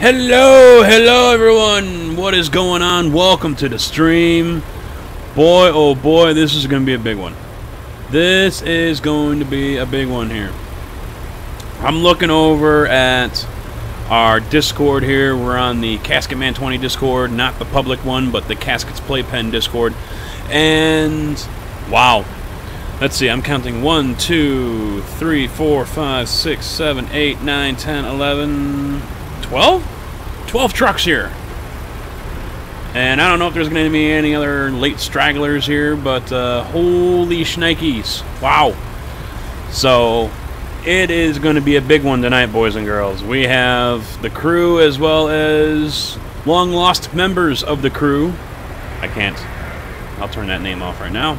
Hello everyone! What is going on? Welcome to the stream. Boy, oh boy, this is going to be a big one. This is going to be a big one here. I'm looking over at our Discord here. We're on the Casketman 20 Discord, not the public one, but the Caskets Playpen Discord. And, wow. Let's see, I'm counting 1, 2, 3, 4, 5, 6, 7, 8, 9, 10, 11, 12? 12 trucks here. And I don't know if there's going to be any other late stragglers here, but holy shnikes. Wow. So, it is going to be a big one tonight, boys and girls. We have the crew as well as long-lost members of the crew. I'll turn that name off right now.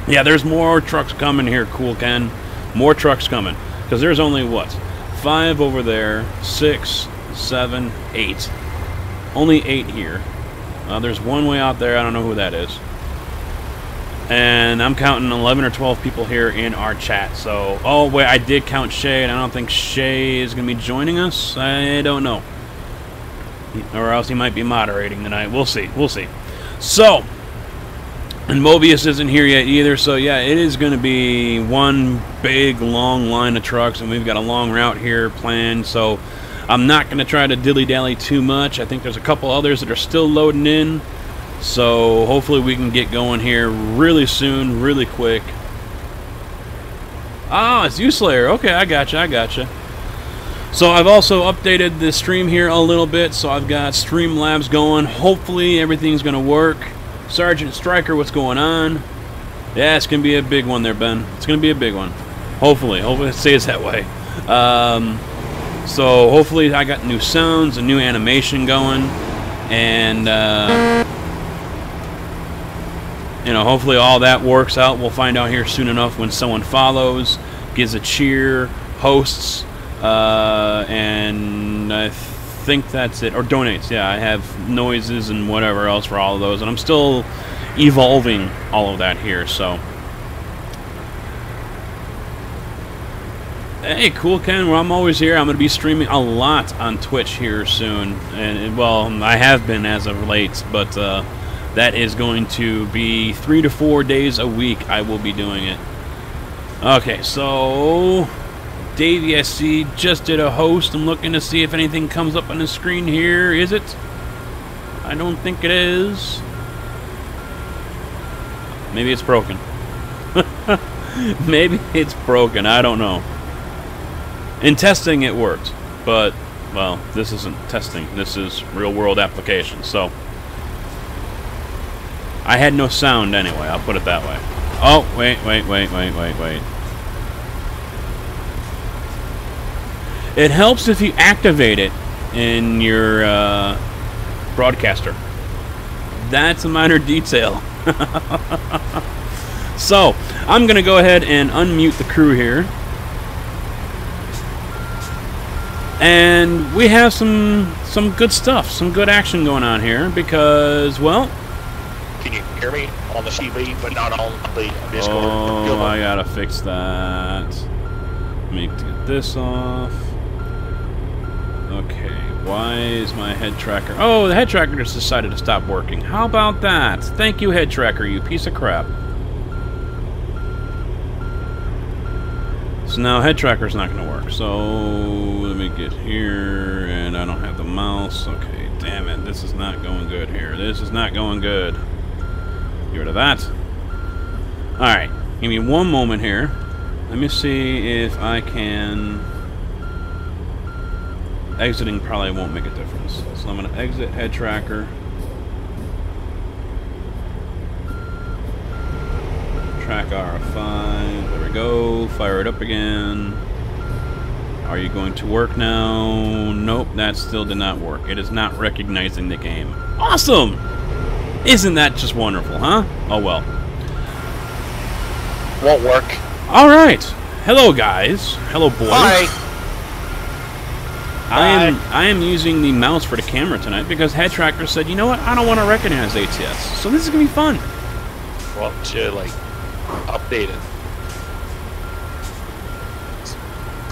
Yeah, there's more trucks coming here, Cool Ken. More trucks coming. Because there's only, what? 5 over there, 6, 7, 8. Only 8 here. There's one way out there. I don't know who that is. And I'm counting 11 or 12 people here in our chat. So, oh, wait, I did count Shay, and I don't think Shay is going to be joining us. I don't know. Or else he might be moderating tonight. We'll see. We'll see. So, and Mobius isn't here yet either, so yeah, it is going to be one big, long line of trucks, and we've got a long route here planned, so I'm not going to try to dilly-dally too much. I think there's a couple others that are still loading in, so hopefully we can get going here really soon, really quick. Ah, it's U-Slayer. Okay, I gotcha. So I've also updated the stream here a little bit, so I've got Streamlabs going. Hopefully everything's going to work. Sergeant Stryker, what's going on? Yeah, it's going to be a big one there, Ben. It's going to be a big one. Hopefully it stays that way. So hopefully I got new sounds, a new animation going, and you know, hopefully all that works out. We'll find out here soon enough when someone follows, gives a cheer, hosts, and I think that's it, or donates. Yeah, I have noises and whatever else for all of those, and I'm still evolving all of that here. So hey, Cool Ken, well, I'm always here. I'm going to be streaming a lot on Twitch here soon, and well, I have been as of late, but that is going to be 3 to 4 days a week I will be doing it. Okay, so Davey, I see, just did a host. I'm looking to see if anything comes up on the screen here. Is it? I don't think it is. Maybe it's broken. Maybe it's broken. I don't know. In testing, it worked. But, well, this isn't testing. This is real-world application. So, I had no sound anyway. I'll put it that way. Oh, wait. It helps if you activate it in your broadcaster. That's a minor detail. So, I'm going to go ahead and unmute the crew here. And we have some good stuff, some good action going on here because, well... Can you hear me on the TV, but not on the Discord? Oh, I got to fix that. Let me get this off. Okay, why is my head tracker... Oh, the head tracker just decided to stop working. How about that? Thank you, head tracker, you piece of crap. So now head tracker's not going to work. So let me get here, and I don't have the mouse. Okay, damn it. This is not going good here. This is not going good. Get rid of that. Alright, give me one moment here. Let me see if I can... Exiting probably won't make a difference. So I'm going to exit head tracker. Track RF5. There we go. Fire it up again. Are you going to work now? Nope, that still did not work. It is not recognizing the game. Awesome! Isn't that just wonderful, huh? Oh well. Won't work. Alright. Hello, guys. Hello, boys. Hi. I am using the mouse for the camera tonight because head tracker said, you know what, I don't want to recognize ATS. So this is going to be fun. Well, like, update it.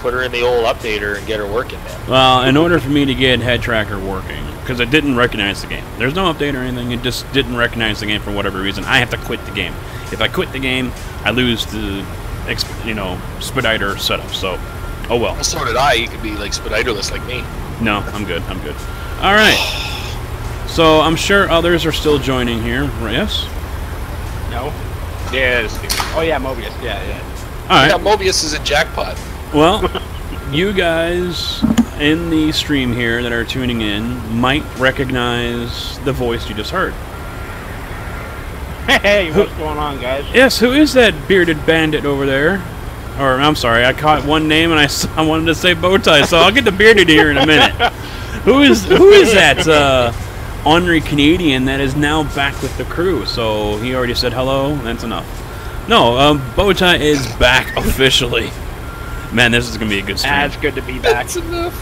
put her in the old updater and get her working, man. Well, in order for me to get Head Tracker working, because it didn't recognize the game. There's no update or anything. It just didn't recognize the game for whatever reason. I have to quit the game. If I quit the game, I lose the, Speditor setup. So, oh well. Well, so did I. You could be like Speditorless like me. No, I'm good. I'm good. All right. So I'm sure others are still joining here. Yes. No. Yeah. Oh yeah, Mobius. Yeah. All right. Yeah, Mobius is a jackpot. Well, you guys in the stream here that are tuning in might recognize the voice you just heard. Hey, what's going on, guys? Yes, who is that bearded bandit over there? Or, I'm sorry, I caught one name and I wanted to say Bowtie, so I'll get the bearded here in a minute. Who is that ornery Canadian that is now back with the crew? So he already said hello, that's enough. No, Bowtie is back officially. Man, this is going to be a good stream. It's good to be back. That's enough.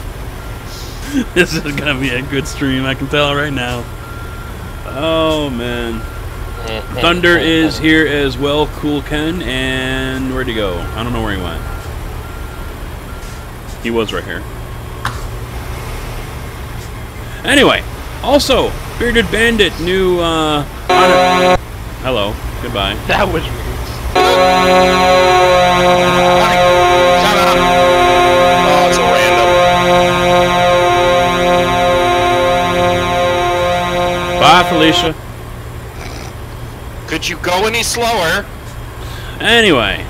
This is going to be a good stream, I can tell right now. Oh, man. Thunder is here as well, Cool Ken, and where'd he go? I don't know where he went. He was right here. Anyway, also, Bearded Bandit, new, hello, goodbye. That was rude. Shut up. Oh, it's a random. Bye, Felicia. Could you go any slower? Anyway,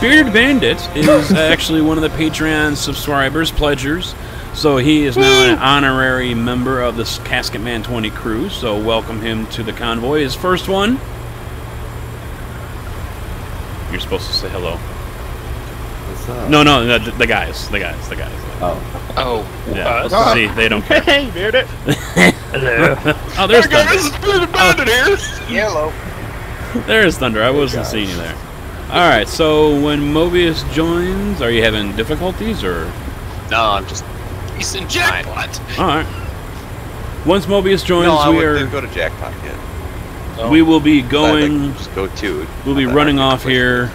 Bearded Bandit is actually one of the Patreon subscribers, pledgers. So he is now an honorary member of this Casket Man 20 crew. So welcome him to the convoy. His first one. You're supposed to say hello. What's up? No, the guys. Oh. Oh. Yeah, see, they don't care. Hey, Bearded. Hello. Oh, there's Thunder. This is Bearded Bandit here. Yellow. There's Thunder. I wasn't seeing you there. Alright, so when Mobius joins, are you having difficulties, or? No, I'm just... He's in jackpot. Alright. Once Mobius joins, No, I we wouldn't are... go to jackpot yet. No. We will be going... Just go to it. We'll be running off here.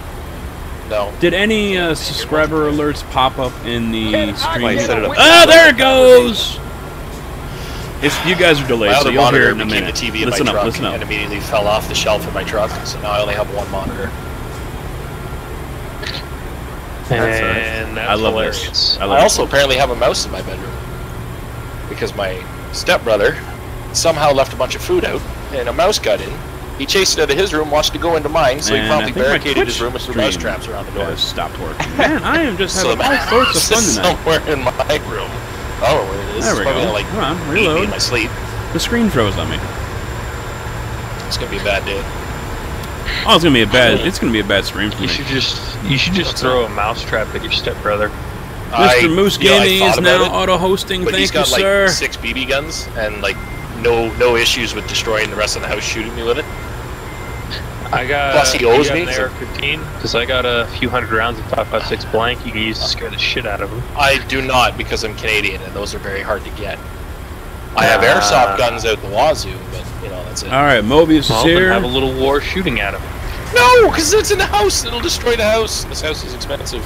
No. Did any subscriber alerts pop up in the stream? Set it up. Ah, there it goes! You guys are delayed, My so other you'll hear monitor it in a became minute. the TV in Listen my up, truck listen up. and immediately fell off the shelf in my truck, so now I only have one monitor. And that's I love hilarious. this. I also apparently have a mouse in my bedroom because my stepbrother somehow left a bunch of food out and a mouse got in. He chased it out of his room, watched it go into mine, so he And promptly I think my barricaded his Twitch room with some mouse stream traps around the door. has stopped working. Man, I am just having So all sorts of fun tonight. somewhere in my room. Oh, where it is. There we It's probably go. gonna, like, Come on, eat me reload. in my sleep. The screen froze on me. It's gonna be a bad day. Oh, it's gonna be a bad stream for me. You should just throw a mousetrap at your stepbrother. Mr. Moose Gaming is now it, auto-hosting. but Thank he's got you, like sir. 6 BB guns and like no issues with destroying the rest of the house shooting me with it. I got Plus he owes me, an AR-15 because I got a few hundred rounds of 5.56 blank you can use to scare the shit out of them. I do not because I'm Canadian and those are very hard to get. I have airsoft guns out the wazoo, but you know that's it. All right, Mobius Well, is then here. have a little war shooting at him. No, because it's in the house. It'll destroy the house. This house is expensive.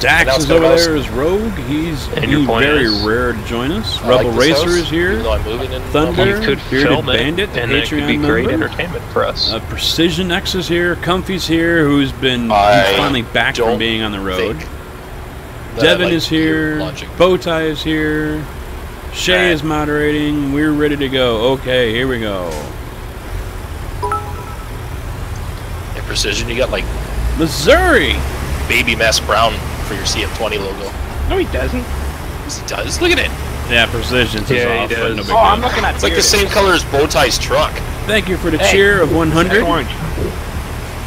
Dax Now it's is got a over mouse. there as Rogue. He's And your point very is? rare to join us. I Rebel like this Racer house, is here. even though I'm moving in. Thunder. You could Bearded film it, Bandit, the and it could Patreon be great member. entertainment for us. Precision X is here. Comfy's here, who's been I he's finally back from don't being on the road. think that Devin I like is here. your logic. Bowtie is here. Shay Alright. is moderating. We're ready to go. Okay, here we go. In Precision, you got like Missouri. baby mess brown for your CF20 logo. No, he doesn't. Yes, it does. Look at it. Yeah, Precision's Yeah, off, he but does. no big Oh, I'm deal. looking at It's like the same color as Bowtie's truck. Thank you for the Hey, cheer of 100. Orange.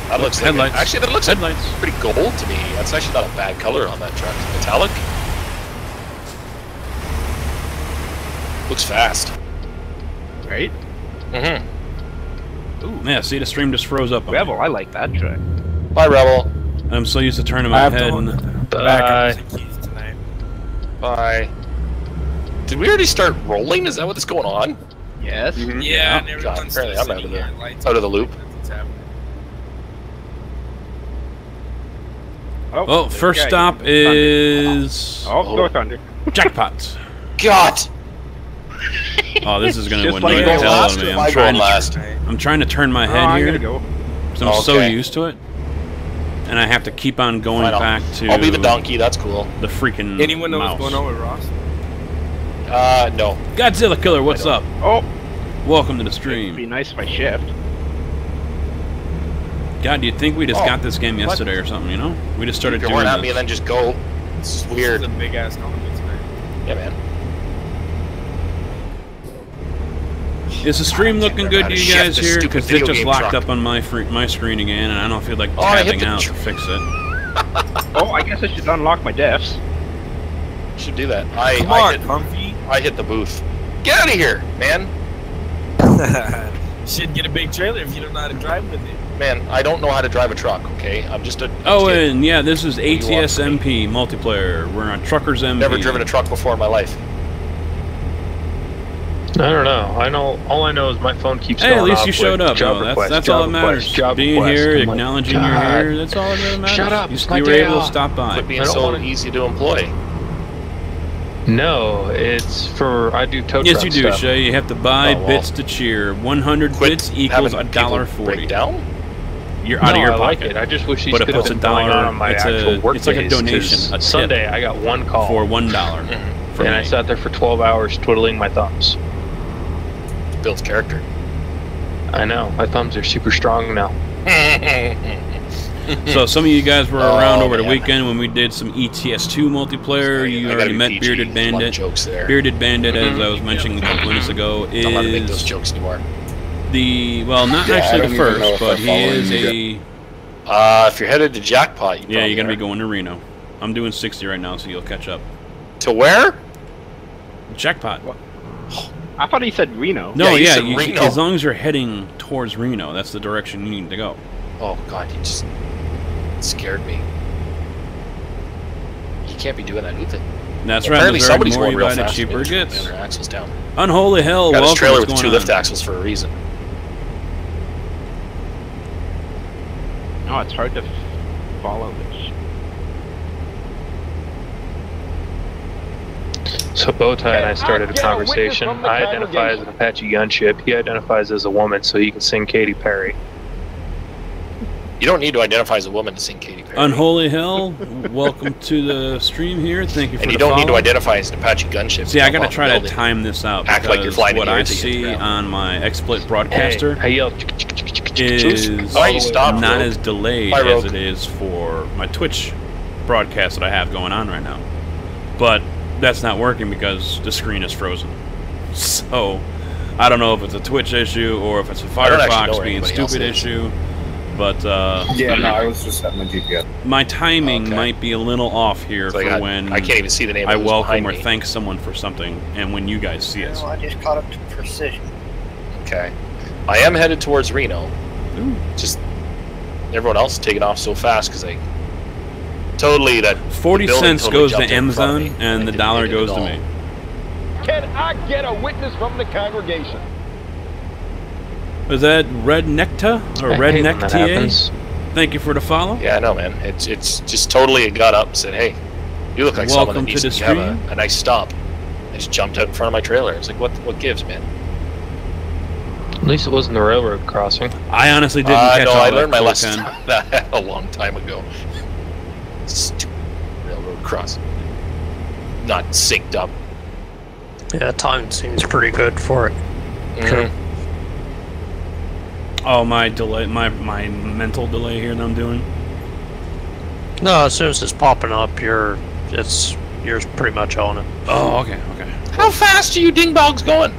That looks like Headlights. actually that looks like Headlights. pretty gold to me. That's actually not a bad color on that truck. Metallic. Looks fast. Right? Mm-hmm. Yeah, see, the stream just froze up on me. Rebel, I like that track. Bye, Rebel. I'm so used to turning my head. And Bye. Bye. Did we already start rolling? Is that what's going on? Yes. Yeah, and God, everyone's apparently I'm sitting here, lights out of the loop. That's what's happening. Oh, first stop is Go Thunder. Jackpot. God! Oh, this is gonna Just annoy like the you hell out of me. Am I going last? I'm trying to turn my head I'm here gonna go. because I'm so Okay. used to it, and I have to keep on going Fine, back to. I'll be the donkey, that's cool. The freaking Anyone know mouse. what's going on with Ross? No. Godzilla Killer, what's up? Oh, Welcome to the it'd be stream. nice if I shift. God, do you think we just Oh, got this game what? yesterday or something? You know, we just started You doing run at me and this. then just go. It's just weird. This is a big ass tournament tonight. Yeah, man. Is the stream I can't looking remember good how to to you shift guys this here? stupid Because it video just game locked truck. up on my screen again, and I don't feel like Oh, I hit tapping the out tr- to fix it. Oh, I guess I should unlock my defs. Should do that. Come on, Comfy. I hit the booth. Get out of here, man. Should get a big trailer if you don't know how to drive with it. Man, I don't know how to drive a truck, okay? I'm just a Oh, kid. and yeah, this is do you want from ATSMP multiplayer. We're on Truckers MP. Never driven a truck before in my life. I don't know. All I know is my phone keeps Hey, going at least off you showed with up. job though. request, That's job all that matters. request, job Being request. here, I'm like, acknowledging you're God. here. That's all that matters. Shut up, You, it's my you were day able to off. stop by. Quit being I don't so wanna- easy to employ. No, it's for I do tow Yes, truck you do, stuff. Shay. You have to buy Oh, well. bits to cheer. 100 Quit bits equals having people $1.40. break down? You're out of No, your I like pocket. it. I just wish these But it could have puts been a going dollar- on my it's actual work it's like a days, donation, 'cause a tip. Sunday I got one call for $1. For and me. I sat there for 12 hours twiddling my thumbs. Builds character. I know my thumbs are super strong now. So some of you guys were around over the man. weekend when we did some ETS2 multiplayer. You I gotta already be met PG. Bearded There's a lot of Bandit. jokes there. Bearded Bandit, as I was mentioning a couple minutes ago, I'm not gonna make those is jokes anymore. well, not Yeah, I actually don't the even know first, if but I'm he following is you If you're headed to Jackpot, you yeah, probably you're gonna be are. going to Reno. I'm doing 60 right now, so you'll catch up. To where? Jackpot. I thought he said Reno. No, Yeah, you yeah, said Reno. as long as you're heading towards Reno, that's the direction you need to go. Oh God, you just scared me. You can't be doing that, Ethan. That's right. Apparently Missouri, somebody's the more going you real buy, the fast. cheaper it Man, gets. their axles down. Unholy hell, Got his welcome. trailer What's with two going lift on? axles for a reason. No, it's hard to follow this. So Bowtie and I started a conversation. I identify as an Apache gunship. He identifies as a woman, so he can sing Katy Perry. You don't need to identify as a woman to sing Katy Perry. Unholy hell, welcome to the stream here. Thank you for And you the don't need to follow. identify as an Apache gunship. See, I Jump gotta off the try to building. time this out Act like you're because flying in what the air I to get to the see ground. on my XSplit broadcaster I yell. is Why you stop, not Rogue? as delayed Bye, as Rogue. it is for my Twitch broadcast that I have going on right now. But that's not working because the screen is frozen. So I don't know if it's a Twitch issue or if it's a I don't actually know Firefox where being anybody else stupid is. issue. But Yeah, no, I was just setting my GPS. my timing Okay. might be a little off here So for I when can't even see the name I of who's welcome behind or me. thank someone for something, and when you guys see it. I just caught up to precision. Okay. I am headed towards Reno. Ooh. Just everyone else is taking off so fast because I totally that 40 the building cents totally goes to jumped in front of Amazon, me. and I the didn't dollar need it goes at to all. me. Can I get a witness from the congregation? Is that Red Necta or I Red hate Neck when that TA? happens. Thank you for the follow. Yeah, I know, man. It's just totally it got up and said, "Hey, you look like someone that Welcome to needs the to have stream. a nice stop." I just jumped out in front of my trailer. It's like, what gives, man? At least it wasn't the railroad crossing. I honestly didn't catch No, all I that learned my cool, lesson Ken. that a long time ago. Stupid railroad crossing. Not synced up. Yeah, time seems pretty good for it. Mhm. Oh, my delay, my mental delay here that I'm doing. No, as soon as it's popping up, you're pretty much on it. Oh, okay. How fast are you dingbogs going?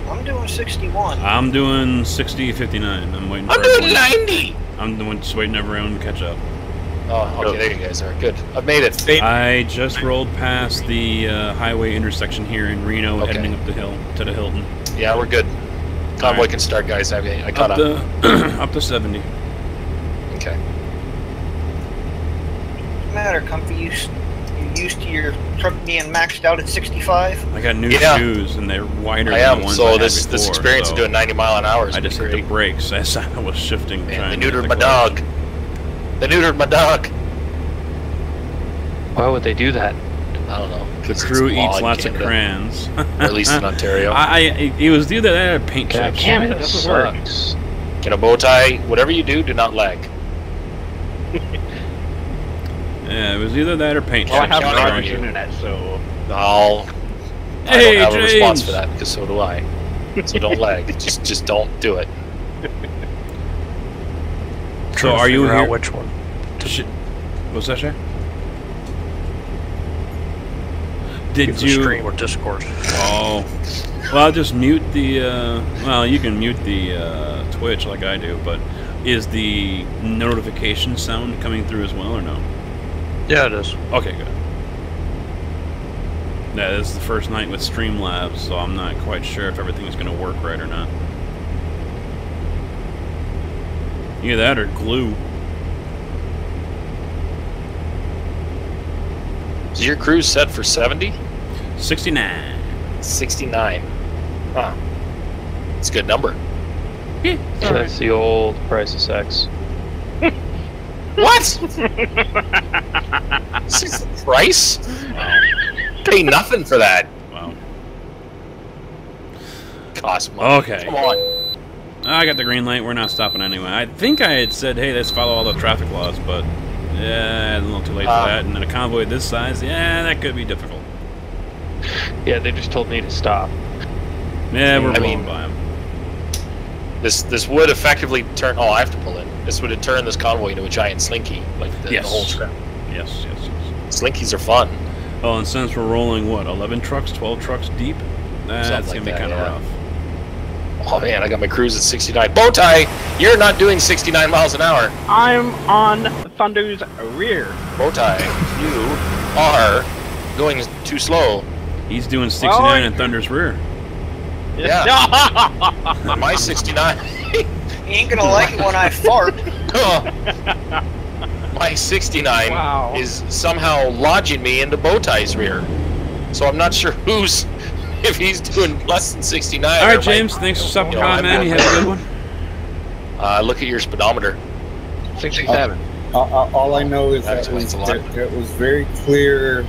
I'm doing 61. I'm doing 60, 59. I'm waiting for I'm doing everyone. 90. I'm doing, just waiting everyone to catch up. Oh, okay, there you guys are. Good. I've made it. I just rolled past the highway intersection here in Reno, Okay. heading up the hill to the Hilton. Yeah, we're good. Convoy Alright. can start, guys. I caught Up up. to up to 70. Okay. What's the matter, Comfy? You're used to your truck being maxed out at 65? I got new Yeah. shoes and they're wider I than am. the ones So I had this before, experience so of doing 90 mile an hour is I just hit great. the brakes as I was shifting. Man, trying they to hit neutered the my clutch. dog. They neutered my dog. Why would they do that? I don't know. The crew eats lots of crayons. Or at least in Ontario. It was either that or paint God chips. damn it, that doesn't work. sucks. Get a bow tie. Whatever you do not lag. Yeah, it was either that or paint Well, I chips. have Counting on garbage you. internet, so I Hey, don't have a response James. for that because so do I. So don't lag. Just don't do it. So are you Figure out here? which one? What's that, Shay? Did Either you? stream or Discord? Oh, well, I'll just mute the. Well, you can mute the Twitch like I do, but is the notification sound coming through as well or no? Yeah, it is. Okay, good. Yeah, this is the first night with Streamlabs, so I'm not quite sure if everything's going to work right or not. Either that or glue. Is your cruise set for 70? 69. 69. Huh. It's a good number. Yeah. So that's the old price of sex. What? This is the price? Pay nothing for that. Wow. Cost money. Okay. Come on. I got the green light. We're not stopping anyway. I think I had said, hey, let's follow all the traffic laws, but yeah, a little too late for that. And then a convoy this size, yeah, that could be difficult. Yeah, they just told me to stop. Yeah, we're I blowing mean, by them. This would effectively turn. Oh, I have to pull in. This would turn this convoy into a giant slinky, like the Yes. whole scrap. Yes, yes, yes. Slinkies are fun. Oh, and since we're rolling, what, 11 trucks, 12 trucks deep? That's Something going to like be that, kind of yeah. rough. Oh man, I got my cruise at 69. Bowtie, you're not doing 69 miles an hour. I'm on Thunder's rear. Bowtie, you are going too slow. He's doing 69 in Oh, Thunder's rear. Yeah. My 69. You ain't gonna like it when I fart. My 69 Wow. is somehow lodging me into Bowtie's rear. So I'm not sure if he's doing less than 69. All or right, my- James, thanks for stopping you know, by, I'm man. You going had a good one. Look at your speedometer. 67. All I know is That's that a lot. it was very clear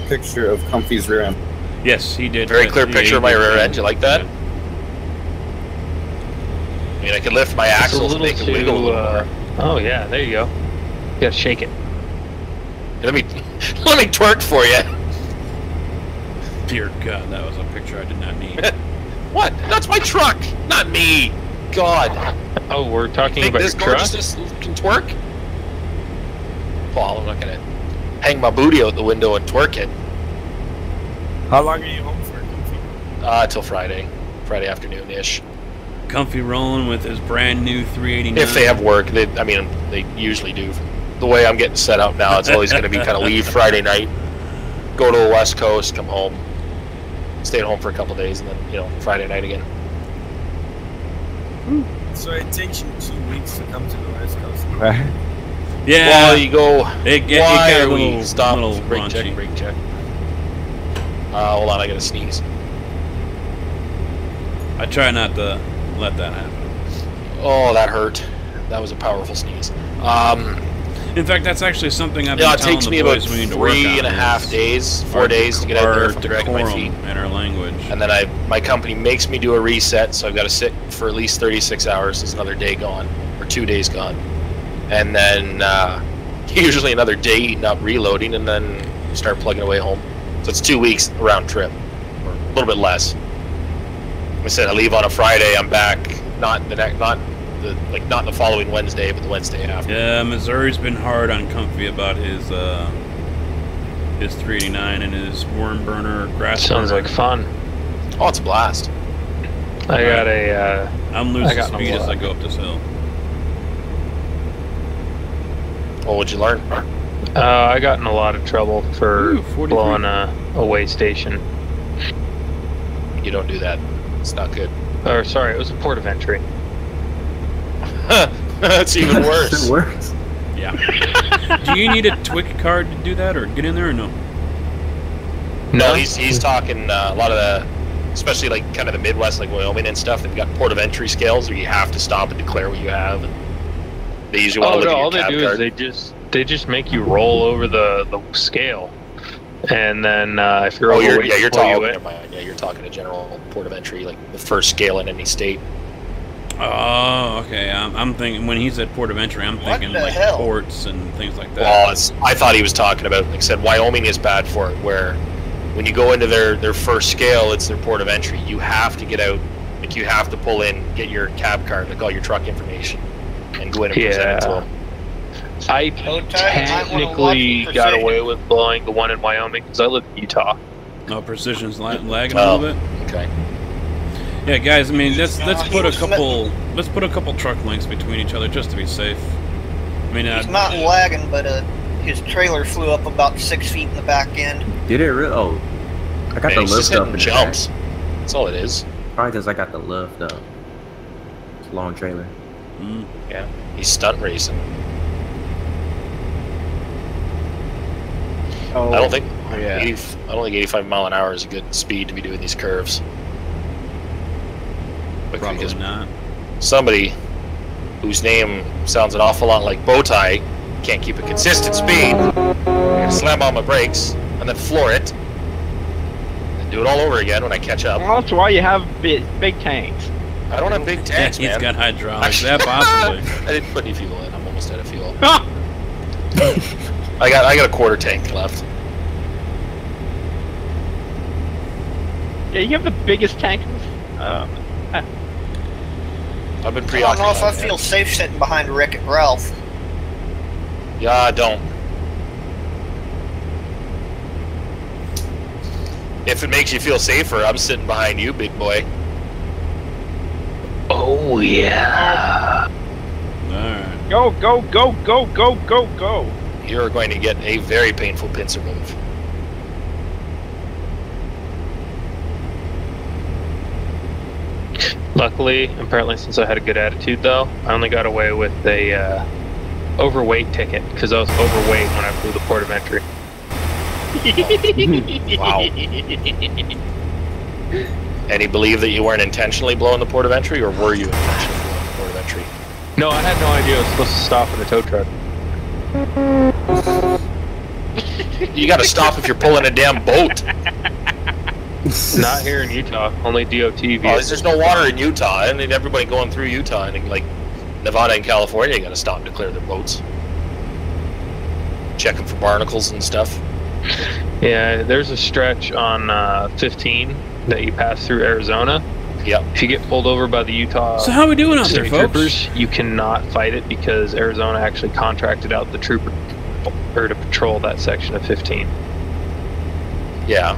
picture of Comfy's rear end. Yes, he did. Very clear Yeah, picture he of my did. rear end. You like that? Yeah. I mean, I can lift my It's a axles and little make it wiggle a little more. Oh yeah, there you go. You gotta shake it. Let me twerk for you. Dear God, that was a picture I did not need. What? That's my truck, not me. God. Oh, we're talking Think about this your truck? gorgeousness can twerk? Paul, I'm not gonna hang my booty out the window and twerk it. How long are you home for, Comfy? Till Friday afternoon ish. Comfy rolling with his brand new 389. If they have work, they usually do. The way I'm getting set up now, it's always going to be kind of leave Friday night, go to the West Coast, come home, stay at home for a couple days, and then Friday night again. So it takes you 2 weeks to come to the West Coast. Yeah. Well, you go. It got Why a are little, we stop? little Brake raunchy. check. Brake check. Hold on, I gotta sneeze. I try not to let that happen. Oh, that hurt. That was a powerful sneeze. In fact, that's actually something I've been Yeah, it telling takes the me about boys we need to work on. 3.5 days, 4 our days to get out there our from dragging my feet. decorum and our language. And then my company makes me do a reset, so I've got to sit for at least 36 hours. There's another day gone, or 2 days gone. And then usually another day eating up, reloading, and then start plugging away home. So it's 2 weeks round trip, or a little bit less. Like I said, I leave on a Friday, I'm back, not the following Wednesday, but the Wednesday after. Yeah, Missouri's been hard on Comfy about his 389 and his worm burner grass. Sounds burner. like fun. Oh, it's a blast. I got a. I'm I losing got no speed as luck. I go up this hill. What would you learn? I got in a lot of trouble for Ooh, 43. blowing a way station. You don't do that. It's not good. Or sorry, it was a port of entry. That's even worse. Worse. Yeah. Do you need a TWIC card to do that, or get in there, or no? No, he's talking a lot of the, especially like kind of the Midwest, like Wyoming and stuff. They've got port of entry scales where you have to stop and declare what you have. And they usually want Oh to look no! All at they your do cab is card. they just They just make you roll over the scale, and then if you're overweight, you're pull you talking. in. Yeah, you're talking a general port of entry, like the first scale in any state. Oh, okay. I'm thinking when he said port of entry, I'm thinking the like hell? ports and things like that. Well, I thought he was talking about, like I said, Wyoming is bad for it, where when you go into their first scale, it's their port of entry. You have to get out, like you have to pull in, get your cab card, like all your truck information, and go in and present it to them. I Tight, technically got away with blowing the one in Wyoming because I live in Utah. No, precision's lagging a little bit. Okay. Yeah, guys. I mean, let's put a he was couple truck links between each other just to be safe. I mean, He's not lagging, but his trailer flew up about 6 feet in the back end. Did it really? Oh, I got Man, the he's just lift up hitting in jumps. That's all it is. Probably because I got the lift up. It's a long trailer. Yeah, he's stunt racing. Oh, I don't think yeah. 85 mile an hour is a good speed to be doing these curves. Probably Because not. somebody whose name sounds an awful lot like Bowtie can't keep a consistent speed. I'm gonna slam on my brakes and then floor it. And do it all over again when I catch up. Well, that's why you have big tanks. I don't have big tanks, He's man. got hydraulics. Yeah, possibly. I didn't put any fuel in. I'm almost out of fuel. I got a quarter tank left. Yeah, you have the biggest tank. I've been I don't preoccupied. know if I man. feel safe sitting behind Rick and Ralph. Yeah, I don't. If it makes you feel safer, I'm sitting behind you, big boy. Oh yeah. Alright. Go, go, go, go, go, go, go. You're going to get a very painful pincer move. Luckily, apparently, since I had a good attitude, though, I only got away with a overweight ticket because I was overweight when I flew the port of entry. Wow. And he believed that you weren't intentionally blowing the port of entry, or were you intentionally blowing the port of entry? No, I had no idea I was supposed to stop in a tow truck. You gotta stop if you're pulling a damn boat. Not here in Utah, only DOT Oh, vehicles. there's no water in Utah, and everybody going through Utah, and like Nevada and California, you gotta stop to clear their boats. Checking for barnacles and stuff. Yeah, there's a stretch on 15 that you pass through Arizona. Yep. If you get pulled over by the Utah So how we doing out there, City folks? troopers, you cannot fight it because Arizona actually contracted out the trooper to patrol that section of 15. Yeah.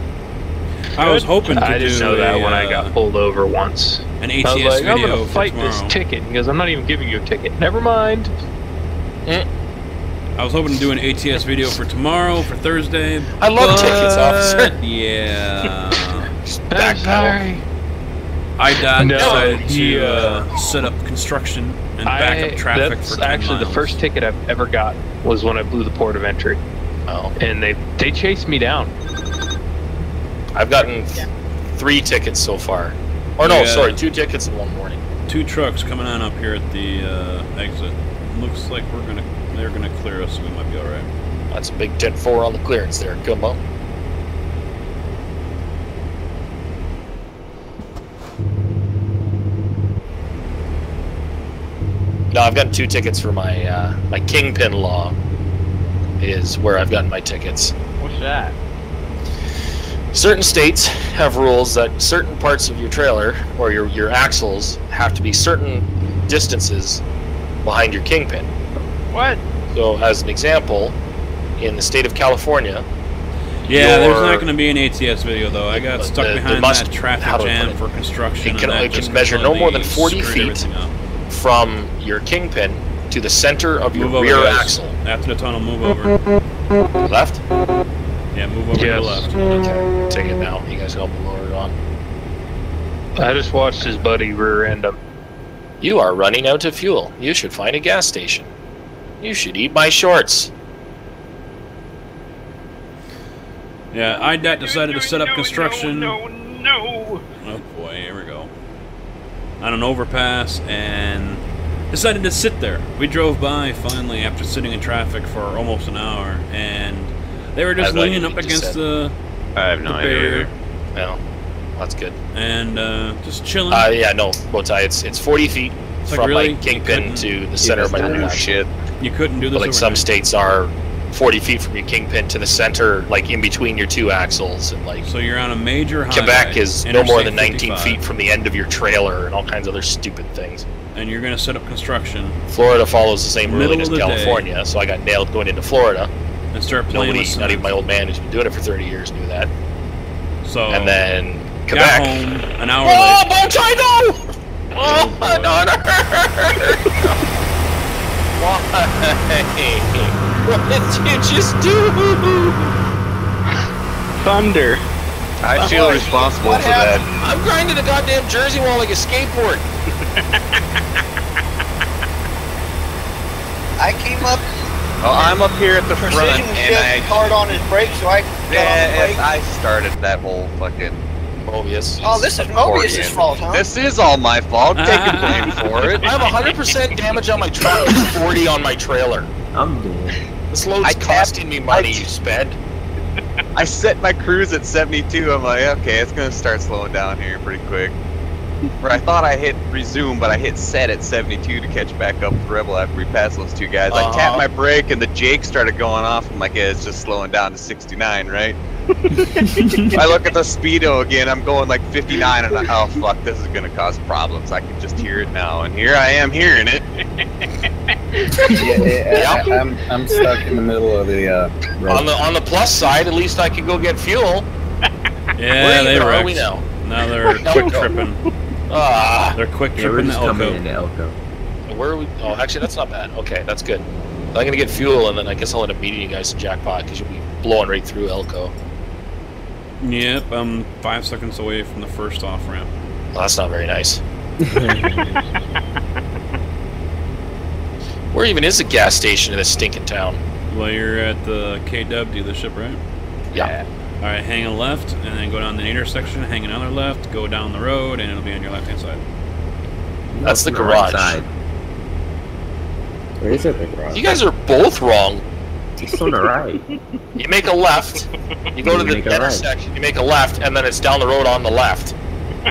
I was hoping to I didn't do know that when I a, got pulled over once. an I ATS was like, I'm video gonna for fight tomorrow. this ticket. He goes, I'm not even giving you a ticket. Never mind. I was hoping to do an ATS video for tomorrow, for Thursday. I love tickets, officer. Yeah. Back sorry. IDOT No, decided he, to set up construction and back up traffic that's for 10 actually miles. the first ticket I've ever got was when I blew the port of entry. Oh. And they chased me down. I've gotten 3 tickets so far. Or no, Yeah. sorry, 2 tickets in one morning. 2 trucks coming on up here at the exit. Looks like they're gonna clear us, so we might be alright. That's a big 10-4 on the clearance there. Come on. No, I've gotten 2 tickets for my my Kingpin law. Is where I've gotten my tickets. What's that? Certain states have rules that certain parts of your trailer or your axles have to be certain distances behind your Kingpin. What? So, as an example, in the state of California, Yeah, there's your- not going to be an ATS video though. I got stuck behind that how traffic do I put jam it? for construction. It can- and that it can just measure no more than completely 40 screwed feet. everything up. from your Kingpin to the center of your Move over, rear guys. axle. After the tunnel, move over. Left? Yeah, move over to the Yes. left. Okay, take it now. You guys help me lower it on. I just watched his buddy rear end him. You are running out of fuel. You should find a gas station. You should eat my shorts. Yeah, IDOT decided to set up construction. No. Oh boy, here we go. On an overpass, and decided to sit there. We drove by finally after sitting in traffic for almost an hour, and they were just leaning up against the I have no barrier. idea. No, that's good. And just chilling. Yeah, no, Bowtie, it's 40 feet like, from really? my kingpin to the center of my new shit. You couldn't do this. But like some overnight. states are 40 feet from your kingpin to the center, like in between your two axles, and like So you're on a major highway. Quebec is no more than Interstate 19 55, feet from the end of your trailer, and all kinds of other stupid things. and you're gonna set up construction Florida follows the same Middle ruling as of the California, so I got nailed going into Florida. and start playing Nobody, with not even cement. my old man who's been doing it for 30 years, knew that. So And then got Quebec. home an hour Oh, later. Bowtie, no! Oh, no. Why? What did you just do? Thunder. I feel responsible What for that. happened? I'm grinding the goddamn Jersey wall like a skateboard. I came up. Oh, I'm up here at the front, Precision was and getting hard on his brake, so I got on the brake. I started that whole fucking. Mobius. Oh, this is Mobius' accordion. fault, huh? This is all my fault. Taking blame for it. I have 100% damage on my truck and 40 on my trailer. I'm dead. This load's costing me money, you sped. I set my cruise at 72. I'm like, okay, it's gonna start slowing down here pretty quick. Where I thought I hit resume, but I hit set at 72 to catch back up with Rebel after we passed those two guys. I tapped my brake and the Jake started going off. I'm like, yeah, it's just slowing down to 69, right? I look at the speedo again. I'm going like 59, and oh fuck, this is gonna cause problems. I can just hear it now, and here I am hearing it. I'm stuck in the middle of the road. On the plus side, at least I can go get fuel. Yeah, they are wrecked. we now? Now they're quick tripping. They're quick Yeah, we're tripping the just coming Elko. into Elko. Where are we? Oh, actually, that's not bad. Okay, that's good. I'm gonna get fuel, and then I guess I'll end up meeting you guys in Jackpot because you'll be blowing right through Elko. Yep, I'm 5 seconds away from the first off ramp. Well, that's not very nice. Where even is the gas station in this stinking town? Well, you're at the KW dealership, right? Yeah. All right, hang a left, and then go down the intersection, hang another left, go down the road, and it'll be on your left-hand side. That's the On right garage. side. Where is it, the garage? You guys are both wrong. It's on the right. You make a left, you go to the make a right. intersection, you make a left, and then it's down the road on the left.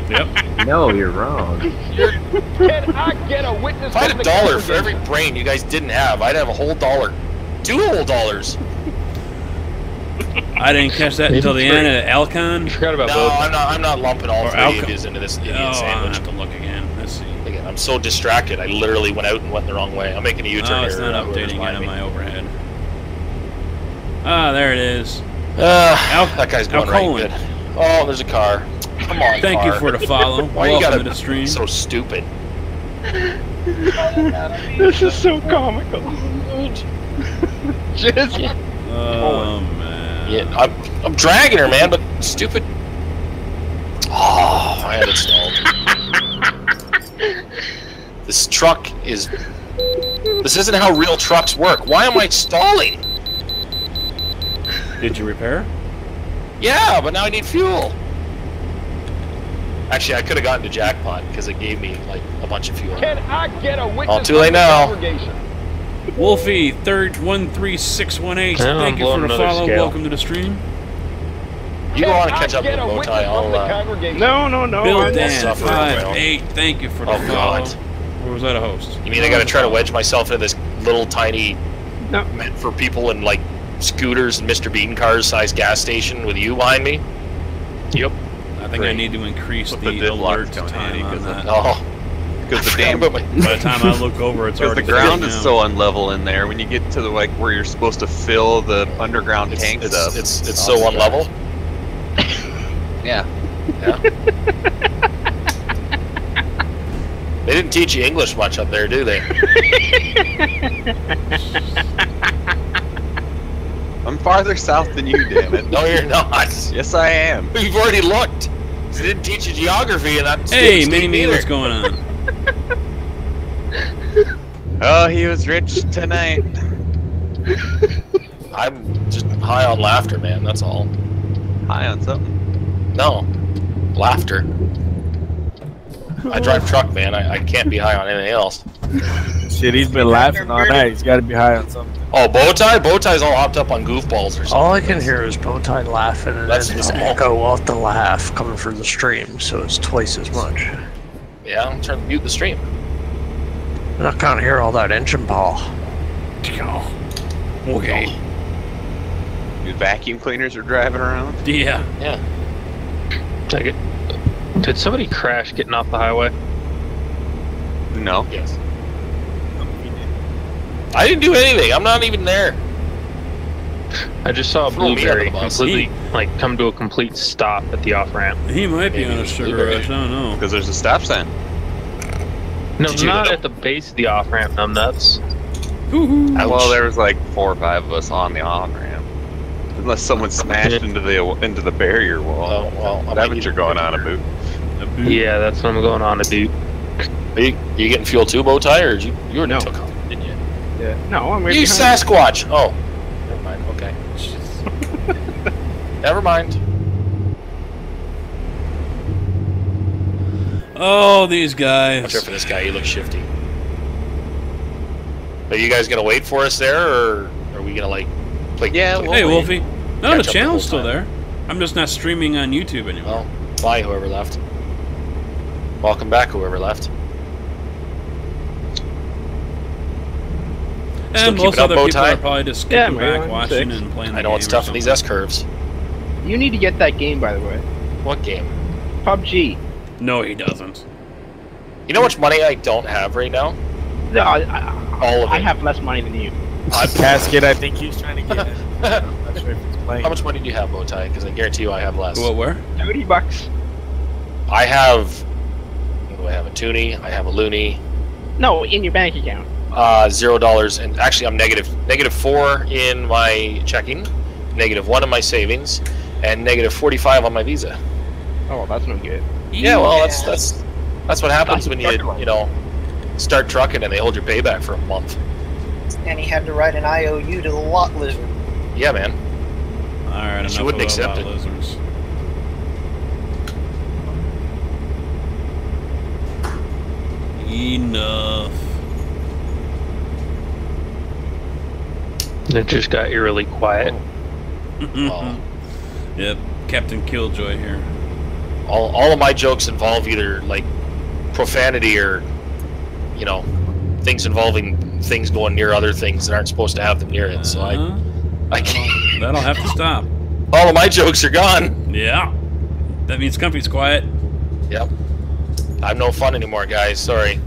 Yep. No, you're wrong. Can I get a witness If I had from a the dollar for congregation? every brain you guys didn't have, I'd have a whole dollar. 2 whole dollars. I didn't catch that until the end at Alcon. Forgot about No, both. I'm not lumping all Or 3 Alco. Indians into this Indian Oh, I'll sandwich. have to look again. Let's see. Again, I'm so distracted, I literally went out and went the wrong way. I'm making a U-turn Oh, here. it's not whoever's updating yet behind on me. my overhead. Ah, there it is. That guy's going right Alcoan. good. Oh, there's a car. Come on, Thank car. you for the follow. Why you Welcome gotta to the stream. be so stupid? This is so comical. Just Oh man. Yeah, I'm dragging her, man, but stupid. Oh, I had it stalled. This truck is. This isn't how real trucks work. Why am I stalling? Did you repair? Yeah, but now I need fuel. Actually, I could have gotten to Jackpot because it gave me like a bunch of fuel. Can I get a witness too late from the now. congregation? Wolfie, 13618. Yeah, I'm Thank you blowing for the another follow. scale. Welcome to the stream. You go on and Can catch I up with get a Bowtie. witness from the I'll. congregation? no. Bill I'm Dan, suffer on my own. 58. Thank you for the Oh follow. God! Or was that a host? You mean I gotta try to wedge myself into this little tiny, No. meant for people in like scooters and Mr. Bean cars size gas station with you behind me? Yep. I think I need to increase But the the div locks alert come in time handy on 'cause that. Oh, Because the forgot damn, about my- By the time I look over, it's because already the ground filled is now. so unlevel in there. When you get to the like where you're supposed to fill the underground tanks up, it's so unlevel. yeah. Yeah. They didn't teach you English much up there, do they? I'm farther south than you, damn it. No, you're not. Yes, I am. You've already looked. They didn't teach you geography and that. Hey, stupid Mini state Me, either. what's going on? Oh, he was rich tonight. I'm just high on laughter, man. That's all. High on something. No, laughter. I drive truck, man. I can't be high on anything else. Shit, he's been laughing all night. He's got to be high on something. Oh, Bowtie? Bowtie's all hopped up on goofballs or something. All I can hear is Bowtie laughing, and That's then his normal. echo off the laugh coming from the stream, so it's twice as much. Yeah, I'm trying to mute the stream. And I can't hear all that engine power. Okay. Your vacuum cleaners are driving around. Yeah. Yeah. Did somebody crash getting off the highway? No. Yes. I didn't do anything. I'm not even there. I just saw a Throw me under blueberry the bus. completely, like, come to a complete stop at the off ramp. He might be Maybe on a it's sugar blueberry. rush. I don't know. Because there's a stop sign. No, Did you not know? at the base of the off ramp, numbnuts. Woohoo. Ouch. Well, there was like 4 or 5 of us on the on ramp. Unless someone smashed into the barrier wall. Oh, well, I That's might what you're going on about. Yeah, that's what I'm going on to do. Are you getting fuel too, Bowtie, or you already No. took off, didn't you? Yeah. No, I'm right You behind Sasquatch! Oh. Never mind, okay. Never mind. Oh, these guys. Watch out for this guy, he looks shifty. Are you guys gonna wait for us there, or are we gonna, like, play? Yeah, play we'll Hey, wait. Wolfie. No, Catch the up the channel's whole still time. there. I'm just not streaming on YouTube anymore. Well, bye, whoever left. Welcome back, whoever left. Still And most keeping up, other people Bowtie? are probably just Yeah, skipping man, back, I'm watching, 6. and playing the I know game it's or tough in these something. S-curves. You need to get that game, by the way. What game? PUBG. No, he doesn't. You know how much money I don't have right now? No, All of I it. have less money than you. Casket, I think he's trying to get in. I'm not sure if he's playing. How much money do you have, Bowtie? Because I guarantee you I have less. What, where? $30. I have... What do I have? A toonie, I have a loony, No, in your bank account. $0, and actually I'm -4 in my checking, -1 in my savings, and -45 on my Visa. Oh, that's no good. Yeah, well, that's what happens when you know, start trucking and they hold your payback for a month. And he had to write an IOU to the lot lizard. Yeah, man. Alright, She enough wouldn't about accept lot it. lizards. Enough. It just got eerily quiet. Oh. Yep, Captain Killjoy here. All of my jokes involve either like profanity or, you know, things involving things going near other things that aren't supposed to have them near it. So I can't. That'll have to stop. All of my jokes are gone. Yeah. That means Comfy's quiet. Yep. I'm no fun anymore, guys. Sorry.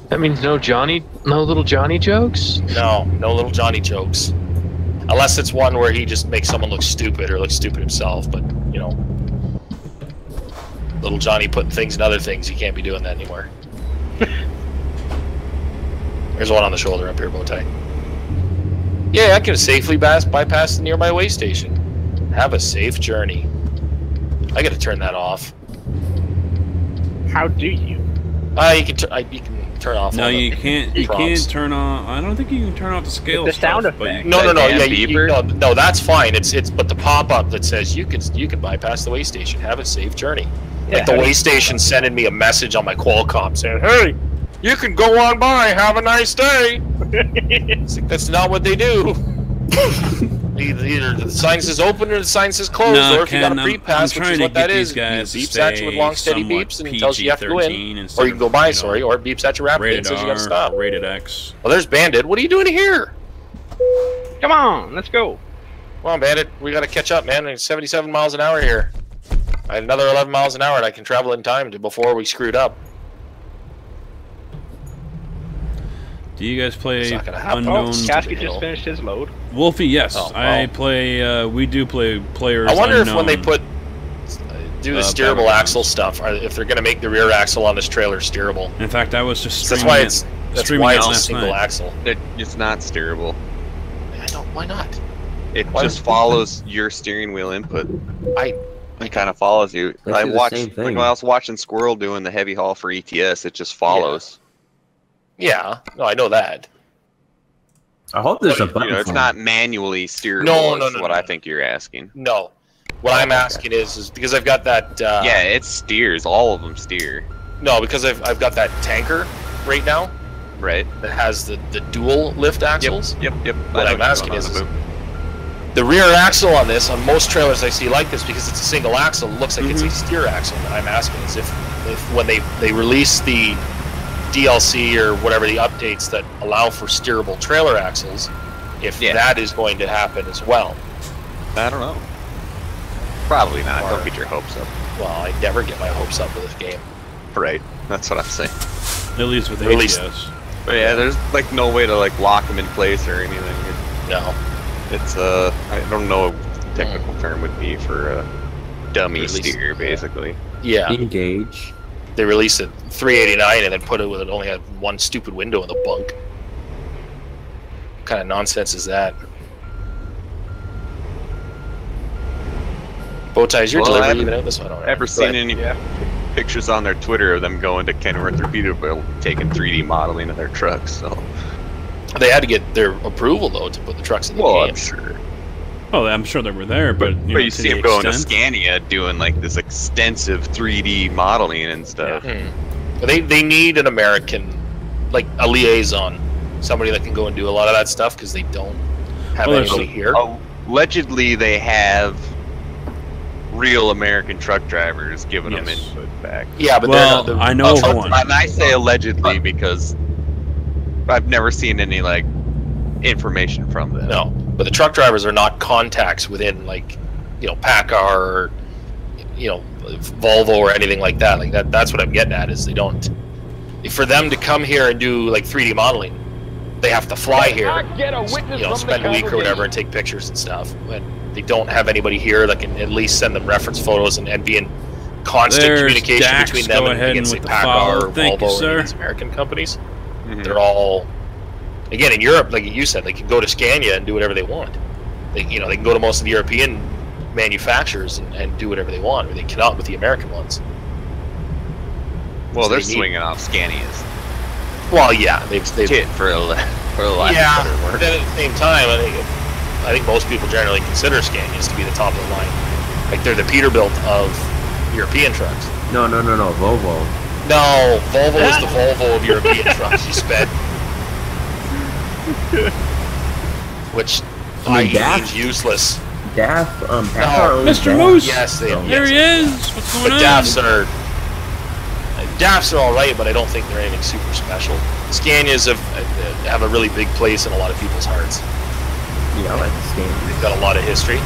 That means no little Johnny jokes? No little Johnny jokes. Unless it's one where he just makes someone look stupid or look stupid himself, but, you know. Little Johnny putting things in other things, you can't be doing that anymore. There's one on the shoulder up here, Bowtie. Yeah, I can safely bypass the nearby way station. Have a safe journey. I gotta turn that off. How do you? You can turn off. No, all the you can't. You prompts. can't turn on. I don't think you can turn off the scale. The sound stuff, but effect. you- No, That yeah, damn beeper? no, that's fine. It's but the pop-up that says you can bypass the way station. Have a safe journey. Yeah, Like the how do way you- station sending me a message on my Qualcomm saying, "Hey, you can go on by. Have a nice day." It's like, that's not what they do. Either the sign says open or the sign says closed, No, or if you got a Ken, pre-pass, I'm which trying is to what that get these is, it guys to beeps at you with long steady stay beeps and tells you you have to go in, PG-13 or you can go by, instead of, sorry, or it beeps at you rapidly and rated says you R, gotta stop. rated X. Well, there's Bandit. What are you doing here? Come on, let's go. Come on, Bandit. We gotta catch up, man. It's 77 miles an hour here. I had another 11 miles an hour, and I can travel in time to before we screwed up. Do you guys play It's not gonna happen. Unknown? Oh, Casket hill. just finished his load. Wolfie, yes. Oh, I well. play. We do play Players I wonder Unknown. if when they do the steerable Battlegrounds. axle stuff, or if they're gonna make the rear axle on this trailer steerable. In fact, I was just That's streaming why it. it's streaming it a last single night. axle. It's not steerable. I don't. Why not? It Why just would- follows your steering wheel input. It kind of follows you. They I do the watched. same Like thing. when I was watching Squirrel doing the heavy haul for ETS, it just follows. Yeah. No, I know that. I hope there's a You button. know, it's for not manually steerable. No, is no, what no, I no. think you're asking. No. What I'm asking is because I've got that. Yeah, it steers. All of them steer. No, because I've got that tanker right now. Right. That has the dual lift axles. Yep. What I'm asking is the rear axle on this, on most trailers I see like this, because it's a single axle, it looks like it's a steer axle. And I'm asking is if when they release the DLC or whatever, the updates that allow for steerable trailer axles, if that is going to happen as well. I don't know. Probably not. Don't get your hopes up. Well, I never get my hopes up with this game. Right. That's what I'm saying. At least with ATS. But yeah, there's like no way to like lock them in place or anything. No. It's I don't know what the technical term would be for a dummy steer, basically. Yeah. Engage. They released it 389 and then put it with it only had one stupid window in the bunk. What kind of nonsense is that? Bowtie, is your delivery even out this one? Ever seen any pictures on their Twitter of them going to Kenworth or Peterbilt taking 3D modeling of their trucks? So they had to get their approval though to put the trucks in the game. I'm sure. Oh, I'm sure they were there, but you see them going to Scania doing like this extensive 3D modeling and stuff. They need an American, like a liaison, somebody that can go and do a lot of that stuff because they don't have anybody here. Allegedly, they have real American truck drivers giving them input back. Yeah, but I know one. And I say allegedly because I've never seen any like information from them. No, but the truck drivers are not contacts within like, PACCAR or, Volvo or anything like that. Like that's what I'm getting at is they don't. For them to come here and do like 3D modeling, they have to fly here, spend a week or whatever and take pictures and stuff. But they don't have anybody here that can at least send them reference photos and be in constant communication between them and against PACCAR or Volvo or these American companies. They're all, again, in Europe, like you said, they can go to Scania and do whatever they want. They can go to most of the European manufacturers and do whatever they want, or they cannot with the American ones. Well, so they're swinging off Scanias. Well, yeah, they've hit for a lot of better work. But then at the same time, I think most people generally consider Scanias to be the top of the line. Like they're the Peterbilt of European trucks. No, Volvo. No, Volvo is the Volvo of European trucks. You sped. Which means useless. DAF, Mr. Moose. Yes, there he is. What's going on? DAFs are all right, but I don't think they're anything super special. Scanias have a really big place in a lot of people's hearts. Yeah, I like the Scania. They've got a lot of history.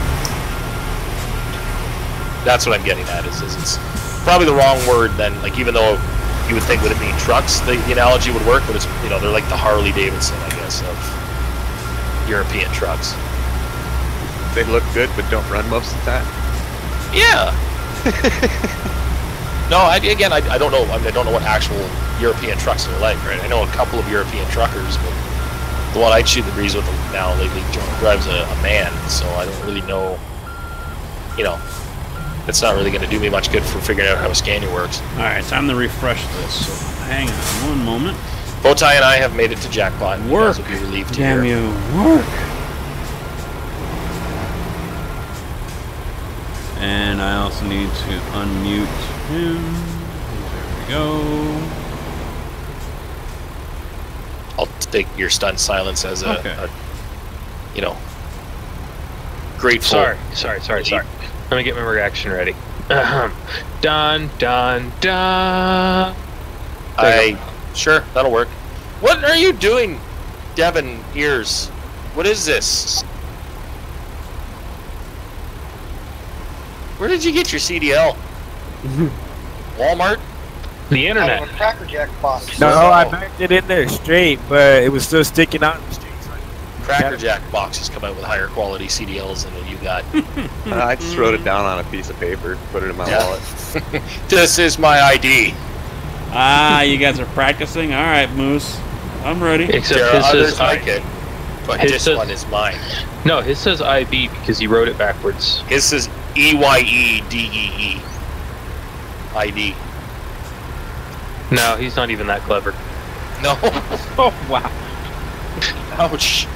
That's what I'm getting at. Is it's probably the wrong word then. Like even though you would think with it being trucks, the analogy would work, but it's they're like the Harley Davidson, I guess, of European trucks. They look good, but don't run most of the time. Yeah. No, I don't know. I don't know what actual European trucks are like, right? I know a couple of European truckers, but the one I shoot the breeze with now lately drives a man, so I don't really know. It's not really going to do me much good for figuring out how a Scania works. All right, time to refresh this. So hang on one moment. Bowtie and I have made it to jackpot. Work. You guys will be relieved to Damn hear. you, work. And I also need to unmute him. There we go. I'll take your stunned silence as grateful. Sorry. Let me get my reaction ready. Dun, dun, dun. Sure, that'll work. What are you doing, Devin Ears? What is this? Where did you get your CDL? Walmart? The internet. Out of a Cracker Jack box. No, I backed it in there straight, but it was still sticking out in the street. Cracker Jack boxes come out with higher quality CDLs than you got. I just wrote it down on a piece of paper, put it in my wallet. This is my ID. You guys are practicing? All right, Moose. I'm ready. Except there are others like it, but this one is mine. No, his says IB because he wrote it backwards. His says EYEDEE. ID. No, he's not even that clever. No. Oh, wow. Ouch.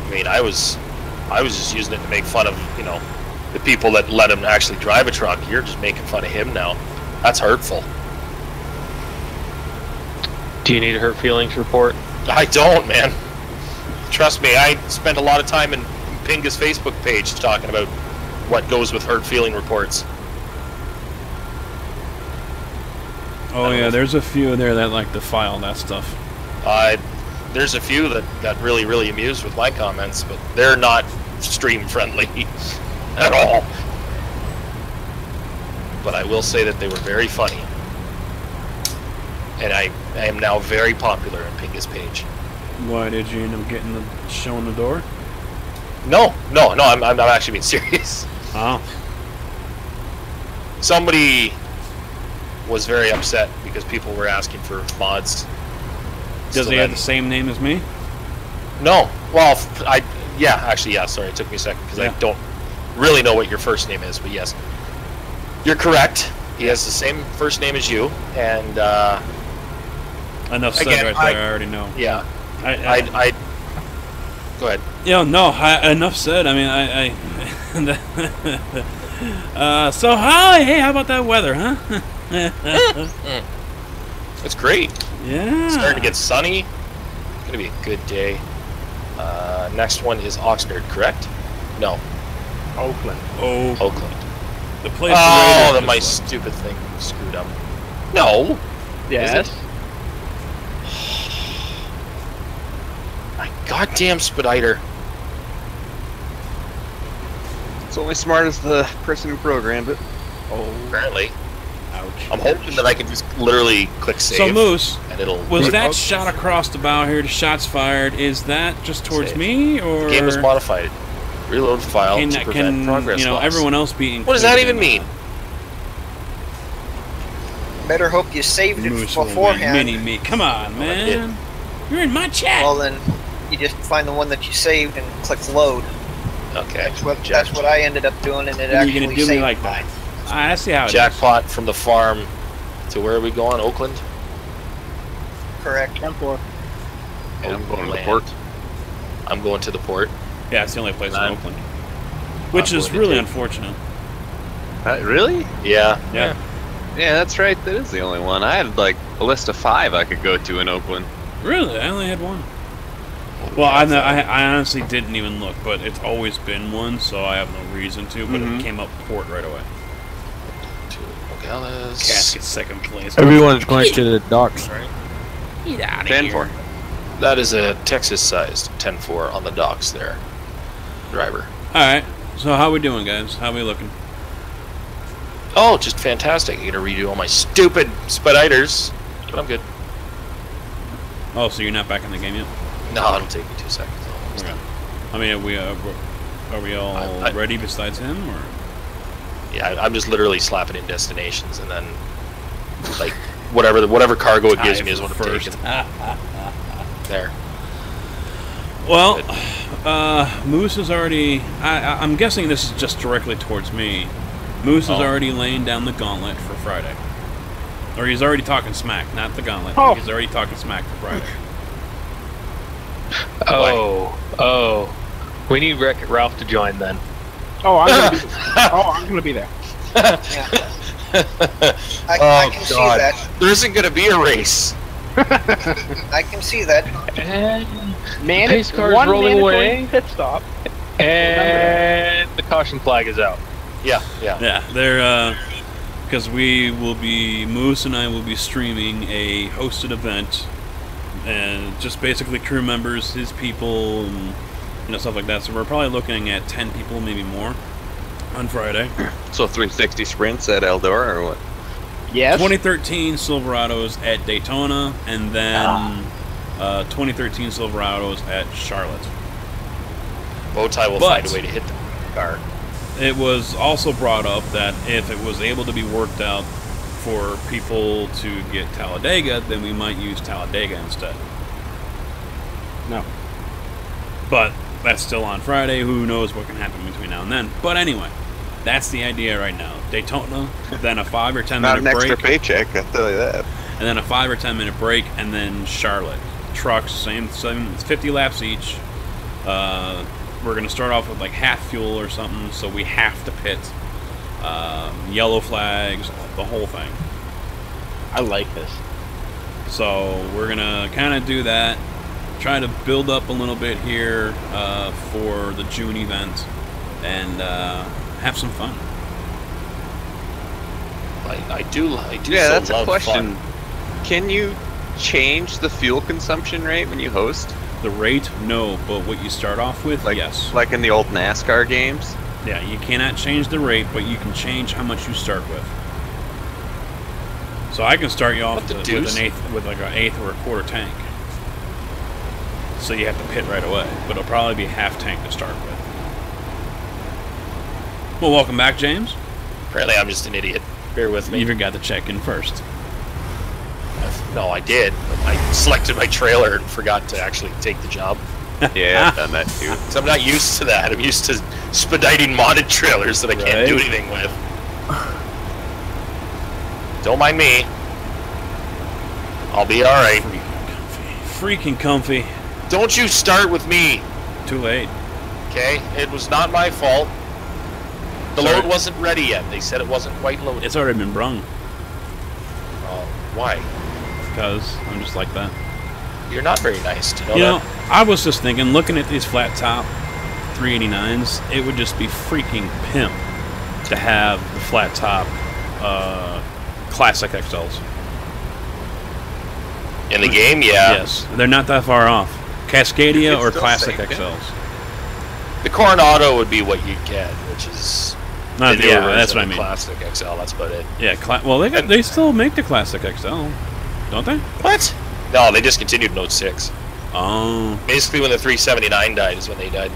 I mean, I was just using it to make fun of, the people that let him actually drive a truck. You're just making fun of him now. That's hurtful. Do you need a hurt feelings report? I don't, man. Trust me, I spent a lot of time in Pinga's Facebook page talking about what goes with hurt feeling reports. Oh yeah, there's a few there that like to file that stuff. There's a few that got really, really amused with my comments, but they're not stream friendly at all. But I will say that they were very funny. And I am now very popular in Pinga's page. Why did you end up getting the showing the door? No, I'm actually being serious. Oh. Somebody was very upset because people were asking for mods. Does he have the same name as me? No. Well, yeah, sorry, it took me a second because I don't really know what your first name is, but yes. You're correct. He has the same first name as you, and enough said again, right there, I already know. Yeah. I go ahead. Yeah, no, enough said. I mean, so hey, how about that weather, huh? It's great. Yeah. It's starting to get sunny. It's gonna be a good day. Next one is Oxnard, correct? No. Oakland. Oh. Oakland. The place. Oh, that my stupid thing screwed up. No. Yes. My goddamn Speditor. It's only smart as the person who programmed it. Oh. Apparently. Ouch. I'm hoping that I can just literally click save. So Moose, and it'll was that shot across the bow here? The shots fired. Is that just towards me, or the game was modified? Reload file to prevent progress loss. Everyone else being. What does that even mean? Better hope you saved it beforehand. Mini me, come on, man. You're in my chat. Well then, you just find the one that you saved and click load. Okay. That's what I ended up doing, and it actually You're gonna do saved me like that. I see how it Jackpot from the farm to where are we going? Oakland? Correct. 10-4. Yeah, I'm going to the port. I'm going to the port. Yeah, it's the only place in Oakland. Which is really unfortunate. Really? Yeah. Yeah. Yeah, that's right. That is the only one. I had like a list of 5 I could go to in Oakland. Really? I only had one. Well, I honestly didn't even look, but it's always been one, so I have no reason to, but it came up port right away. Casket second place. Everyone's going to the docks, right? Get out of 10-4. That is a Texas-sized 10-4 on the docks there. Driver. Alright, so how we doing, guys? How we looking? Oh, just fantastic. I'm going to redo all my stupid Spediters, but I'm good. Oh, so you're not back in the game yet? No, it'll take me 2 seconds. Okay. I mean, are we all ready besides him, or? Yeah, I'm just literally slapping in destinations, and then like whatever cargo it gives me is what I'm taking. There. Well, Moose is already. I'm guessing this is just directly towards me. Moose is already laying down the gauntlet for Friday, or he's already talking smack, not the gauntlet. Oh. He's already talking smack for Friday. Oh. We need Wreck-It Ralph to join then. Oh, I'm gonna be there. I can see that. There isn't going to be a race. I can see that. And Man, pace car's one rolling away, pit stop. and the caution flag is out. Yeah. Yeah, they're because Moose and I will be streaming a hosted event, and just basically crew members, his people, and stuff like that. So we're probably looking at 10 people, maybe more, on Friday. So 360 sprints at Eldora or what? Yes. 2013 Silverados at Daytona, and then 2013 Silverados at Charlotte. Bowtie will find a way to hit the car. It was also brought up that if it was able to be worked out for people to get Talladega, then we might use Talladega instead. No. But that's still on Friday. Who knows what can happen between now and then. But anyway, that's the idea right now. Daytona, then a 5 or 10 minute break. Not an extra paycheck, I'll tell you that. And then a 5 or 10 minute break, and then Charlotte. Trucks, same 50 laps each. we're gonna start off with like half fuel or something, so we have to pit. Yellow flags, the whole thing. I like this. So we're gonna kind of do that. Try to build up a little bit here for the June event, and have some fun. I do. Yeah, so that's a love question. fun. Can you change the fuel consumption rate when you host? The rate, no, but what you start off with, yes. Like in the old NASCAR games? Yeah, you cannot change the rate, but you can change how much you start with. So I can start you off with like an eighth or a quarter tank. So you have to pit right away, but it'll probably be half tank to start with. Well, welcome back, James. Apparently, I'm just an idiot. Bear with me. You forgot to check in first. No, I did. I selected my trailer and forgot to actually take the job. Yeah, I've done that too. So I'm not used to that. I'm used to expediting modded trailers that I can't do anything with. Don't mind me. I'll be alright. Freaking comfy. Don't you start with me. Too late. Okay? It was not my fault. The Sorry. load wasn't ready yet. They said it wasn't quite loaded. It's already been brung. Why? Because I'm just like that. You're not very nice. Do you know You that? know, I was just thinking, looking at these flat top 389s, it would just be freaking pimp to have the flat top classic XLs. In the game, yeah. Yes, they're not that far off. Cascadia or still classic say pimp. XLs. The Coronado would be what you'd get, which is Not, the newer yeah, version that's what I of the mean. Classic XL. That's about it. Yeah, well, they still make the classic XL, don't they? What? No, they discontinued Note 6. Oh. Basically, when the 379 died is when they died.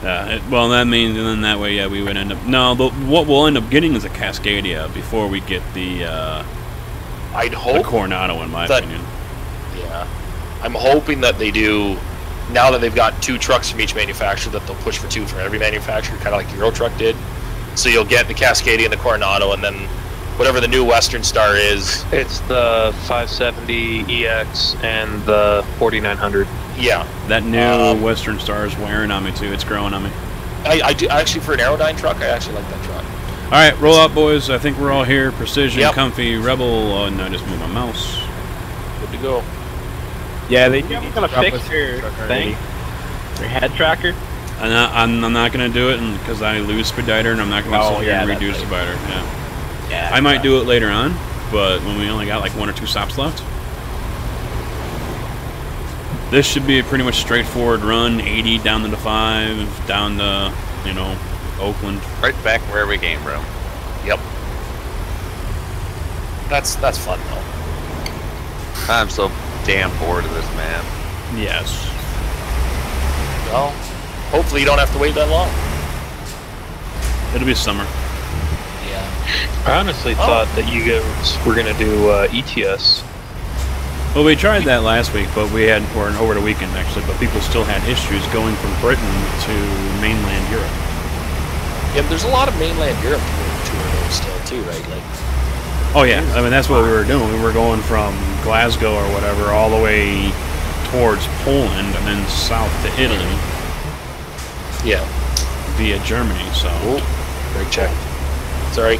Yeah. Well, that means, and then that way, yeah, we would end up. No, what we'll end up getting is a Cascadia before we get the. I'd hope the Coronado, in my opinion. Yeah, I'm hoping that they do. Now that they've got 2 trucks from each manufacturer, that they'll push for 2 from every manufacturer, kind of like the Euro Truck did. So you'll get the Cascadia and the Coronado, and then whatever the new Western Star is. It's the 570 EX and the 4900. Yeah. That new Western Star is wearing on me too. It's growing on me. I do actually, for an Aerodyne truck, I actually like that truck. All right, roll out, boys. I think we're all here. Precision, Yep. comfy, rebel. Oh no, I just moved my mouse. Good to go. Yeah, they need to fix your thing. Your head tracker. I'm not gonna do it because I lose Expediter, and I'm not gonna sit here and redo Expediter. Yeah. Yeah. I might do it later on, but when we only got like 1 or 2 stops left. This should be a pretty much straightforward run. 80 down to the 5, down to Oakland. Right back where we came from. Yep. That's fun though. I'm so damn bored of this map. Yes. Well, hopefully you don't have to wait that long. It'll be summer. Yeah. I honestly thought that you guys were gonna do ETS. Well, we tried that last week, but we had, or over the weekend actually, but people still had issues going from Britain to mainland Europe. Yeah, but there's a lot of mainland Europe tour still too, right? Like. Oh yeah, I mean that's what we were doing. We were going from Glasgow or whatever all the way towards Poland and then south to Italy. Yeah. Via Germany. So. Ooh, brake check. Sorry,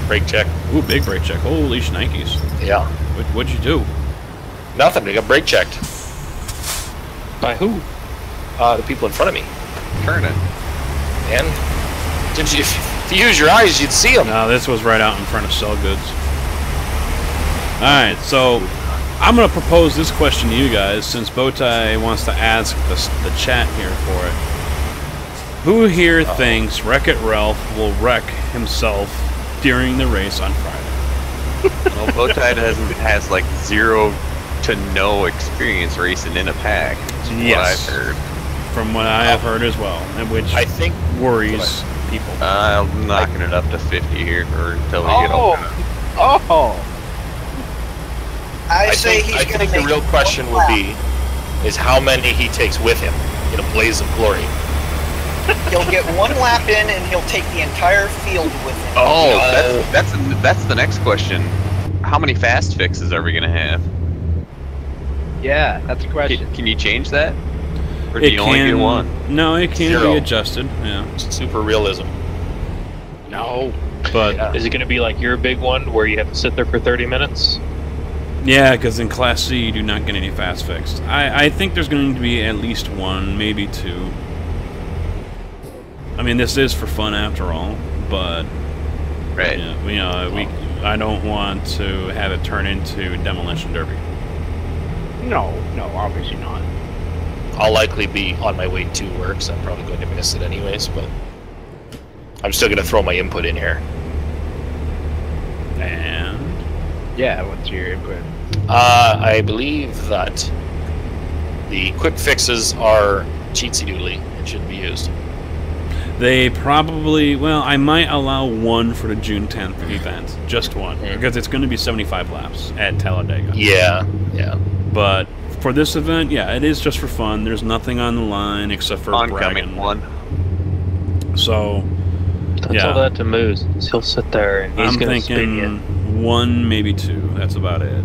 brake check. Ooh, big brake check. Holy shnikes. Yeah. What'd you do? Nothing. We got brake checked. By who? The people in front of me. Turn it. And if you use your eyes, you'd see them. No, this was right out in front of Sell Goods. Alright, so I'm going to propose this question to you guys since Bowtie wants to ask the chat here for it. Who here thinks Wreck-It Ralph will wreck himself during the race on Friday? Well, Bowtie has like 0 to no experience racing in a pack. Yes. What I've heard. From what I have heard as well, and which I think worries people. I'm knocking it up to 50 here, or until we get over. I say he's I going to think make the real question would be, is how many he takes with him in a blaze of glory. He'll get 1 lap in, and he'll take the entire field with him. Oh, that's the next question. How many fast fixes are we gonna have? Yeah, that's a question. Can you change that? Or do you only do one? No, it can be adjusted. Yeah. Super realism. No. But is it going to be like your big one where you have to sit there for 30 minutes? Yeah, because in Class C you do not get any fast fix. I think there's going to be at least one, maybe two. I mean, this is for fun after all, but right. I don't want to have it turn into Demolition Derby. No, obviously not. I'll likely be on my way to work, so I'm probably going to miss it anyways, but I'm still going to throw my input in here. And? Yeah, what's your input? I believe that the quick fixes are cheatsy doodly and shouldn't be used. They probably, well, I might allow one for the June 10th event. Just one. Because it's going to be 75 laps at Talladega. Yeah. But for this event, yeah, it is just for fun. There's nothing on the line except for oncoming one. So, That's all that to Moose. He'll sit there and he's going to spin you. One, maybe two. That's about it.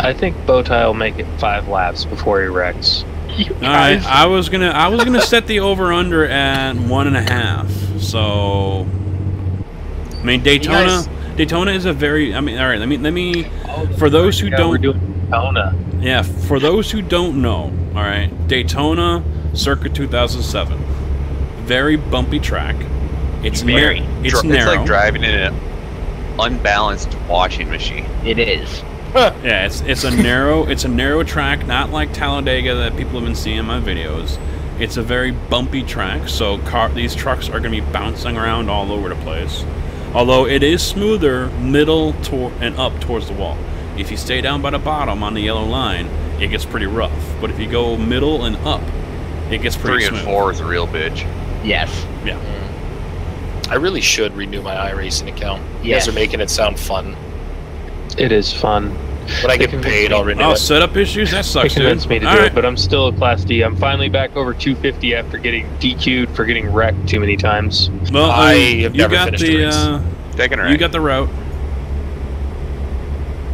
I think Bowtie will make it 5 laps before he wrecks. Alright, I was gonna set the over under at 1.5. So I mean Daytona is a very alright, let me for those who don't we're doing Daytona. Yeah, for those who don't know, alright, Daytona Circuit 2007. Very bumpy track. It's narrow. It's like driving in an unbalanced washing machine. It is. Yeah, it's a narrow track, not like Talladega that people have been seeing in my videos. It's a very bumpy track, so these trucks are going to be bouncing around all over the place. Although it is smoother middle and up towards the wall. If you stay down by the bottom on the yellow line, it gets pretty rough. But if you go middle and up, it gets pretty smooth. 3 and 4 is a real bitch. Yes. Yeah. I really should renew my iRacing account. You guys are making it sound fun. It is fun. When I get paid, I'll renew it. Setup issues? That sucks, They convinced me to do it, but I'm still a Class D. I'm finally back over 250 after getting DQ'd for getting wrecked too many times. Well, I have never finished the race. Taking You got the route.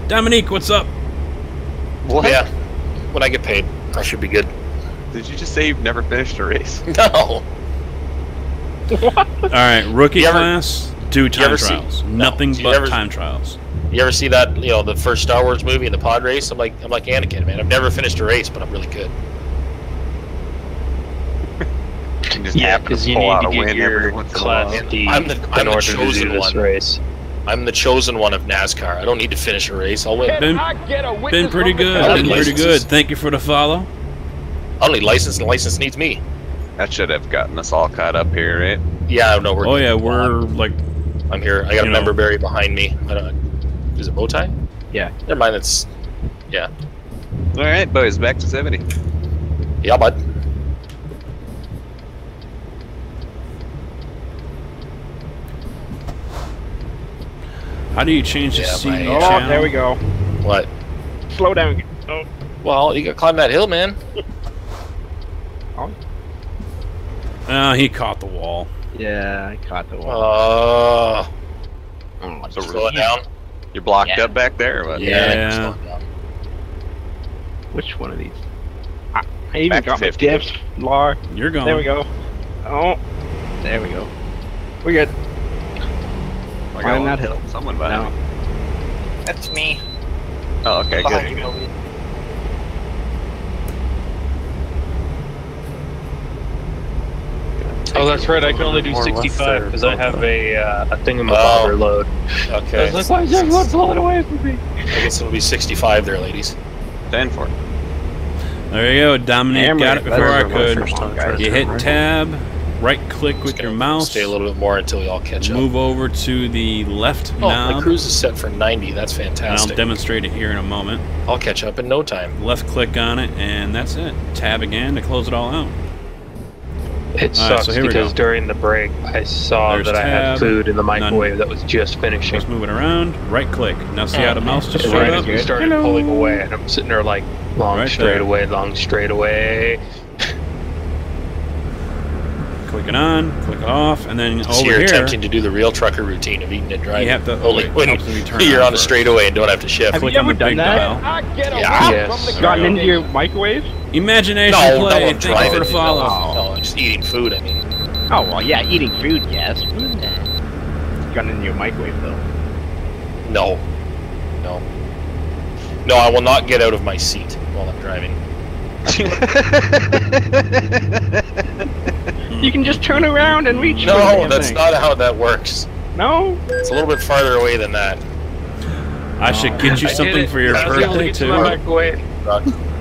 Dominique, what's up? What? Yeah. When I get paid, I should be good. Did you just say you've never finished a race? No. Alright, rookie class, do time trials. See, Nothing but time trials. You ever see that, the first Star Wars movie in the pod race? I'm like Anakin, man. I've never finished a race, but I'm really good. Yeah, because you need to get your Class D I'm the chosen one. Race. I'm the chosen one of NASCAR. I don't need to finish a race. I'll win. Been pretty good. Thank you for the follow. Only license, and license needs me. That should have gotten us all caught up here, right? Yeah, I know. We're like... I'm here. I got a member berry behind me. Is it Bowtie? Yeah. Never mind, it's... Yeah. Alright, boys, back to 70. Yeah, bud. How do you change the CD Oh, channel? there we go. What? Slow down. Oh. Well, you gotta climb that hill, man. He caught the wall. Yeah, I caught the wall. So slow it down. You're blocked up back there, or what? Yeah. Which one of these? I even got my dips, Lar. You're going. There we go. Oh, there we go. We're good. Climb that hill. Someone behind me. That's me. Oh, okay, Behind good. you, Moby. Oh, that's right. I can only do 65 because I have a thingamabobber load. Okay. I was like, why is everyone pulling away from me? I guess it'll be 65 there, ladies. 10 for it. There you go. Dominic got it before I could. You hit Right. tab, right click with your mouse. Stay a little bit more until we all catch up. Move over to the left Oh, knob. my cruise is set for 90. That's And I'll fantastic. demonstrate it here in a moment. I'll catch up in no time. Left click on it, and that's it. Tab again to close it all out. It All right, sucks so here we because go. during the break I saw There's that I had tab, food in the microwave that was just finishing. Let's move it around. Right click. Now see how the mouse just And showed right up? as we started pulling away, and I'm sitting there like, long Right straight there. away, long straight away. click it on, click it off, and then So over you're here, attempting to do the real trucker routine of eating and driving. you have to only when you're on a straightaway and don't have to shift. Have click you on the ever done big that? dial. I get a Yeah. whiff Yes. from the Gotten into congregation. your microwave? Imagination No, play. I'm Thank you driving. for the follow. No, just eating food. I mean, Oh, well, yeah, eating food, yes. Gotten into your microwave, though. no, no, no. I will not get out of my seat while I'm driving. You can just turn around and reach for the No, damn that's thing. not how that works. No? It's a little bit farther away than that. I should get you I did something it. for your I was able to birthday get to my too. microwave.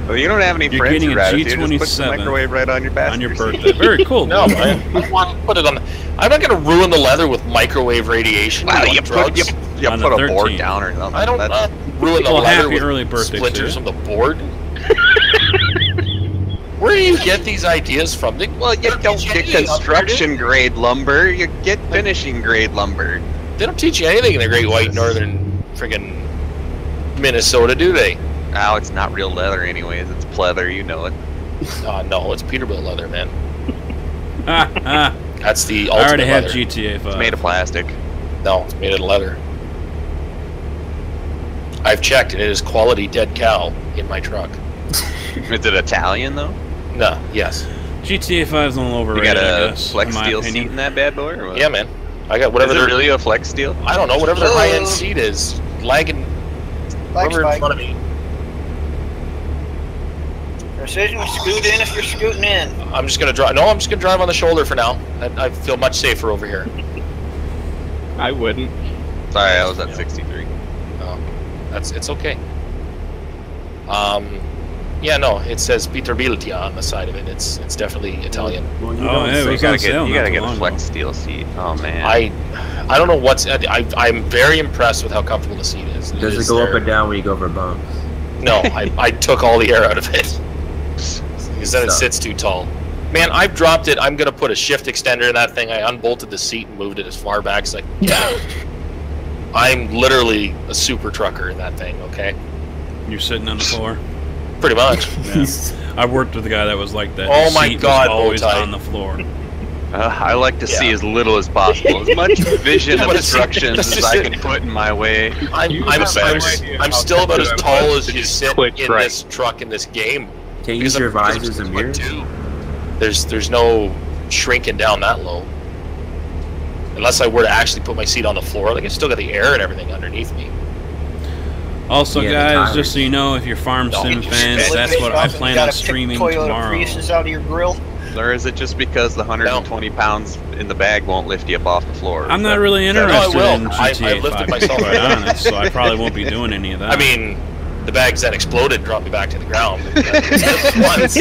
Well, you don't have any You're friends getting who a ride it, dude. Just put the G27 microwave right on your On passenger your seat. birthday. Very cool. No, dude. I want to put it on. I'm not going to ruin the leather with microwave radiation. Well, on you drugs. On put the a board 13th. down or something. I don't That's- ruin the Well, leather happy with early birthday to splinters you. from the board. Where do you get these ideas from? Well, you don't get construction grade lumber. You get finishing grade lumber. They don't teach you anything in the Great White Northern friggin' Minnesota, do they? Oh, it's not real leather anyways. It's pleather, you know it. No, it's Peterbilt leather, man. Ah, That's the I ultimate already have leather. GTA 5. It's made of plastic. No, it's made of leather. I've checked, and it is quality dead cow in my truck. Is it Italian though? No, yes. GTA 5 is a little You overrated, got I a guess, flex in my steel seat opinion. in that bad boy? Or what? Yeah, man. I got whatever Is it their really a flex steel? I don't know, whatever their high-end seat is, lagging Thanks, whoever in Mike. front of me. Precision, scoot in if you're scooting in. I'm just gonna drive. No, I'm just gonna drive on the shoulder for now. I feel much safer over here. I wouldn't. Sorry, I was at 63. It's okay. Yeah, no, it says Peterbilt on the side of it. It's definitely Italian. Well, you Oh, don't yeah, say we You gotta on sale get, not too get a long flex ago. steel seat. Oh man. I don't know what's. I'm very impressed with how comfortable the seat is. Does it is go up there- and down when you go over bumps? No, I took all the air out of it because then it So- sits too tall. Man, I've dropped it. I'm gonna put a shift extender in that thing. I unbolted the seat and moved it as far back as I can. I'm literally a super trucker in that thing. Okay, You're sitting on the floor. pretty much. Yeah. I worked with a guy that was like that. Oh His my seat God, was always Bowtie. on the floor. I like to see Yeah. as little as possible, as much vision Yeah, but it's- obstructions it's as just I a- can put in my way. I'm still about as tall as you sit Quick in right. this truck in this game. Can't use your visors and mirrors? There's no shrinking down that low. Unless I were to actually put my seat on the floor, like I still got the air and everything underneath me. Also, Yeah, the guys, tires. just so you know, if you're Farm No, Sim you fans, spend- that's what I plan on streaming Toyota tomorrow. Priuses out of your grill. Or is it just because the 120 pounds in the bag won't lift you up off the floor? I'm not really No, I interested will. in I GTA lifted 5, to be myself quite up. honest, so I probably won't be doing any of that. I mean, the bags that exploded and dropped me back to the ground. Once,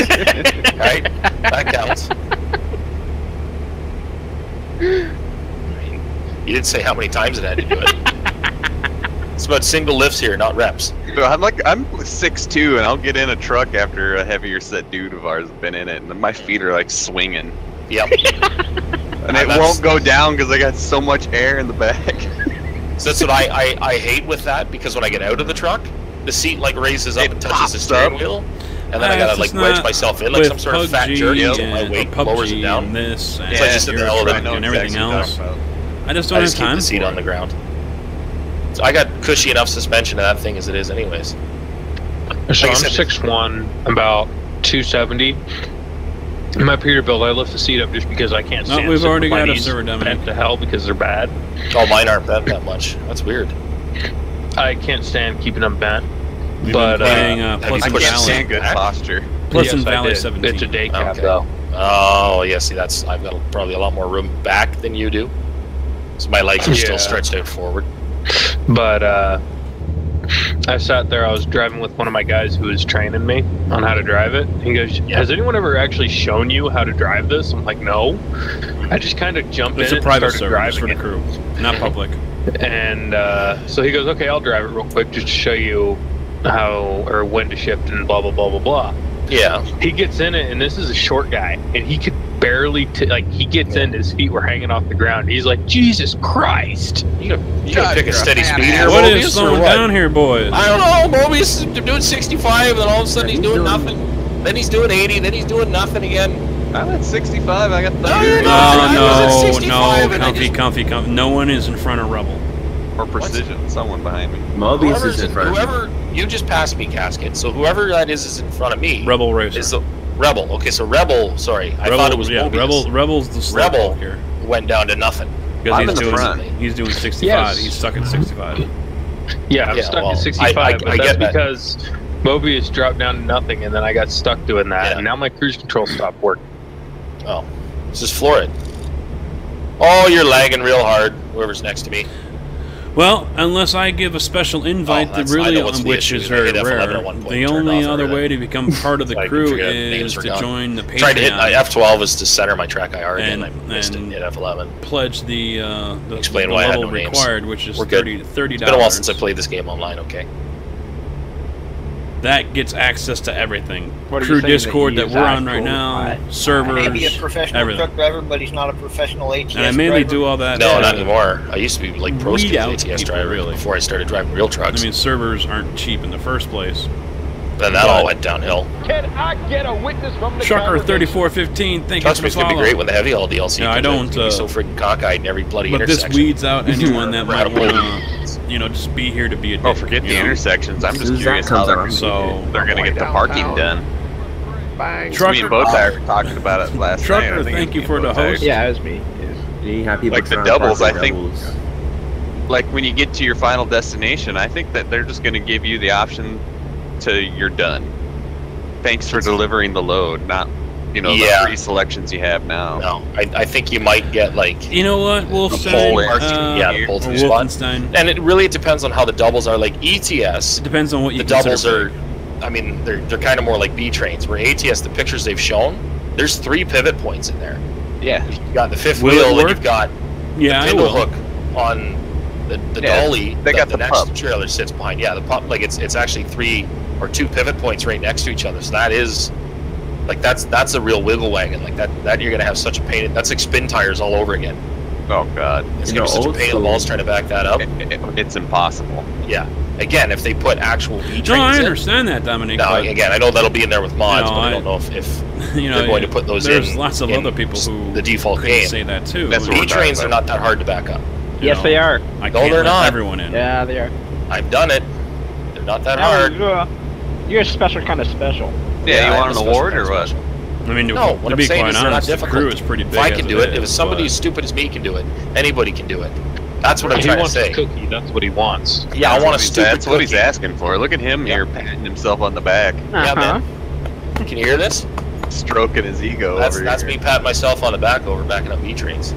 right? That counts. I mean, you didn't say how many times it had to do it. It's about single lifts here, not reps. So I'm 6'2", and I'll get in a truck after a heavier set dude of ours has been in it, and my feet are like swinging, Yep. and it won't go down because I got so much air in the back. So that's what I hate with that, because when I get out of the truck, the seat like raises up It and touches the pops steering up. wheel, and then I gotta It's like just wedge not myself in like with some sort of fat PUBG jerky until my and- weight or lowers it PUBG down. and this and So I just sit there, Euro oh, I Truck know and everything exactly what else. you're talking about. I just I don't just have keep time the seat for on it. the ground. So I got cushy enough suspension to that thing as it is anyways. So Like I I'm said- 6'1", about 270. In my Peterbilt, I lift the seat up just because I can't No, stand we've sitting already with my got a knees server dummy. bent to hell because they're bad. Oh, mine aren't bent that much. That's weird. I can't stand keeping them bent. We've But, been playing have you Pleasant I pushed can't Valley. stand good posture. Pleasant Yes, I Valley did. 17. It's a day cab Okay. though. Oh, yeah, see, I've got probably a lot more room back than you do. So my legs are still Yeah. stretched out forward. But I sat there, I was driving with one of my guys who was training me on how to drive it. He goes, has anyone ever actually shown you how to drive this? I'm like, no. I just kind of jumped It's in a and private started server, just for driving the it. crew, not public. And so he goes, okay, I'll drive it real quick just to show you how or when to shift and blah, blah, blah, blah, blah. Yeah. He gets in it, and this is a short guy, and he could barely, he gets in, his feet were hanging off the ground. He's like, Jesus Christ. You gotta pick a steady speed here, What Mobius, is or slowing what? down here, boys? I don't know. Mobius is doing 65, and then all of a sudden he's doing nothing. Then he's doing 80, then he's doing nothing again. I'm at 65. I got 30. No, comfy. No one is in front of Rebel. Or Precision. Someone behind me. Mobius is in front of me. Whoever you just passed me, Casket. So whoever that is in front of me. Rebel Racer. Is the Rebel. Okay, so Rebel. Sorry, I thought it was Mobius. Rebel's the slow Rebel here. Went down to nothing. Because he's doing 65. Yes. He's stuck at 65. Yeah, I'm stuck at 65, but that's because Mobius dropped down to nothing, and then I got stuck doing that, and now my cruise control stopped working. Oh, this is Florid. Oh, you're lagging real hard, whoever's next to me. Well, unless I give a special invite, which is very rare. The only other way to become part of the crew is to join the Patreon. Tried to hit F12 is to center my track IR again. I missed it. Hit F11. Pledge the explain why I had no required, which is $30. It's been a while since I played this game online. Okay. That gets access to everything. Crew Discord that we're on right now, servers, maybe a professional everything. truck driver, but he's not a professional ATS And I mainly driver. do all that. No, not anymore. I used to be like pro skills ATS driver really. before I started driving real trucks. I mean, servers aren't cheap in the first place. Then that all went downhill. Can I get a witness from the Shucker3415, thank you for Trucksmith's gonna be great when the heavy all DLC. Yeah, I don't. Be so freaking cockeyed in every bloody but intersection. this weeds out anyone that might want to, just be here to be a dick. Oh, forget the intersections. I'm just curious how they're gonna get the parking done. Me and Bowtie were talking about it last night. Trucker, thank you for the host. Yeah, it was me. Like the doubles, I think. Like when you get to your final destination, I think that they're just gonna give you the option to you're done. Thanks for delivering the load, not the free selections you have now. No, I think you might get like you know what, Wolfenstein. The pull-through spot. And it really depends on how the doubles are. Like ETS, it depends on what you. The doubles are. I mean, they're kind of more like B trains. Where ATS, the pictures they've shown, there's 3 pivot points in there. Yeah. You've got the fifth wheel, and you've got the pintle hook on the dolly. They got the next pub. trailer sits behind. Yeah, the pub. Like it's actually 3 or 2 pivot points right next to each other. So that is, like that's a real wiggle wagon. Like that you're gonna have such a pain. That's like spin tires all over again. Oh god, it's gonna be such a pain in the balls trying to back that up. It's impossible. Yeah. Again, if they put actual V trains No, I understand that, Dominic. No, again, I know that'll be in there with mods, but I don't know if they're going to put those in. There's lots of other people who the default game say that too. V trains are not that hard to back up. Yes, they are. I can't they're not. Everyone in. Yeah, they are. I've done it. They're not that hard. You're a special kind of special. Yeah, you want an award or what? I mean, no, what to I'm be saying quite is they're not honest, the difficult. crew is pretty big. If I can do it, if somebody as stupid as me can do it, anybody can do it. That's what I'm trying to say. He wants a cookie. That's what he wants. Yeah, I want a stupid That's what he's cookie. asking for. Look at him here, patting himself on the back. Yeah, man. Can you hear this? Stroking his ego. That's me patting myself on the back over backing up V trains.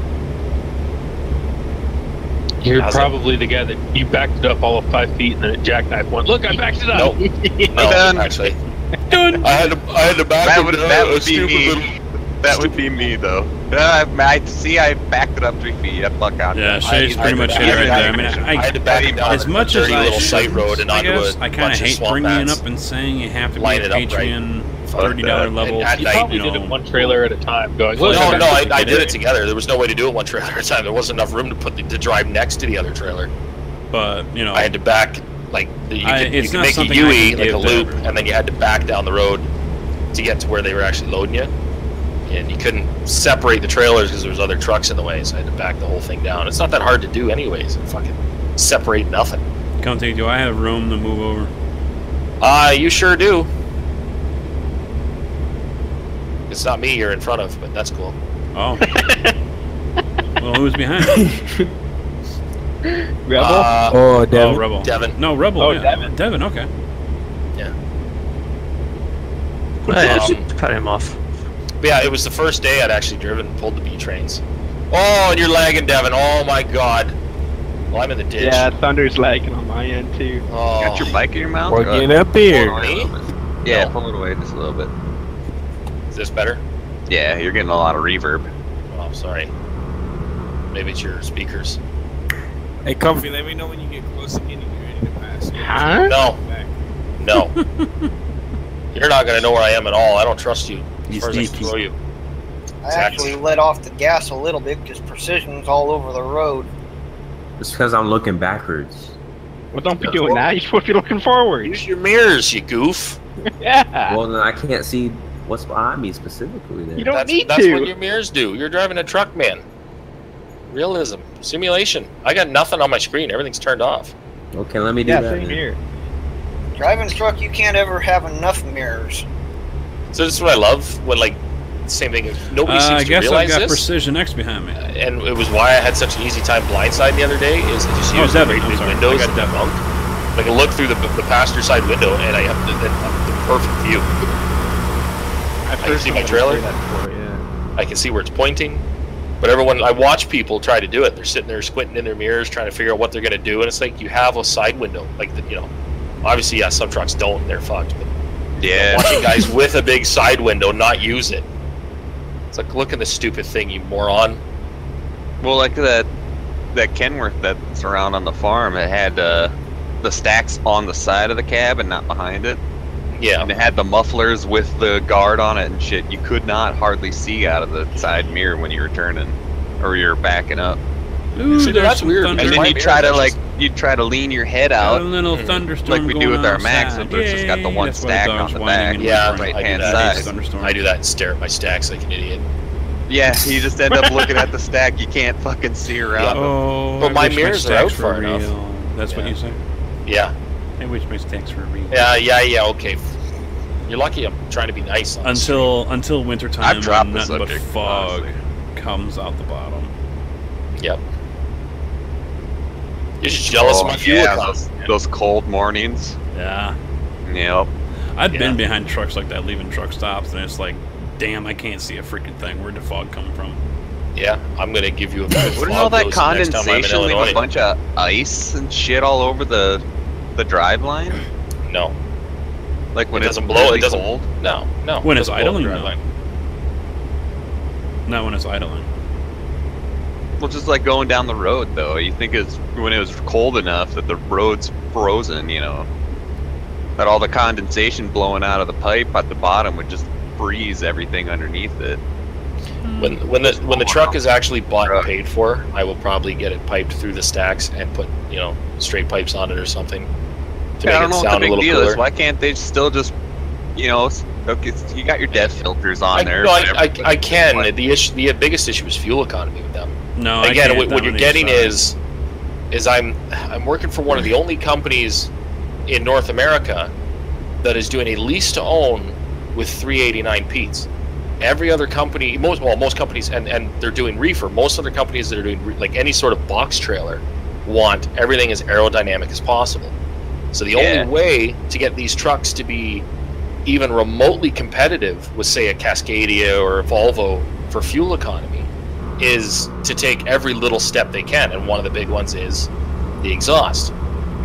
You're probably the guy that you backed it up all of 5 feet and then it jackknife went. Look, I backed it up. No, actually. Done. I had to back it. That would be me. That would be me, though. I see. I backed it up 3 feet. I buck out. Yeah, Shay's pretty much hit it right there. I mean, I had to back it down as much a as dirty I little should, site road and onto I kind of hate bringing it up and saying you have to be a Patreon $30 level. You probably did it one trailer at a time. Going. No, I did it together. There was no way to do it one trailer at a time. There wasn't enough room to drive next to the other trailer. But I had to back like you could make a UE like a loop, and then you had to back down the road to get to where they were actually loading you. And you couldn't separate the trailers because there was other trucks in the way, so I had to back the whole thing down. It's not that hard to do anyways. Fucking separate nothing. Conte, do I have room to move over? You sure do. It's not me you're in front of, but that's cool. Oh. Well, who's behind? Rebel? Devin. Oh, Rebel. Devin. No, Rebel. Oh, yeah. Devin, okay. Yeah. Cut him off. But yeah, it was the first day I'd actually driven and pulled the B trains. Oh, and you're lagging, Devin. Oh my god. Well, I'm in the ditch. Yeah, Thunder's lagging on my end too. Oh. Got your bike in your mouth? We're getting up here. Yeah, pull it away just a little bit. Is this better? Yeah, you're getting a lot of reverb. Oh, sorry. Maybe it's your speakers. Hey, Comfy, let me know when you get close again and you're ready to pass. Huh? No. No. You're not going to know where I am at all. I don't trust you. As far as I can throw you. I actually let off the gas a little bit because Precision's all over the road. It's because I'm looking backwards. Well, don't be doing that. You're supposed to be looking forward. Use your mirrors, you goof. Yeah. Well, then I can't see What's behind me specifically then? You don't need that's to. what your mirrors do. You're driving a truck, man. Realism. Simulation. I got nothing on my screen. Everything's turned off. Okay, let me do Yeah, that. same then. here. Driving truck, you can't ever have enough mirrors. So this is what I love when, like, same thing. Nobody seems I to guess I've realize got this. Precision X behind me. And it was why I had such an easy time blindsiding the other day. Is I just Oh, use the Devin, great I'm big sorry. windows I got and the Devin. bunk. I can look through the passenger side window, and I have the perfect view. I've I can see my trailer. I can see where it's pointing. But I watch people try to do it. They're sitting there squinting in their mirrors, trying to figure out what they're going to do, and it's like you have a side window. Like, obviously, yeah, some trucks don't, and they're fucked. But Yeah. watching guys with a big side window not use it. It's like, look at this stupid thing, you moron. Well, like that Kenworth that's around on the farm, it had the stacks on the side of the cab and not behind it. Yeah. And it had the mufflers with the guard on it and shit. You could not hardly see out of the side mirror when you were turning or you're backing up. Ooh, See, there's that's some weird. thunder. And then my you try to mirrors, you'd try to lean your head Got out, a little thunderstorm like we do going with our outside. Maxim, but it's just got the one That's why the stack dog's on the whining back. and Yeah, whimpering. right hand I do side. that. Thunderstorm. I do that and stare at my stacks like an idiot. Yeah, you just end up looking at the stack. You can't fucking see around. Oh, But I my wish mirrors are stacks out were far enough. real. That's what Yeah. you say? Yeah. I wish my stacks were real. Yeah, okay. You're lucky I'm trying to be nice on this. Until wintertime, I've dropped when the nothing but subject, fog honestly. comes out the bottom. Yep. You're just jealous of my fuel yeah, economy. those cold mornings. Yeah. Yep. I've Yeah. been behind trucks like that, leaving truck stops, and it's like, damn, I can't see a freaking thing. Where'd the fog come from? Yeah, I'm gonna give you a good Wouldn't vlog all that dose the next time I'm in condensation leave Illinois. a bunch of ice and shit all over the drive line? No, Like when it it's doesn't blow. really It doesn't. cold? No. When it it's doesn't blow idling, the drive no. line. Not when it's idling. Well, just like going down the road though. You think it's when it was cold enough that the road's frozen, that all the condensation blowing out of the pipe at the bottom would just freeze everything underneath it. When the truck is actually bought and paid for, I will probably get it piped through the stacks and put straight pipes on it or something to Yeah, I make don't it know what the sound a big little deal cooler. is. Why can't they still just, okay, you got your DEF filters on there. No, but I everybody- can. The biggest issue is fuel economy with them. No, I Again, can't what you're dominate getting size. is I'm working for one of the only companies in North America that is doing a lease to own with 389 Pete's. Every other company, most companies, and they're doing reefer. Most other companies that are doing like any sort of box trailer want everything as aerodynamic as possible. So the only way to get these trucks to be even remotely competitive with, say, a Cascadia or a Volvo for fuel economy is to take every little step they can, and one of the big ones is the exhaust.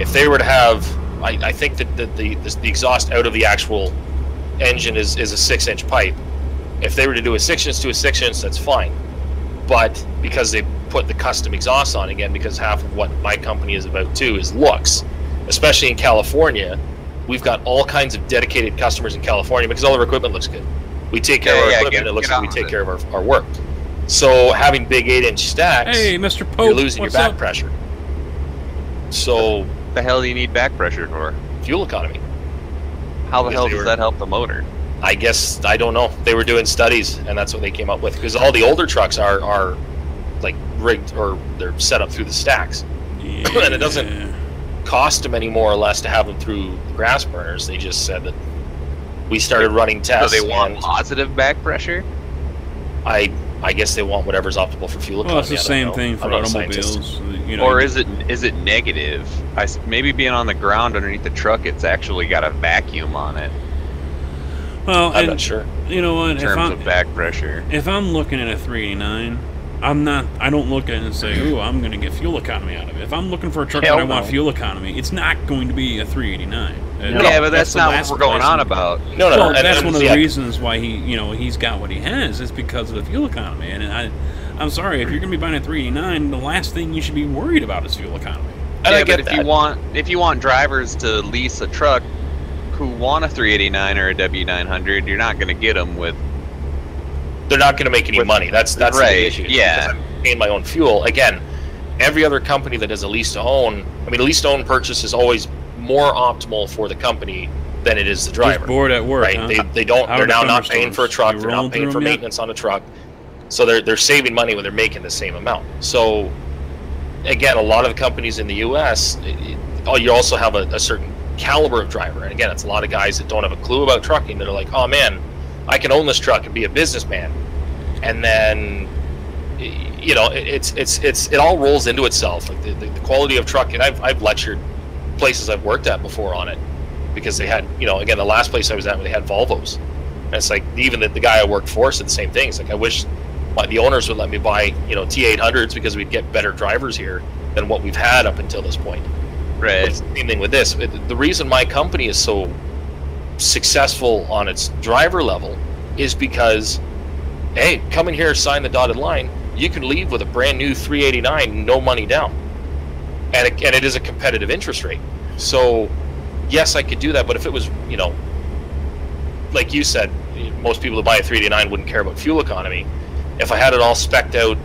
If they were to have, I think that the exhaust out of the actual engine is a 6-inch pipe. If they were to do a 6-inch to a 6-inch, that's fine. But because they put the custom exhaust on again, because half of what my company is about too is looks, especially in California, we've got all kinds of dedicated customers in California because all their equipment looks good. We take care of our equipment, it looks like we take care of our work. So having big 8-inch stacks, Hey, Mr. Pope, you're losing your what's back up? pressure. So the hell do you need back pressure for? fuel economy. How the Because hell they does were- that help the motor? I guess I don't know. They were doing studies, and that's what they came up with. Because all the older trucks are like rigged or they're set up through the stacks, and it doesn't cost them any more or less to have them through the grass burners. They just said that we started running So tests. they want and positive back pressure? I guess they want whatever's optimal for fuel economy. Well, it's the I don't same know. thing for I'm not a scientist. automobiles. Or is it negative? Maybe being on the ground underneath the truck, it's actually got a vacuum on it Well, I'm not sure. You know what? in terms of back pressure. If I'm looking at a 389, I don't look at it and say, ooh, I'm going to get fuel economy out of it. If I'm looking for a truck Hell that I want no. fuel economy, it's not going to be a 389. Yeah, but that's the not last what we're going price on in- about. No, Well, and that's one of the yeah. reasons why he's got what he has is because of the fuel economy. And I'm sorry, if you're going to be buying a 389, the last thing you should be worried about is fuel economy. And I Yeah, get but that. if you want drivers to lease a truck who want a 389 or a W900, you're not going to get them with. They're not going to make any money. That's the right, big issue. yeah. Because I'm paying my own fuel. Again, every other company that has a lease to own, a lease to own purchase is always more optimal for the company than it is the driver. Just bored at work, right? huh? They don't. How They're are the now not thunderstorms? paying for a truck. You They're not rolling paying through for them yet? maintenance on a truck. So they're saving money when they're making the same amount. So again, a lot of the companies in the U.S. You also have a certain caliber of driver, and again, it's a lot of guys that don't have a clue about trucking. That are like, oh man, I can own this truck and be a businessman, and then it all rolls into itself. Like the quality of truck, and I've lectured places I've worked at before on it, because they had, again, the last place I was at, they had Volvos, and it's like even the guy I worked for said the same thing. It's like, I wish the owners would let me buy T800s, because we'd get better drivers here than what we've had up until this point. Right. It's the same thing with this. The reason my company is so successful on its driver level is because, hey, come in here, sign the dotted line, you can leave with a brand new 389, no money down, and it is a competitive interest rate. So yes, I could do that, but if it was, like you said, most people that buy a 389 wouldn't care about fuel economy. If I had it all spec'd out,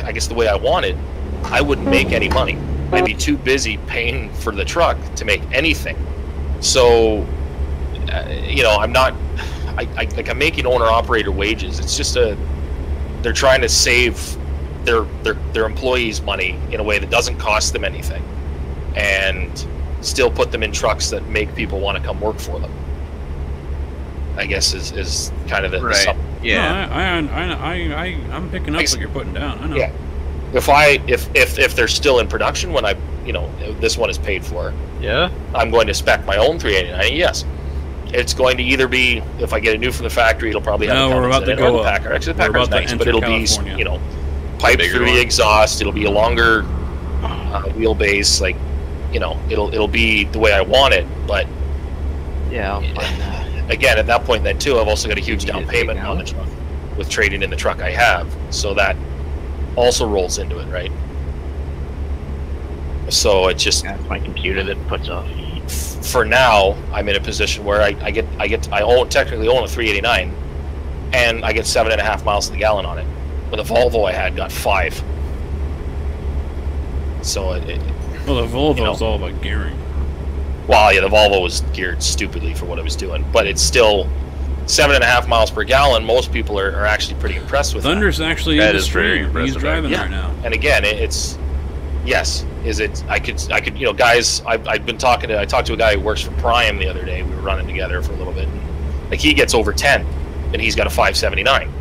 I guess the way I wanted, I wouldn't make any money. I'd be too busy paying for the truck to make anything. So, I'm not. I'm making owner-operator wages. It's just they're trying to save their employees money in a way that doesn't cost them anything, and still put them in trucks that make people want to come work for them. I guess is kind of the right. Yeah. No, I'm picking up what you're putting down. I know. Yeah. If they're still in production when this one is paid for, yeah, I'm going to spec my own 389. Yes, it's going to either be, if I get a new from the factory, it'll probably have we're about to go up. Packer. Actually, the Packer's nice, but it'll California. be piped through the exhaust. It'll be a longer wheelbase. Like it'll be the way I want it. But Yeah, I'll find that. again, at that point, then too, I've also got a huge down payment on the truck with trading in the truck I have. So that also rolls into it, right? So it just, That's my computer that puts off. for now, I'm in a position where I technically own a 389, and I get 7.5 miles to the gallon on it. But the Volvo I had got 5. So the Volvo is all about gearing. Well, yeah, the Volvo was geared stupidly for what I was doing, but it's still 7.5 miles per gallon. Most people are actually pretty impressed with Thunder's actually in the stream. He's driving there now. And again, I could guys, I talked to a guy who works for Prime the other day. We were running together for a little bit, and, he gets over 10, and he's got a 579.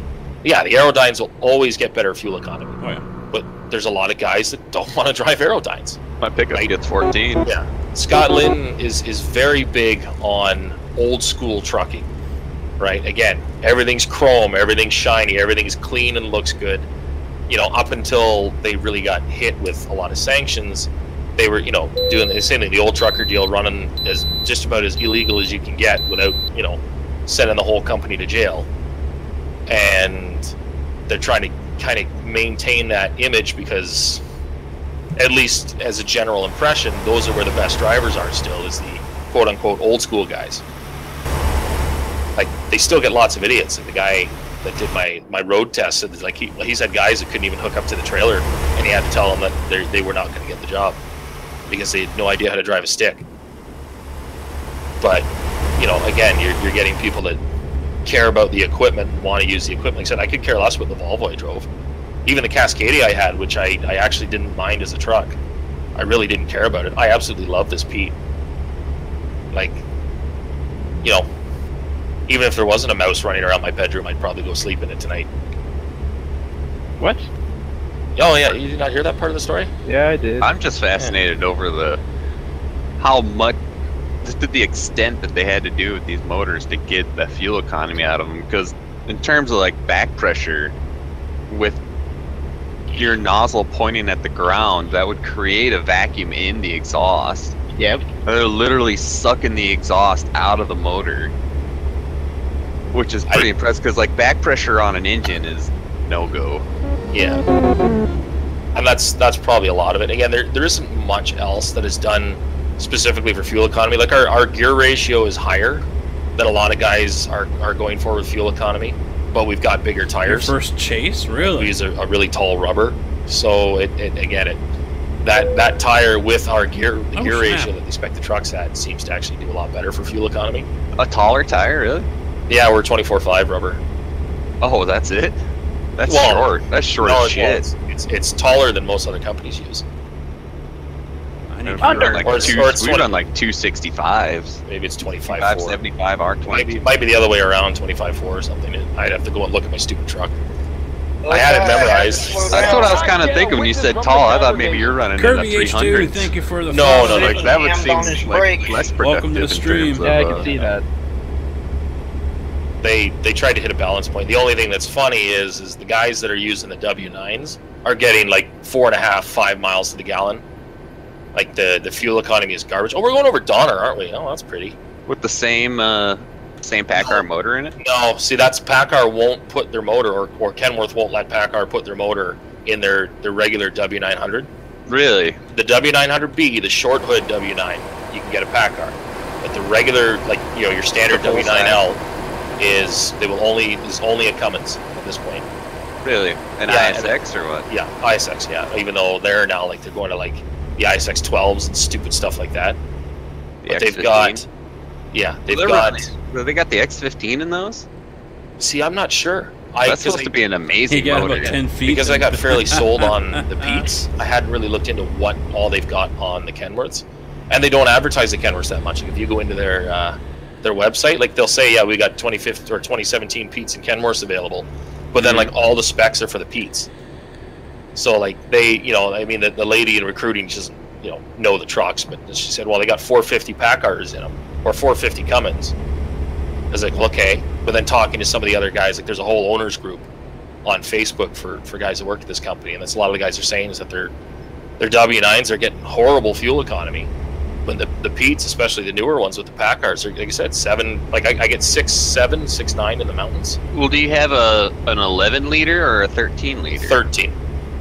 Yeah, the Aerodynes will always get better fuel economy. Oh yeah. But there's a lot of guys that don't want to drive Aerodynes. My pickup gets 14. Yeah. Scott Lynn is very big on old school trucking, right? Again, everything's chrome, everything's shiny, everything's clean and looks good. Up until they really got hit with a lot of sanctions, they were, doing the same thing, the old trucker deal, running as just about as illegal as you can get without, sending the whole company to jail. And they're trying to kind of maintain that image because, at least as a general impression, those are where the best drivers are still, is the quote-unquote old school guys. Like, they still get lots of idiots. Like the guy that did my road test said, like, he's had guys that couldn't even hook up to the trailer, and he had to tell them that they were not going to get the job because they had no idea how to drive a stick. But, again, you're getting people that care about the equipment and want to use the equipment. Like I said, I could care less what the Volvo I drove. Even the Cascadia I had, which I actually didn't mind as a truck. I really didn't care about it. I absolutely love this Pete. Like, even if there wasn't a mouse running around my bedroom, I'd probably go sleep in it tonight. What? Oh yeah, you did not hear that part of the story? Yeah, I did. I'm just fascinated over how much, just to the extent that they had to do with these motors to get the fuel economy out of them. Because in terms of like back pressure, with your nozzle pointing at the ground, that would create a vacuum in the exhaust. Yep. They're literally sucking the exhaust out of the motor, which is pretty impressive. Because like back pressure on an engine is no go. Yeah. And that's probably a lot of it. Again, there isn't much else that is done specifically for fuel economy. Like our gear ratio is higher than a lot of guys are going for with fuel economy, but we've got bigger tires. Your first chase, really? We use a really tall rubber, so it that tire with our gear Oh, gear snap. ratio that they spec the trucks at seems to actually do a lot better for fuel economy. A taller tire, really? Yeah, we're 24.5 rubber. Oh, that's it? That's Well, short. That's short No, as shit. it's taller than most other companies use. I need We to run figure like out- Or it's we 20. run like 265s. Maybe it's 25, 25.4. 75, R20. Might be the other way around, 25.4 or something. I'd have to go and look at my stupid truck. Oh, I had it God, memorized. to slow That's what I was down. kind of thinking when you said tall. I thought maybe you're running in the Kirby H2, 300s. thank you for the No, follow. no, Like that would Jammed seem on his like brake. less productive. Welcome to the in stream. terms of, Yeah, I can see that. They tried to hit a balance point. The only thing that's funny is the guys that are using the W9s are getting like 4.5, 5 miles to the gallon. Like the fuel economy is garbage. Oh, we're going over Donner, aren't we? Oh, that's pretty. with the same Packard motor in it. No, see, that's Packard won't put their motor, or Kenworth won't let Packard put their motor in their regular W900. Really? The W900B, the short hood W9, you can get a Packard, but the regular, like your standard The full W9L is only a Cummins at this point. Really? An Yeah, ISX or what? Yeah, ISX. Yeah, even though they're now they're going to like the ISX 12s and stupid stuff like that. The But they've X15? got, they've They're got. running- They got the X15 in those? See, I'm not sure. That's supposed to be an He amazing got motor. about 10 feet. Because I then. got fairly sold on the Pete's. I hadn't really looked into what all they've got on the Kenworths, and they don't advertise the Kenworths that much. Like if you go into their website, like they'll say, yeah, we got 2015 or 2017 Pete's and Kenworths available, but then like all the specs are for the Pete's. So like they, I mean, the lady in recruiting doesn't, know the trucks, but she said, well, they got 450 Packards in them or 450 Cummins. I was like, well, okay. But then talking to some of the other guys, like there's a whole owners group on Facebook for guys that work at this company, and that's a lot of the guys are saying is that their W9s are getting horrible fuel economy. When the Pete's, especially the newer ones with the Packards, are, like I said, 7. Like I get 6.7, 6.9 in the mountains. Well, do you have an 11 liter or a 13 liter? 13.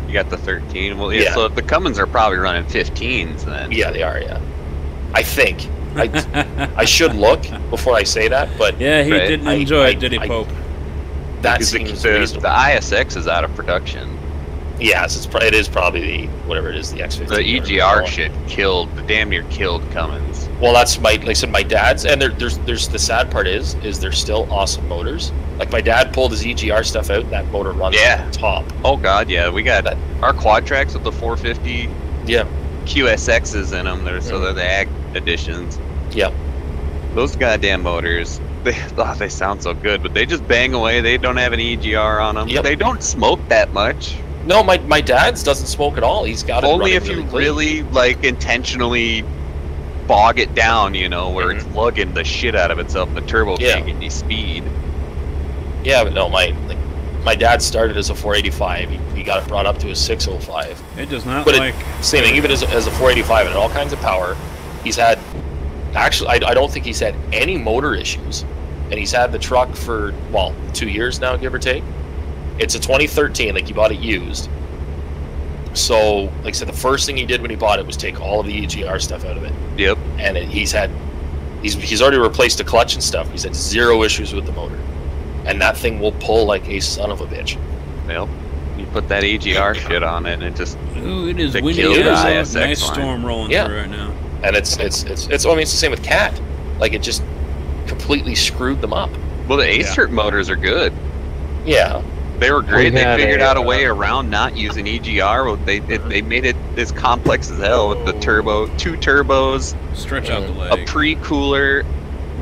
You got the 13. Well, yeah. Yeah. So the Cummins are probably running 15s then. Yeah, they are. Yeah, I think. I should look before I say that, but Yeah, he Right. didn't enjoy it, did he, Pope? that Because seems the reasonable. ISX is out of production. Yes, it is probably the whatever it is, the X15. The EGR shit damn near killed Cummins. Well, that's like I said, my dad's, and there's the sad part is they're still awesome motors. Like my dad pulled his EGR stuff out, that motor runs top. Oh god, yeah, we got our quad tracks with the 450 Yeah, QSXs in them. So they're the ag editions. yeah. Those goddamn motors, they sound so good, but they just bang away. They don't have an EGR on them. Yep. They don't smoke that much. No, my dad's doesn't smoke at all. He's got it Only running if you clean. really like intentionally bog it down, where it's lugging the shit out of itself. The turbo Yeah. can't get any speed. Yeah, but no, my dad started as a 485. He got it brought up to a 605. It does not But like. same thing, even as a 485 and all kinds of power. He's had, actually, I don't think he's had any motor issues. And he's had the truck for, 2 years now, give or take. It's a 2013, like he bought it used. So, like I said, the first thing he did when he bought it was take all of the EGR stuff out of it. Yep. And he's already replaced the clutch and stuff. He's had 0 issues with the motor. And that thing will pull like a son of a bitch. Well, you put that EGR shit on it, and it just Ooh, it is to windy kill the as ISX a nice line. storm rolling Yeah. through right now. And it's it's the same with Cat. Like it just completely screwed them up. well, the ASUS motors are good. Yeah. They were great. We They had figured a, out a way around not using EGR. Well, they made it as complex as hell with the turbo, 2 turbos, Stretch out the a leg. pre-cooler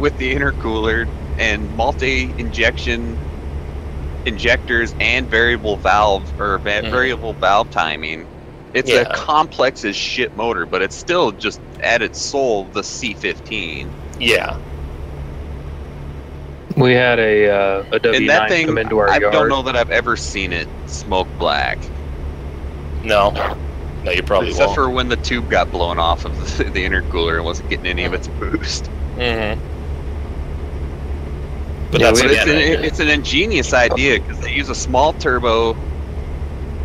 with the intercooler, and multi-injection injectors and variable valve variable valve timing. It's a complex as shit motor, but it's still just at its soul the C15. Yeah. We had a W9 And that thing, come into our I yard. don't know that I've ever seen it smoke black. No, you probably Except won't. for when the tube got blown off of the intercooler and wasn't getting any of its boost. Mm-hmm. But Yeah, that's we- It's an ingenious idea because they use a small turbo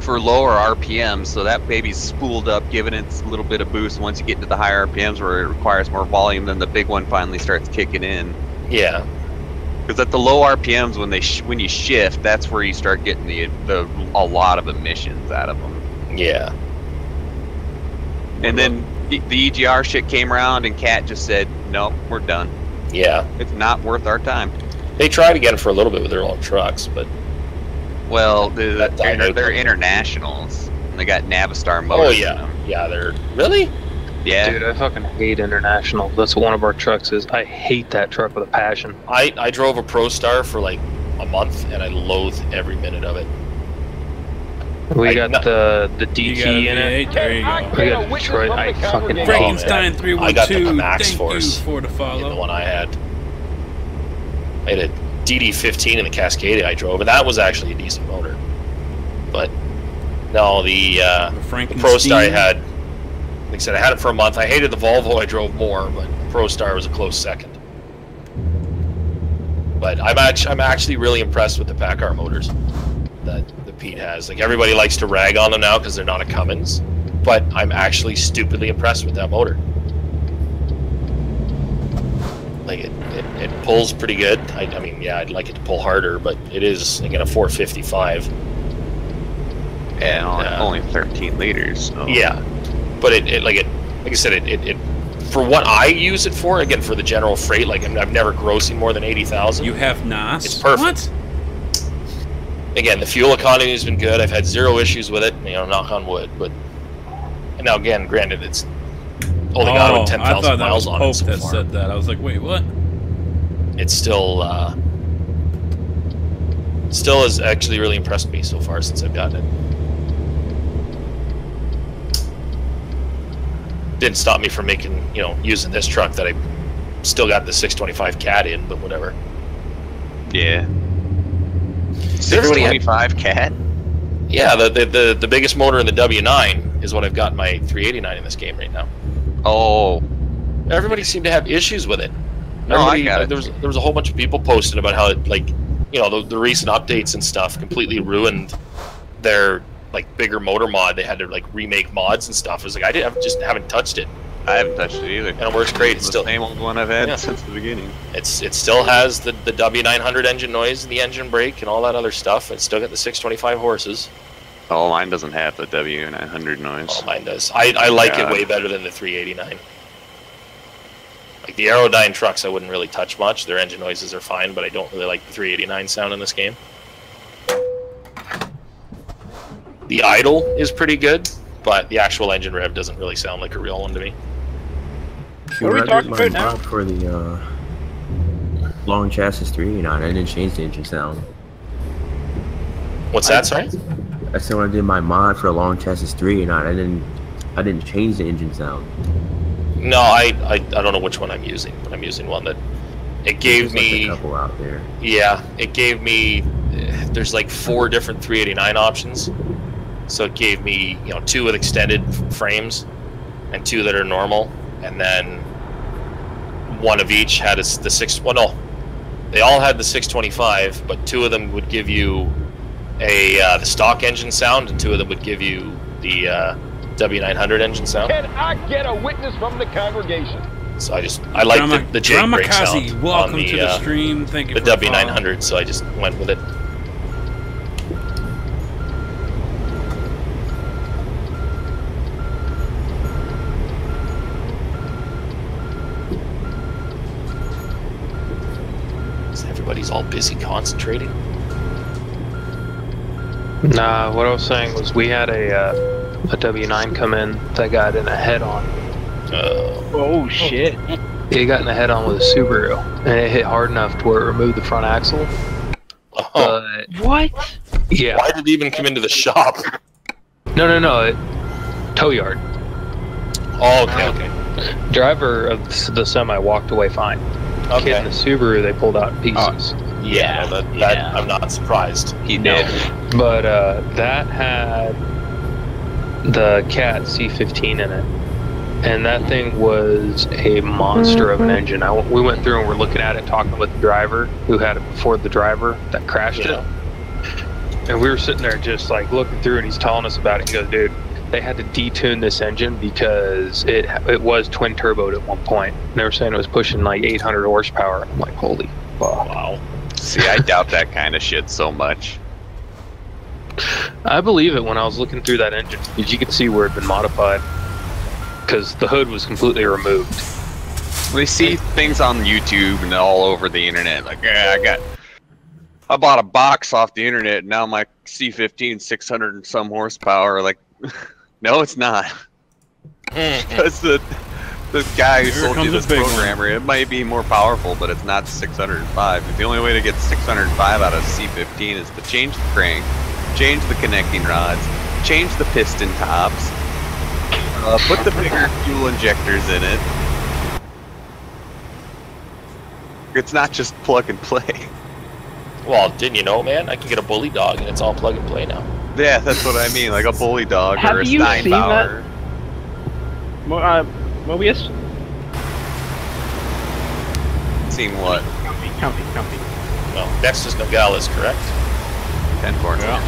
for lower RPMs, so that baby's spooled up, giving it a little bit of boost. Once you get into the higher RPMs where it requires more volume, then the big one finally starts kicking in. Yeah. Because at the low RPMs, when you shift, that's where you start getting a lot of emissions out of them. Yeah. And then the EGR shit came around, and Cat just said, "Nope, we're done. Yeah. It's not worth our time." They tried again for a little bit with their own trucks, but Well, That died out. they're internationals. And they got Navistar motors. oh in yeah, them. yeah, they're really. Yeah. Dude, I fucking hate International. That's what one of our trucks is. I hate that truck with a passion. I drove a ProStar for like a month, and I loathe every minute of it. We I- got no- the You DT got a in it. V8, there you go. We got Detroit. I fucking hate Frankenstein that. 312. I got the Max Thank Force you for the in the follow. one I had. I had a DD15 in the Cascadia I drove, and that was actually a decent motor. But no, the ProStar I had, like I said, I had it for a month. I hated the Volvo I drove more, but ProStar was a close second. But I'm actually really impressed with the PACCAR motors that Pete has. Like, everybody likes to rag on them now because they're not a Cummins, but I'm actually stupidly impressed with that motor. Like, it pulls pretty good. I mean, yeah, I'd like it to pull harder, but it is, again, a 455. And And, only 13 liters. So. Yeah, but like I said, it for what I use it for, again, for the general freight, like I'm never grossing more than 80,000. You have NOS? It's perfect. What? Again, the fuel economy has been good. I've had zero issues with it, you know, knock on wood. But and now, again, granted, it's only got about 10,000 miles on it so that far. said that. I was like, wait, what? It's still has actually really impressed me so far since I've gotten it. Didn't stop me from making, you know, using this truck that I still got the 625 Cat in, but whatever. Yeah. 625 Cat? Yeah, the biggest motor in the W9 is what I've got in my 389 in this game right now. Oh. Everybody seemed to have issues with it. No, I got it. There was a whole bunch of people posting about how it, like, you know, the recent updates and stuff completely ruined their, like, bigger motor mod. They had to, like, remake mods and stuff. It was like, I just haven't touched it. I haven't touched it either. And it works great. It's the still same old one I've had Yeah. since the beginning. it still has the W900 engine noise and the engine brake and all that other stuff. It's still got the 625 horses. Oh, mine doesn't have the W900 noise. Oh, mine does. I like it God. way better than the 389. Like, the Aerodyne trucks I wouldn't really touch much. Their engine noises are fine, but I don't really like the 389 sound in this game. The idle is pretty good, but the actual engine rev doesn't really sound like a real one to me. What are we talking about now? For the long chassis 389, I didn't change the engine sound. What's that, sorry? I said when I did my mod for a long chassis 389, I didn't change the engine sound. No, I don't know which one I'm using, but I'm using one that it gave There's like me. a couple out there. Yeah, it gave me. There's like 4 different 389 options, so it gave me, you know, 2 with extended frames, and 2 that are normal, and then 1 of each had the 6. Well, no, they all had the 625, but 2 of them would give you the stock engine sound, and 2 of them would give you the W900 engine sound. Can I get a witness from the congregation? So I like the Jake brake Dramakazi, sound welcome on to the stream. Thank you the for the W900, so I just went with it. So everybody's all busy concentrating. Nah, what I was saying was we had a W9 come in that got in a head-on. Oh shit. It got in a head-on with a Subaru, and it hit hard enough to where it removed the front axle. Oh, What? Yeah. why did it even come into the shop? No. Tow yard. Oh, okay. Driver of the semi walked away fine. Kid in the Subaru, they pulled out in pieces. Yeah, that I'm not surprised. He did. But that had the Cat C15 in it, and that thing was a monster of an engine. We went through and we're looking at it, talking with the driver who had it before the driver that crashed it. And we were sitting there just like looking through, and he's telling us about it. He goes, dude, they had to detune this engine because it was twin turboed at one point. And they were saying it was pushing like 800 horsepower. I'm like, holy fuck. Wow. See, I doubt that kind of shit so much. I believe it when I was looking through that engine, because you could see where it'd been modified. because the hood was completely removed. They see things on YouTube and all over the internet. Like, yeah, I bought a box off the internet, and now my C15 600 and some horsepower. Like, no, it's not. Because the guy who sold you this programmer, it might be more powerful, but it's not 605. The only way to get 605 out of C15 is to change the crank, change the connecting rods, change the piston tops, put the bigger fuel injectors in it. It's not just plug and play. Well, didn't you know, man? I can get a bully dog and it's all plug and play now. Yeah, that's what I mean, like a bully dog Have or a you seen Steinbauer. Mobius? Seen what? Comfy. No, Nexus Nogales, correct? 10-4. Yeah.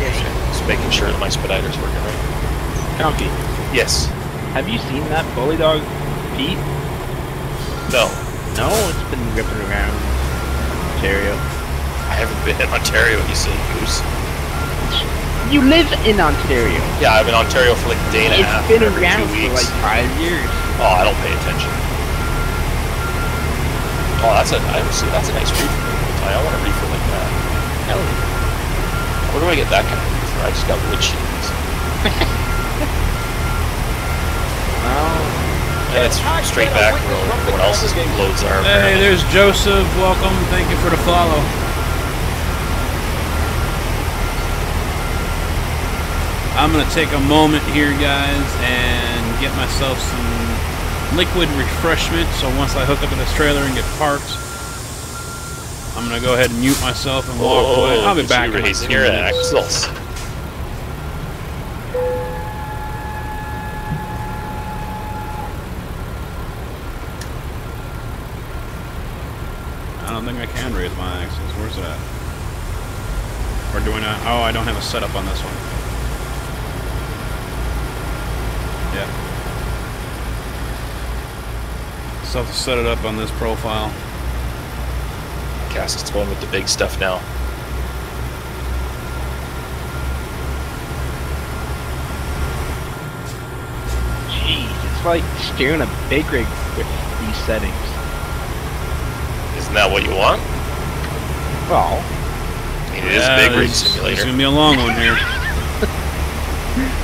Just making sure that my Spedider's working right. Comfy. Yes. Have you seen that bully dog, Pete? No. No, it's been ripping around Ontario. I haven't been in Ontario, you silly goose. You live in Ontario. Yeah, I've been in Ontario for like a day and a half. It's been every around 2 weeks. for like 5 years. Oh, I don't pay attention. Oh, that's a nice reefer. I want a reefer like that. Hell yeah. Where do I get that kind of reefer? I just got wood sheets. And it's straight back where everyone else's loads are. Hey, there's Joseph. Welcome. Thank you for the follow. I'm going to take a moment here, guys, and get myself some liquid refreshment. So once I hook up to this trailer and get parked, I'm going to go ahead and mute myself and walk away. I'll be back in like 2 your minutes. axles. I don't think I can raise my axles. Where's that? Or do I not? Oh, I don't have a setup on this one. Yeah. So I have to set it up on this profile. Cass is going with the big stuff now. Jeez, it's like steering a big rig with these settings. Isn't that what you want? Well, it is a big rig simulator. It's gonna be a long one here.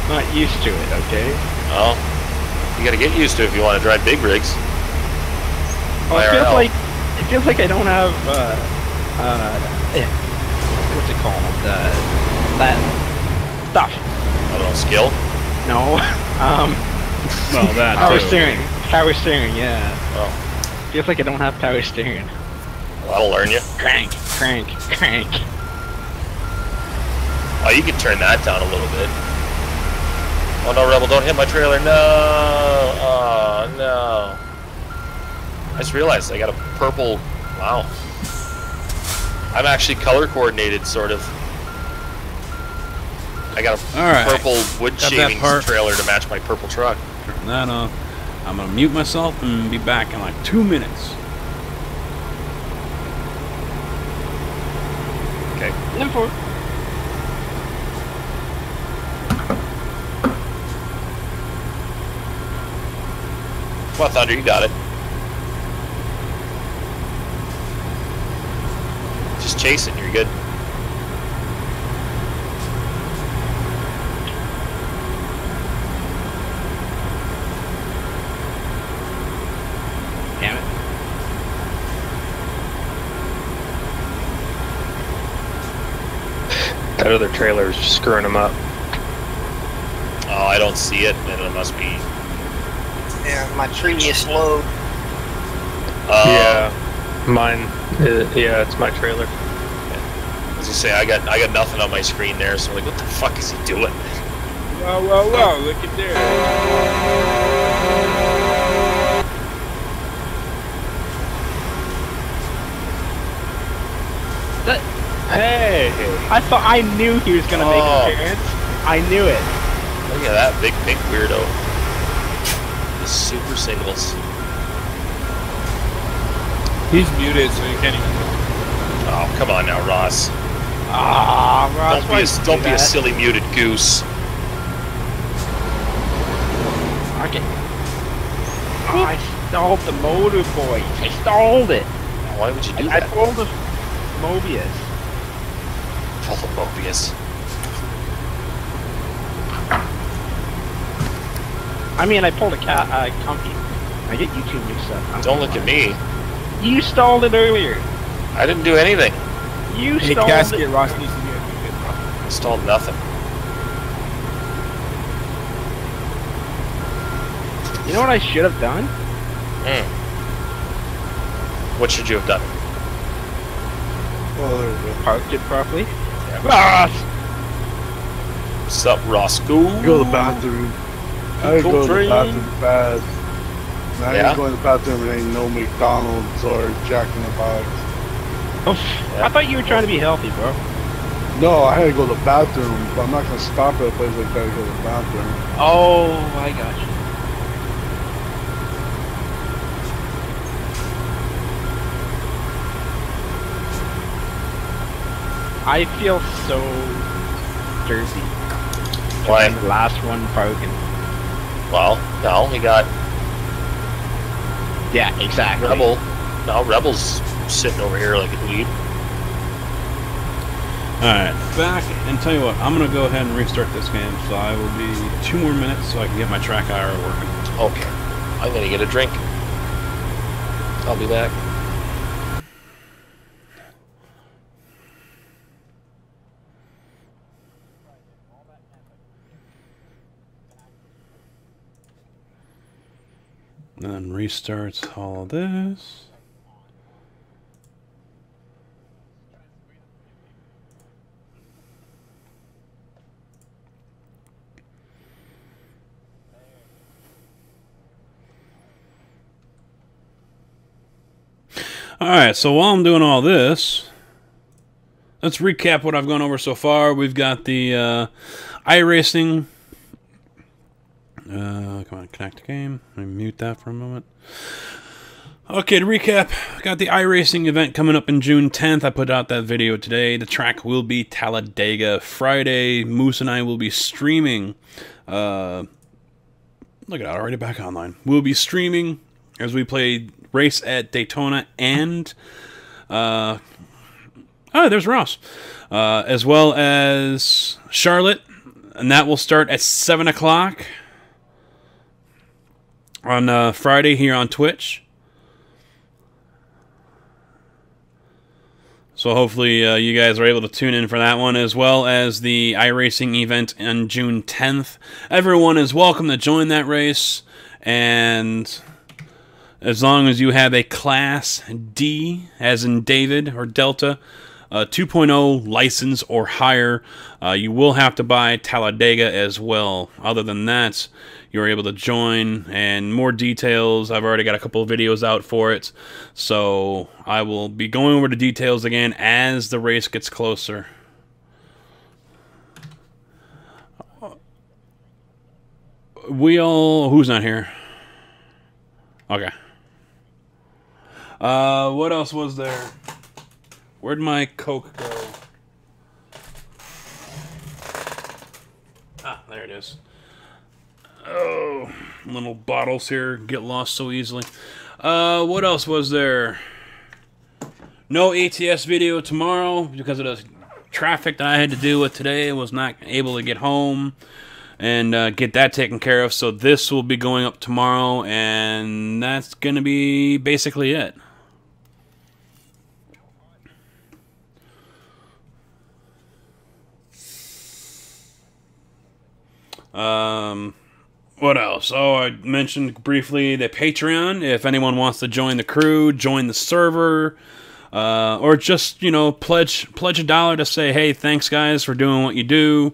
Not used to it, okay? Well, you gotta get used to it if you want to drive big rigs. Well, it feels like I don't have what's it called? That stuff. I don't know, skill? No. Well, that power too. steering. Power steering, yeah. Oh. Feels like I don't have power steering. Well, that'll learn you. Crank. Oh, you can turn that down a little bit. Oh no, Rebel, don't hit my trailer. No! Oh, no. I just realized I got a purple... Wow. I'm actually color coordinated, sort of. I got a purple wood shavings trailer to match my purple truck. Turn that off. I'm gonna mute myself and be back in like 2 minutes. Okay. Number 4. Come on, Thunder, you got it. Just chase it, you're good. Damn it. That other trailer is just screwing them up. Oh, I don't see it, then it must be... Yeah, my previous load. Yeah, mine. Yeah, it's my trailer. As you say, I got nothing on my screen there, so I'm like, what the fuck is he doing? Whoa, look at there. Hey! I knew he was gonna make an appearance. I knew it. Look at that big pink weirdo. The super singles. He's muted, so you can't even. Oh, come on now, Ross. Ah, Ross. Don't be a silly muted goose. Okay. Oh, I stalled the motor, boy. I stalled it. Why would you do I that? pulled the Mobius. Pull the Mobius. I mean, I pulled a Comfy. I get you two mixed up. Don't look at me. You stalled it earlier. I didn't do anything. You Hey, stalled gasket, it. Ross needs to be a I stalled nothing. You know what I should have done? What should you have done? Well, parked it properly. Yeah. Ross! What's up, Roscoe? Go to the bathroom. I go to the bathroom fast. I Yeah? ain't going to the bathroom and ain't no McDonald's or Jack in the Box. Oh, I thought you were trying to be healthy, bro. No, I had to go to the bathroom, but I'm not going to stop at a place like that to go to the bathroom. Oh, I got you. I feel so dirty. Why? The last one broken. Well, no, we got Yeah, exactly. Rebel. No, Rebel's sitting over here like a dweeb. Alright, back, and tell you what, I'm going to go ahead and restart this game, so I will be 2 more minutes so I can get my track hour working. Okay. I'm gonna get a drink. I'll be back. And then restarts all of this. Alright, so while I'm doing all this, let's recap what I've gone over so far. We've got the iRacing. Come on, connect game. Let me mute that for a moment. Okay, to recap, got the iRacing event coming up in June 10th. I put out that video today. The track will be Talladega. Friday, Moose and I will be streaming. Look at that, already back online. We'll be streaming as we play race at Daytona and there's Ross, as well as Charlotte, and that will start at 7 o'clock on Friday here on Twitch. So hopefully you guys are able to tune in for that one, as well as the iRacing event on June 10th. Everyone is welcome to join that race, and as long as you have a Class D, as in David or Delta, 2.0 license or higher, you will have to buy Talladega as well. Other than that, you're able to join, and more details, I've already got a couple of videos out for it, so I will be going over the details again as the race gets closer. Who's not here? Okay. What else was there? Where'd my Coke go? Ah, there it is. Oh, little bottles here get lost so easily. What else was there? No ATS video tomorrow because of the traffic that I had to deal with today. I was not able to get home and get that taken care of. So this will be going up tomorrow, and that's going to be basically it. What else? Oh, I mentioned briefly the Patreon. If anyone wants to join the crew, join the server, or just, you know, pledge $1 to say, hey, thanks guys for doing what you do,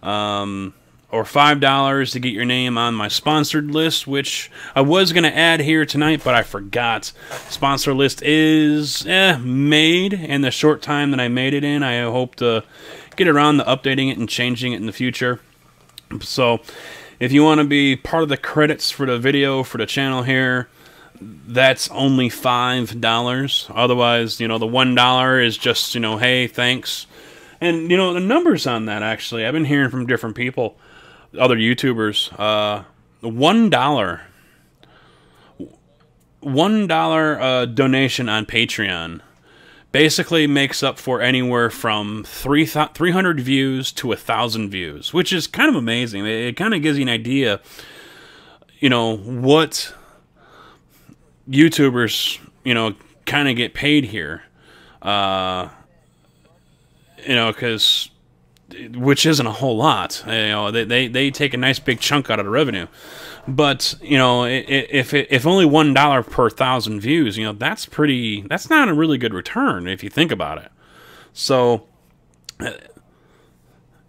or $5 to get your name on my sponsored list, which I was going to add here tonight, but I forgot. Sponsor list is made in the short time that I made it in. I hope to get around to updating it and changing it in the future. So if you want to be part of the credits for the video, for the channel here, that's only $5. Otherwise, you know, the $1 is just, you know, hey, thanks. And, you know, the numbers on that, actually, I've been hearing from different people, other YouTubers, $1 $1 donation on Patreon basically makes up for anywhere from 300 views to 1,000 views, which is kind of amazing. It kind of gives you an idea, you know, what YouTubers, you know, kind of get paid here. You know, because, which isn't a whole lot. You know, they take a nice big chunk out of the revenue. But, you know, if only $1 per 1,000 views, you know, that's not a really good return if you think about it. So,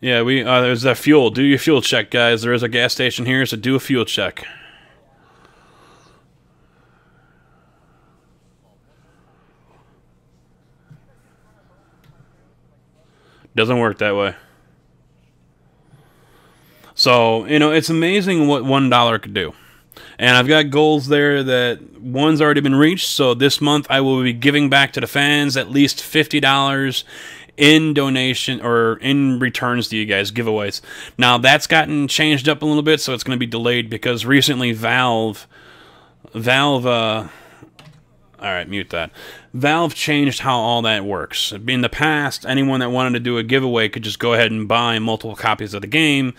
yeah, there's that fuel. Do your fuel check, guys. There is a gas station here, so do a fuel check. Doesn't work that way. So, you know, it's amazing what $1 could do. And I've got goals there that one's already been reached. So this month I will be giving back to the fans at least $50 in donation or in returns to you guys, giveaways. Now that's gotten changed up a little bit, so it's going to be delayed because recently Valve alright, mute that. Valve changed how all that works. In the past, anyone that wanted to do a giveaway could just go ahead and buy multiple copies of the game,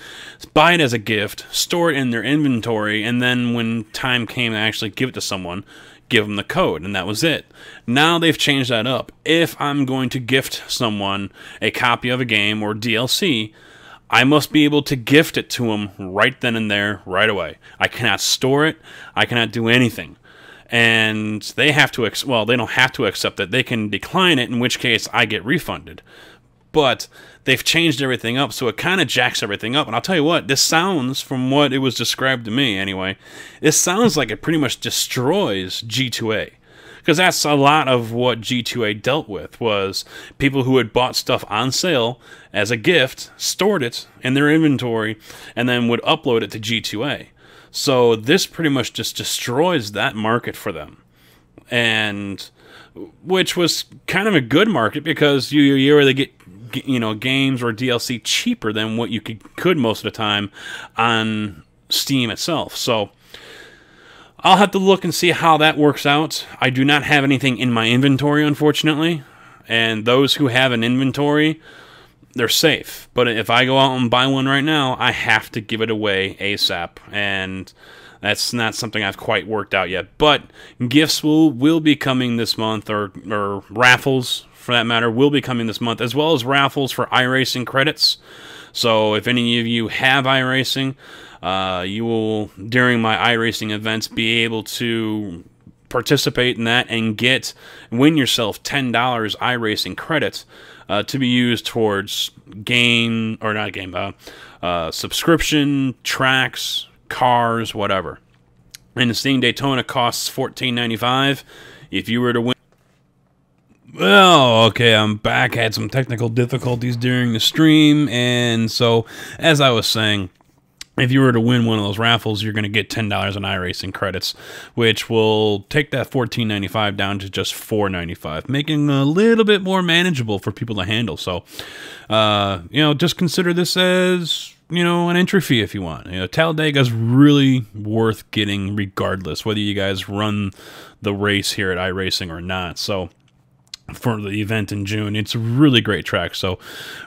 buy it as a gift, store it in their inventory, and then when time came to actually give it to someone, give them the code, and that was it. Now they've changed that up. If I'm going to gift someone a copy of a game or DLC, I must be able to gift it to them right then and there, right away. I cannot store it. I cannot do anything. And they have to, well, they don't have to accept it. They can decline it, in which case I get refunded. But they've changed everything up, so it kind of jacks everything up. And I'll tell you what, this sounds, from what it was described to me anyway, this sounds like it pretty much destroys G2A. Because that's a lot of what G2A dealt with, was people who had bought stuff on sale as a gift, stored it in their inventory, and then would upload it to G2A. So this pretty much just destroys that market for them, and which was kind of a good market because you really get, you know, games or DLC cheaper than what you could most of the time on Steam itself. So I'll have to look and see how that works out. I do not have anything in my inventory, unfortunately, and those who have an inventory, they're safe. But if I go out and buy one right now, I have to give it away ASAP, and that's not something I've quite worked out yet. But gifts will be coming this month, or raffles, for that matter, will be coming this month, as well as raffles for iRacing credits. So if any of you have iRacing, you will, during my iRacing events, be able to participate in that and win yourself $10 iRacing credits to be used towards subscription, tracks, cars, whatever. And the Steam Daytona costs $14.95. If you were to win... Well, okay, I'm back. Had some technical difficulties during the stream, and so, as I was saying, if you were to win one of those raffles, you're going to get $10 in iRacing credits, which will take that $14.95 down to just $4.95, making a little bit more manageable for people to handle. So, you know, just consider this as, you know, an entry fee if you want. You know, Talladega's really worth getting regardless, whether you guys run the race here at iRacing or not. So, for the event in June, it's a really great track. So,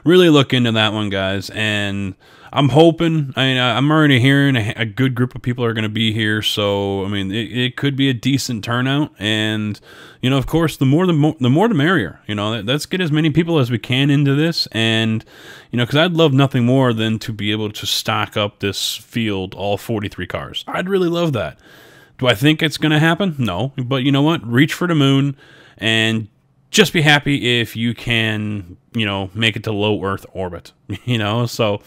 really look into that one, guys. And I'm hoping, I'm already hearing a good group of people are going to be here, so, I mean, it could be a decent turnout, and, you know, of course, the more the merrier, you know, let's get as many people as we can into this, and, you know, because I'd love nothing more than to be able to stock up this field, all 43 cars. I'd really love that. Do I think it's going to happen? No, but you know what? Reach for the moon, and just be happy if you can, you know, make it to low Earth orbit, you know, so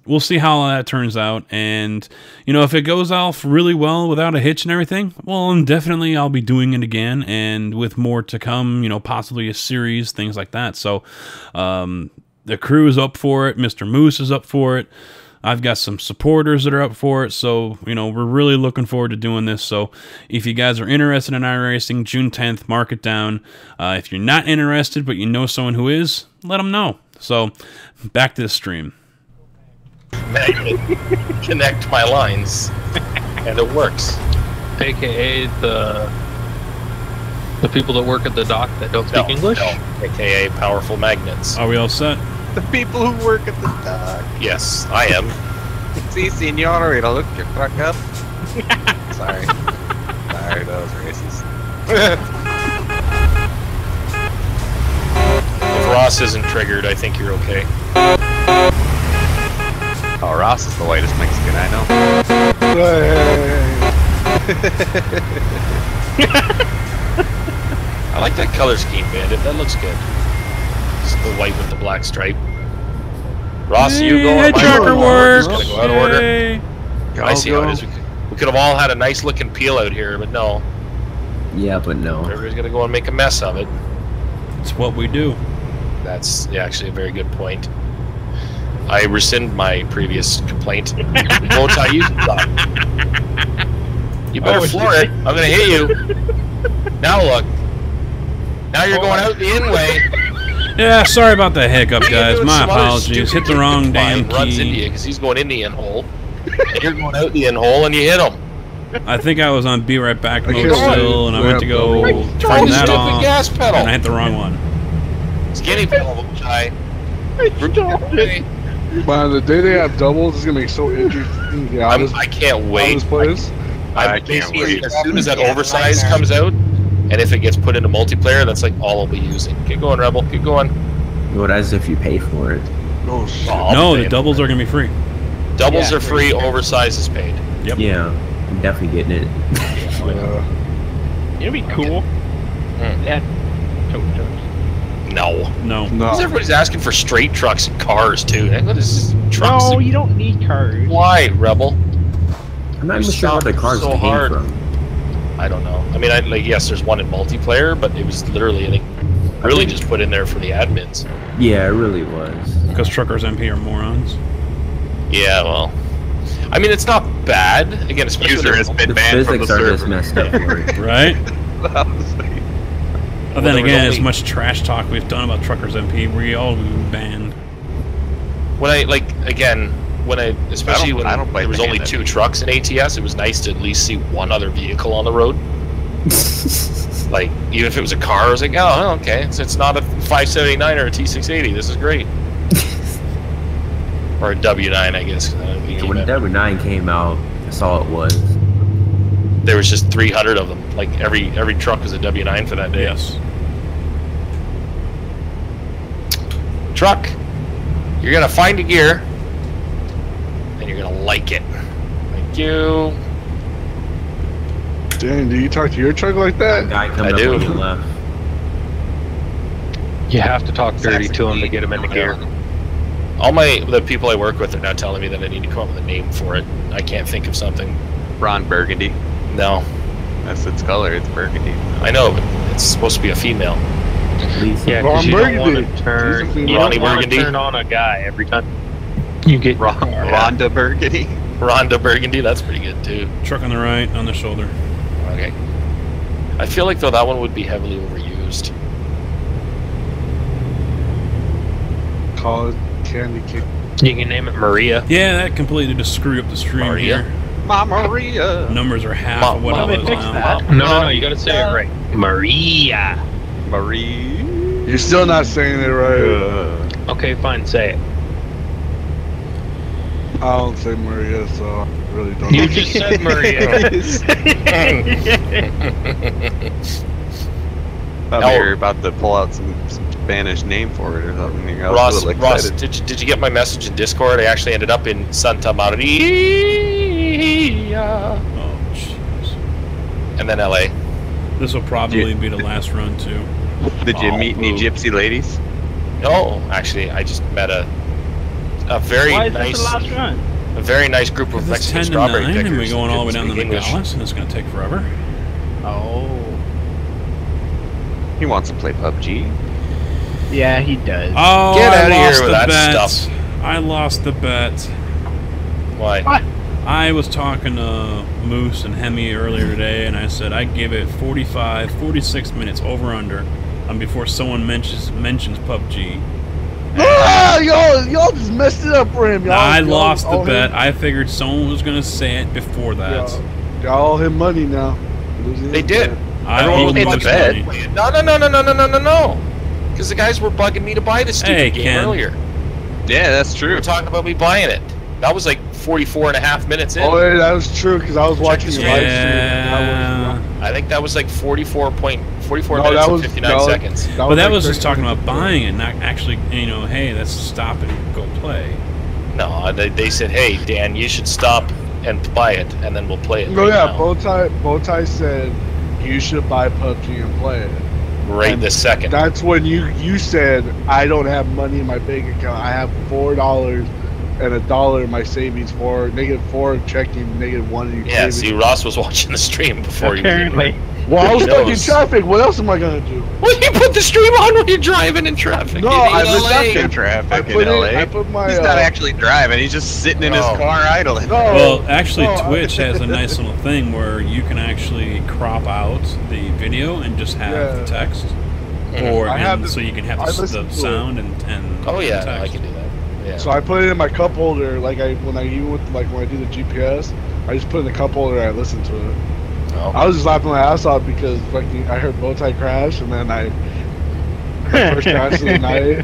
we'll see how that turns out, and, you know, if it goes off really well without a hitch and everything, well, then definitely I'll be doing it again, and with more to come, you know, possibly a series, things like that. So the crew is up for it, Mr. Moose is up for it, I've got some supporters that are up for it, so, you know, we're really looking forward to doing this. So if you guys are interested in iRacing, June 10th, mark it down. If you're not interested, but you know someone who is, let them know. So, back to the stream. Connect my lines, and it works. AKA the people that work at the dock that don't speak English? No, AKA powerful magnets. Are we all set? The people who work at the dock. Yes, I am. Si, senor, it'll look your truck up. Sorry. Sorry, that was racist. If Ross isn't triggered, I think you're okay. Oh, Ross is the whitest Mexican I know. I like that color scheme, Bandit. That looks good. Just the white with the black stripe. Ross, you go on my tracker works. Just gonna go out of order. Yay. I see how it is. We could have all had a nice looking peel out here, but no. Yeah, but no. Everybody's gonna go and make a mess of it. It's what we do. That's actually a very good point. I rescind my previous complaint. Won't I use it? You better floor it. I'm gonna hit you. Now look. Now you're going out the in-way. Yeah, sorry about the hiccup, guys. My apologies. Hit the wrong damn runs into key. you because he's going in the in-hole. And you're going out the in-hole and you hit him. I think I was on be right back mode still, and I went to go Trying turn to that stupid off, gas pedal. and I hit the wrong one. Skinny pedal, Chai. Man, the day they have doubles is gonna be so interesting. Yeah, I can't wait. This plays. I can't wait. As soon as that oversize comes out, and if it gets put into multiplayer, that's like all I'll be using. Keep going, Rebel. Keep going. What as if you pay for it? Oh shit. No, the doubles are gonna be free. Doubles are free. Oversize is paid. Yep. Yeah, I'm definitely getting it. It'd be cool. Yeah. Tow trucks. No. No. Because everybody's asking for straight trucks and cars too. What is trucks? No, you don't need cars. Why, Rebel? I'm not even sure what the cars so came hard. from. I don't know. I mean, yes, there's one in multiplayer, but it was literally, I think, really just put in there for the admins. Yeah, it really was. Because truckers MP are morons. Yeah, well, I mean, it's not bad. Again, especially User has been The banned from the physics are just server. messed up for it. Right? But then there was again, only- as much trash talk we've done about truckers MP, we all banned. When especially when I don't there was ban only it. 2 trucks in ATS, it was nice to at least see one other vehicle on the road. Like, even if it was a car, I was like, oh, okay, it's not a 579 or a T680. This is great. Or a W9, I guess. Yeah, when W9 came out, that's all it was. There was just 300 of them. Like, every truck was a W9 for that day. Yes. Truck, you're gonna find a gear, and you're gonna like it. Thank you. Dang, do you talk to your truck like that? Guy coming I do. up on your left. You have to talk dirty to him to get him into gear. All the people I work with are now telling me that I need to come up with a name for it. I can't think of something. Ron Burgundy. No, That's its color. It's burgundy. I know, but it's supposed to be a female. Lisa. Yeah, Ron because you don't want Burgundy. to turn. He's a You female. don't want Burgundy. to turn on a guy every time. You get Rhonda Burgundy. Rhonda Burgundy, that's pretty good too. Truck on the right, on the shoulder. Okay. I feel like though that one would be heavily overused. Call it candy cane. You can name it Maria. Yeah, that completely just screwed up the stream Maria? here. Mama Maria. Numbers are half Mom- of what Mom, it they was fixed now. that. No, you got to say it right. Maria. Marie. You're still not saying it right. Okay, fine, say it. I don't say Maria, so I really don't. You just said Maria. Thought we were about to pull out some Spanish name for it or something. I was Ross, a little Ross, excited. did you get my message in Discord? I actually ended up in Santa Maria Oh, jeez. and then LA. This will probably be the last run, too. Did you meet any gypsy ladies? No, actually, I just met a very Why is this nice, the last run? a very nice group of It's Mexican 10 to strawberry 9, pickers. and we're going all the way who down to speak English. Nogales, and it's going to take forever. Oh. He wants to play PUBG. Yeah, he does. Oh, Get I outta here lost with the that bet. stuff. I lost the bet. Why? What? I was talking to Moose and Hemi earlier today, and I said I'd give it 45, 46 minutes over under before someone mentions PUBG. Ah, y'all just messed it up for him. Y'all, I y'all lost the owe him. bet. I figured someone was going to say it before that. They all him money now. Losing They his did. bet. Everyone was owe in the him bed. money. No. Because the guys were bugging me to buy the stupid game Ken. earlier. Yeah, that's They true. were talking about me buying it. That was like 44 and a half minutes in. Oh, yeah, that was true because I was watching the your live stream. Yeah. I think that was like 44 No, minutes that and was 59 seconds. But that like was just 13 talking about minutes. buying it, not actually, hey, let's stop and go play. No, they said, hey, Dan, you should stop and buy it, and then we'll play it. No, right yeah, now. Bowtie said you should buy PUBG and play it. Right And this second. That's when you said I don't have money in my bank account. I have $4 and $1 in my savings for -4 checking, -1 in your Yeah, savings. see, Ross was watching the stream before you. Apparently. Well, I was He stuck in knows. traffic. What else am I gonna do? Well, you put the stream on when you're driving in traffic. No, in I was LA. stuck In in traffic I in put LA. it. I put my. He's not actually driving. He's just sitting in his No. car idling. No. Well, actually, no, Twitch has a nice little thing where you can actually crop out the video and just have Yeah. the text, Mhm. or I have so you can have I the listen to sound and Oh yeah, the I text. can do that. Yeah. So I put it in my cup holder. When I do the GPS, I just put it in the cup holder and I listen to it. Oh. I was just laughing my ass off because fucking I heard Bowtie crash and then my first crash of the night.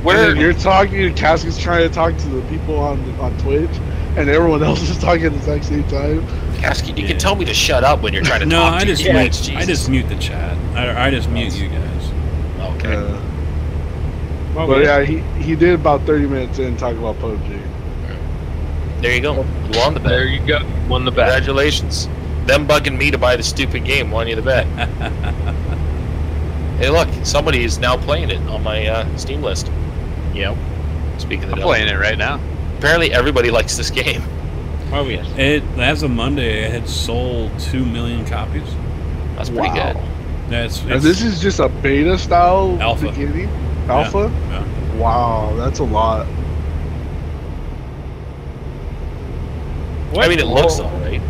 Where And you're talking, Casket's trying to talk to the people on Twitch, and everyone else is talking at the exact same time. Casket, you can Yeah. tell me to shut up when you're trying to No, talk I to just your mute. mates, I Jesus. just mute the chat. I just mute you guys. Okay. But yeah, he did about 30 minutes in talking about PUBG. There you go. You won the bet. There you go. Won the bet. Congratulations. Them bugging me to buy the stupid game won you the bet. Hey, look, somebody is now playing it on my Steam list. Yep. Speaking of I'm the playing it right now. apparently everybody likes this game. Oh yes. As of Monday, it had sold 2 million copies. That's pretty good. That's And this is just a beta style Alpha. beginning? Alpha? Yeah. Wow, that's a lot. What, I mean, it looks alright.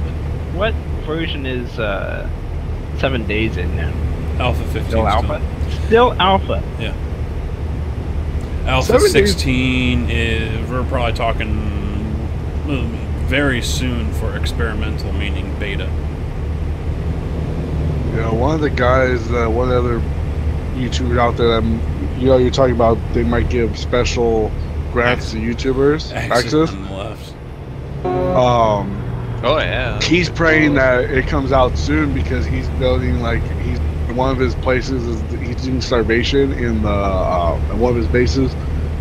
What version is 7 days in now? Alpha 15. Still alpha. Still alpha. Yeah. Alpha 7 days. 16 is, we're probably talking very soon for experimental, meaning beta. Yeah, one of the guys, one other YouTuber out there that you're talking about, they might give special grants to YouTubers access. on the left. Oh yeah. He's praying that it comes out soon because he's building one of his places is he's doing starvation in the one of his bases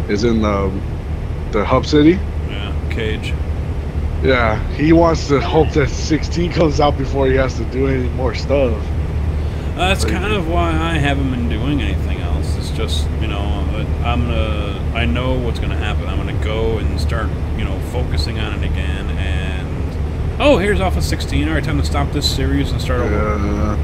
is in the hub city. Yeah, Cage. Yeah, he wants to hope that 16 comes out before he has to do any more stuff. That's kind of why I haven't been doing anything else. It's just, I know what's gonna happen. I'm gonna go and start, focusing on it again. And here's Alpha 16. All right, time to stop this series and start over.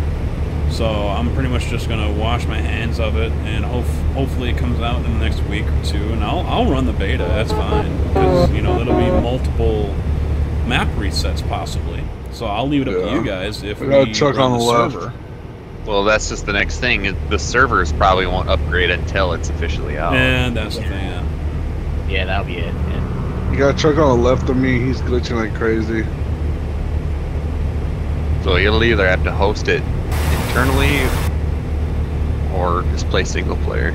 So I'm pretty much just gonna wash my hands of it, and hopefully it comes out in the next week or two, and I'll run the beta. That's fine because it'll be multiple map resets possibly. So I'll leave it up to you guys if we got a truck run on the server. left. Well, that's just the next thing. The servers probably won't upgrade until it's officially out. And that's the thing. Yeah. Yeah, that'll be it. Yeah. You got a truck on the left of me. He's glitching like crazy. So you'll either have to host it internally or just play single player.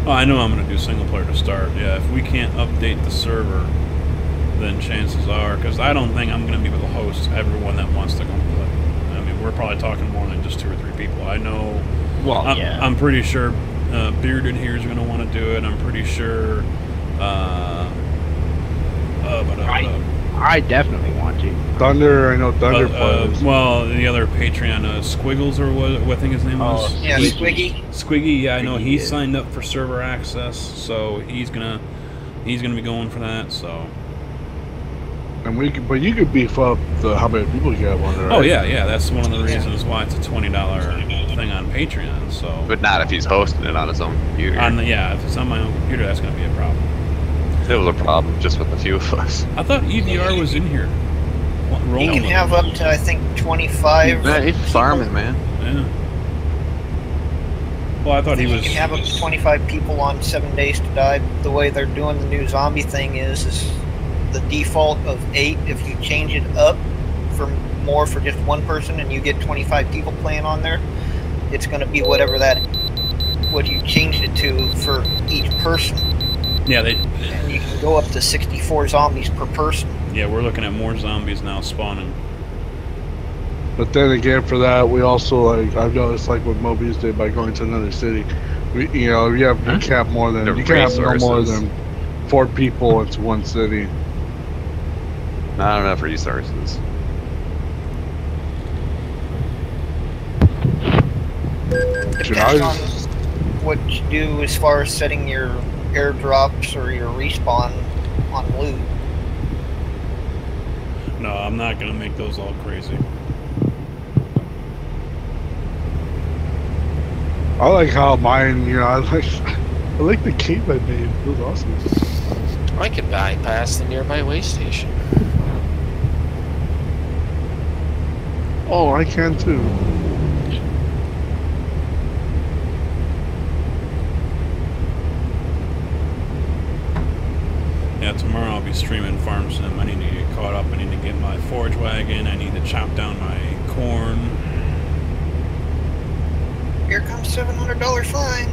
Oh, I know I'm going to do single player to start. Yeah, if we can't update the server, then chances are, because I don't think I'm going to be able to host everyone that wants to come play. I mean, we're probably talking more than just 2 or 3 people. I know. Well, I'm pretty sure Bearded here is going to want to do it. I'm pretty sure. I definitely want to. Thunder, I know Thunder plays. Well, the other Patreon, Squiggles, or what I think his name was. Yeah, Squiggy. Squiggy, yeah, I know he signed up for server access, so he's gonna be going for that. So. And but you could beef up how many people you have on there. Right? Oh yeah, that's one of the reasons why it's a $20 thing on Patreon. So. But not if he's hosting it on his own computer. If it's on my own computer, that's gonna be a problem. It was a problem just with a few of us. I thought EVR was in here. You can have up to, I think, 25. Yeah, he's farming, man. Yeah. Well, I thought he was. You can have up to 25 people on 7 Days to Die. The way they're doing the new zombie thing is the default of 8. If you change it up for more for just one person and you get 25 people playing on there, it's going to be whatever what you changed it to for each person. Yeah, and you can go up to 64 zombies per person. Yeah, we're looking at more zombies now spawning. But then again, for that, we also I've noticed what Mobius did by going to another city. You can't have no more than 4 people into one city. Not enough resources. Depends on what you do as far as setting your airdrops or your respawn on loot. No, I'm not gonna make those all crazy. I like how mine, I like the cape I made. It was awesome. I could bypass the nearby way station. Oh, I can too. Yeah, tomorrow I'll be streaming Farm Sim. I need to get caught up. I need to get my forage wagon. I need to chop down my corn. Here comes $700 fine.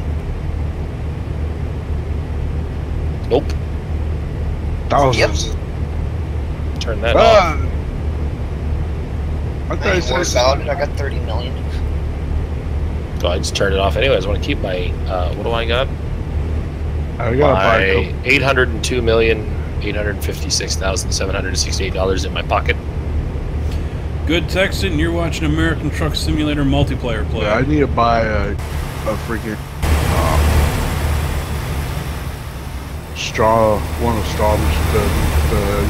Nope. Thousands. Yep. Turn that off. I thought you said about it. I got 30 million. So I just turned it off anyways. I want to keep my, what do I got? I got my $802,856,768 in my pocket. Good texting. You're watching American Truck Simulator multiplayer play. Yeah, I need to buy a freaking straw, one of the straw, the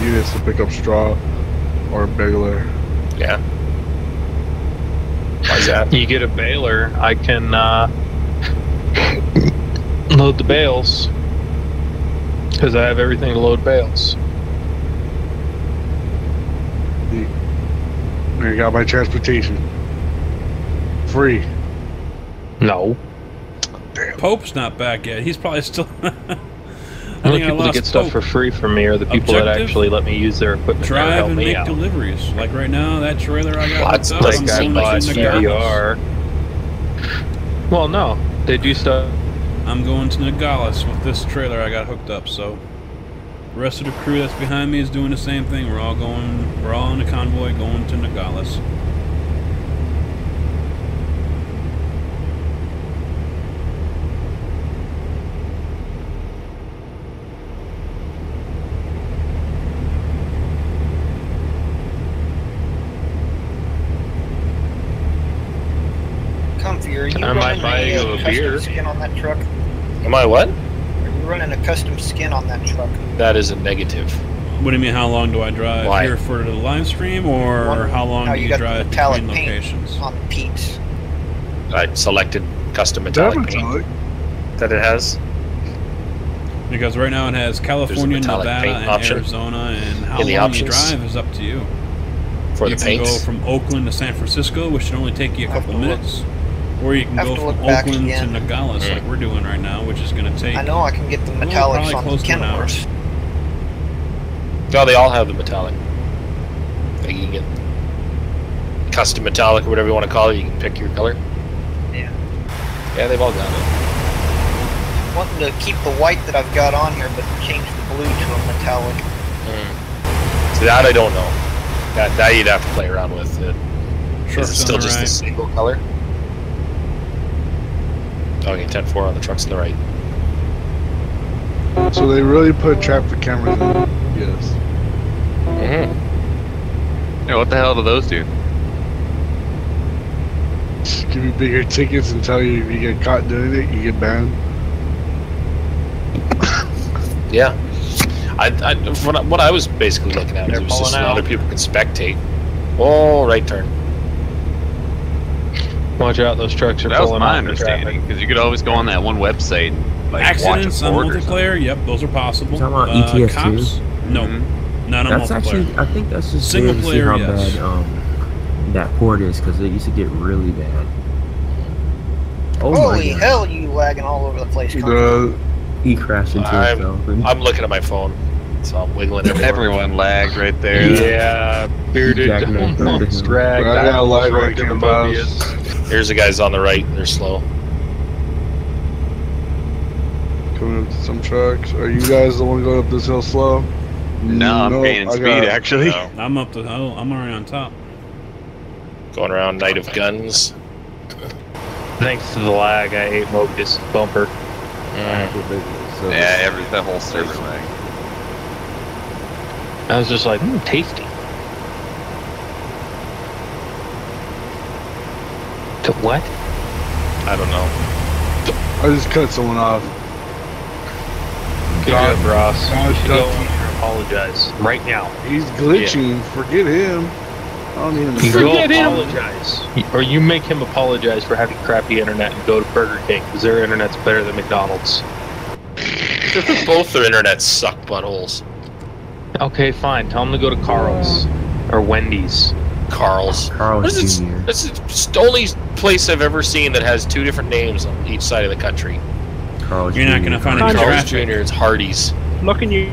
units to pick up straw or a baler. Yeah. Why's that? You get a baler, I can load the bales because I have everything to load bales. I got my transportation free. No. Damn. Pope's not back yet. He's probably still. The only people that get stuff for free from me are the people that actually let me use their equipment. Drive and make deliveries. Like right now, that trailer I got. Lots of like I bought EVR. Well, no, they do stuff. I'm going to Nogales with this trailer I got hooked up. So the rest of the crew that's behind me is doing the same thing. We're all in a convoy going to Nogales. Comfy, are you I might buy you a custom beer. skin on that truck? Am I what? Are you running a custom skin on that truck? That is a negative. What do you mean, how long do I drive? Why? Here for the live stream, or how long do you drive metallic between paint locations? on the Pete's. I selected custom metallic paint that it has. Because right now it has California, metallic Nevada, paint and option Arizona, and how in the long you options drive is up to you. For you the can paints. go from Oakland to San Francisco, which should only take you a couple minutes. Or you can Have go to from look back Oakland to again. Nogales, like we're doing right now, which is going to take... I know I can get the metallics probably on the close to an hour. Kenworths. No, they all have the metallic. Like you can get custom metallic or whatever you want to call it. You can pick your color. Yeah. Yeah, they've all got it. Wanting to keep the white that I've got on here, but change the blue to a metallic. So that I don't know. That you'd have to play around with. Is it still just right. a single color? Okay, 10-4 on the trucks on the right. So they really put traffic cameras in. Yes. Yeah, what the hell do those do? Give you bigger tickets and tell you if you get caught doing it, you get banned. Yeah. What I was basically looking at They're was just so pulling out. other people can spectate. Oh, right turn. Watch out, those trucks are That was pulling my out the traffic. understanding, because you could always go on that one website and Accidents watch on a board or multiplayer, yep, those are possible. Talking about ETS cops? too? No, not on That's multiplayer. actually, I think that's just Single there to see player, how yes. bad that port is, because it used to get really bad. Oh Holy my god. hell, you lagging all over the place. The He crashed into himself. I'm looking at my phone. So I'm wiggling everywhere. Everyone lagged right there. Yeah, bearded almost dragged. I got a lag right right in the in Mobius. Here's the guys on the right. They're slow. Coming up to some trucks. Are you guys the one going up this hill slow? No, I'm gaining speed actually. No. I'm up to. Oh, I'm already on top. Going around Night of Guns. Thanks to the lag, I ate Mobius bumper. Yeah, the whole server lag. I was just like, tasty. To what? I don't know. I just cut someone off. Good job, Ross. God, You should go God. on and apologize right now. He's glitching. Forget him. I don't need him to You go forget him. apologize. Or you make him apologize for having crappy internet and go to Burger King because their internet's better than McDonald's. Both their internet suck buttholes. Okay, fine. Tell him to go to Carl's or Wendy's. Carl's. Carl's This is Jr. the only place I've ever seen that has two different names on each side of the country. Carl's You're not Jr. going to find any Carl's Jr. traffic. It's Hardee's. Looking you.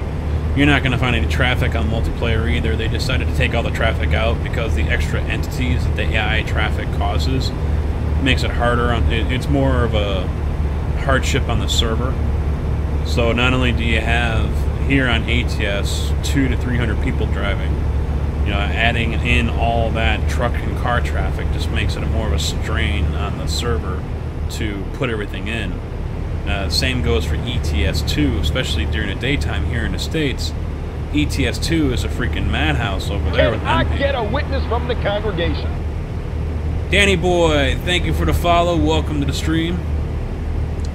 You're not going to find any traffic on multiplayer either. They decided to take all the traffic out because the extra entities that the AI traffic causes makes it harder. It's more of a hardship on the server. So not only do you have here on ATS 200 to 300 people driving, you know, adding in all that truck and car traffic just makes it more of a strain on the server to put everything in. Same goes for ETS2, especially during the daytime here in the States. ETS2 is a freaking madhouse over there with Can I MP. get a witness from the congregation? Danny boy, thank you for the follow. Welcome to the stream.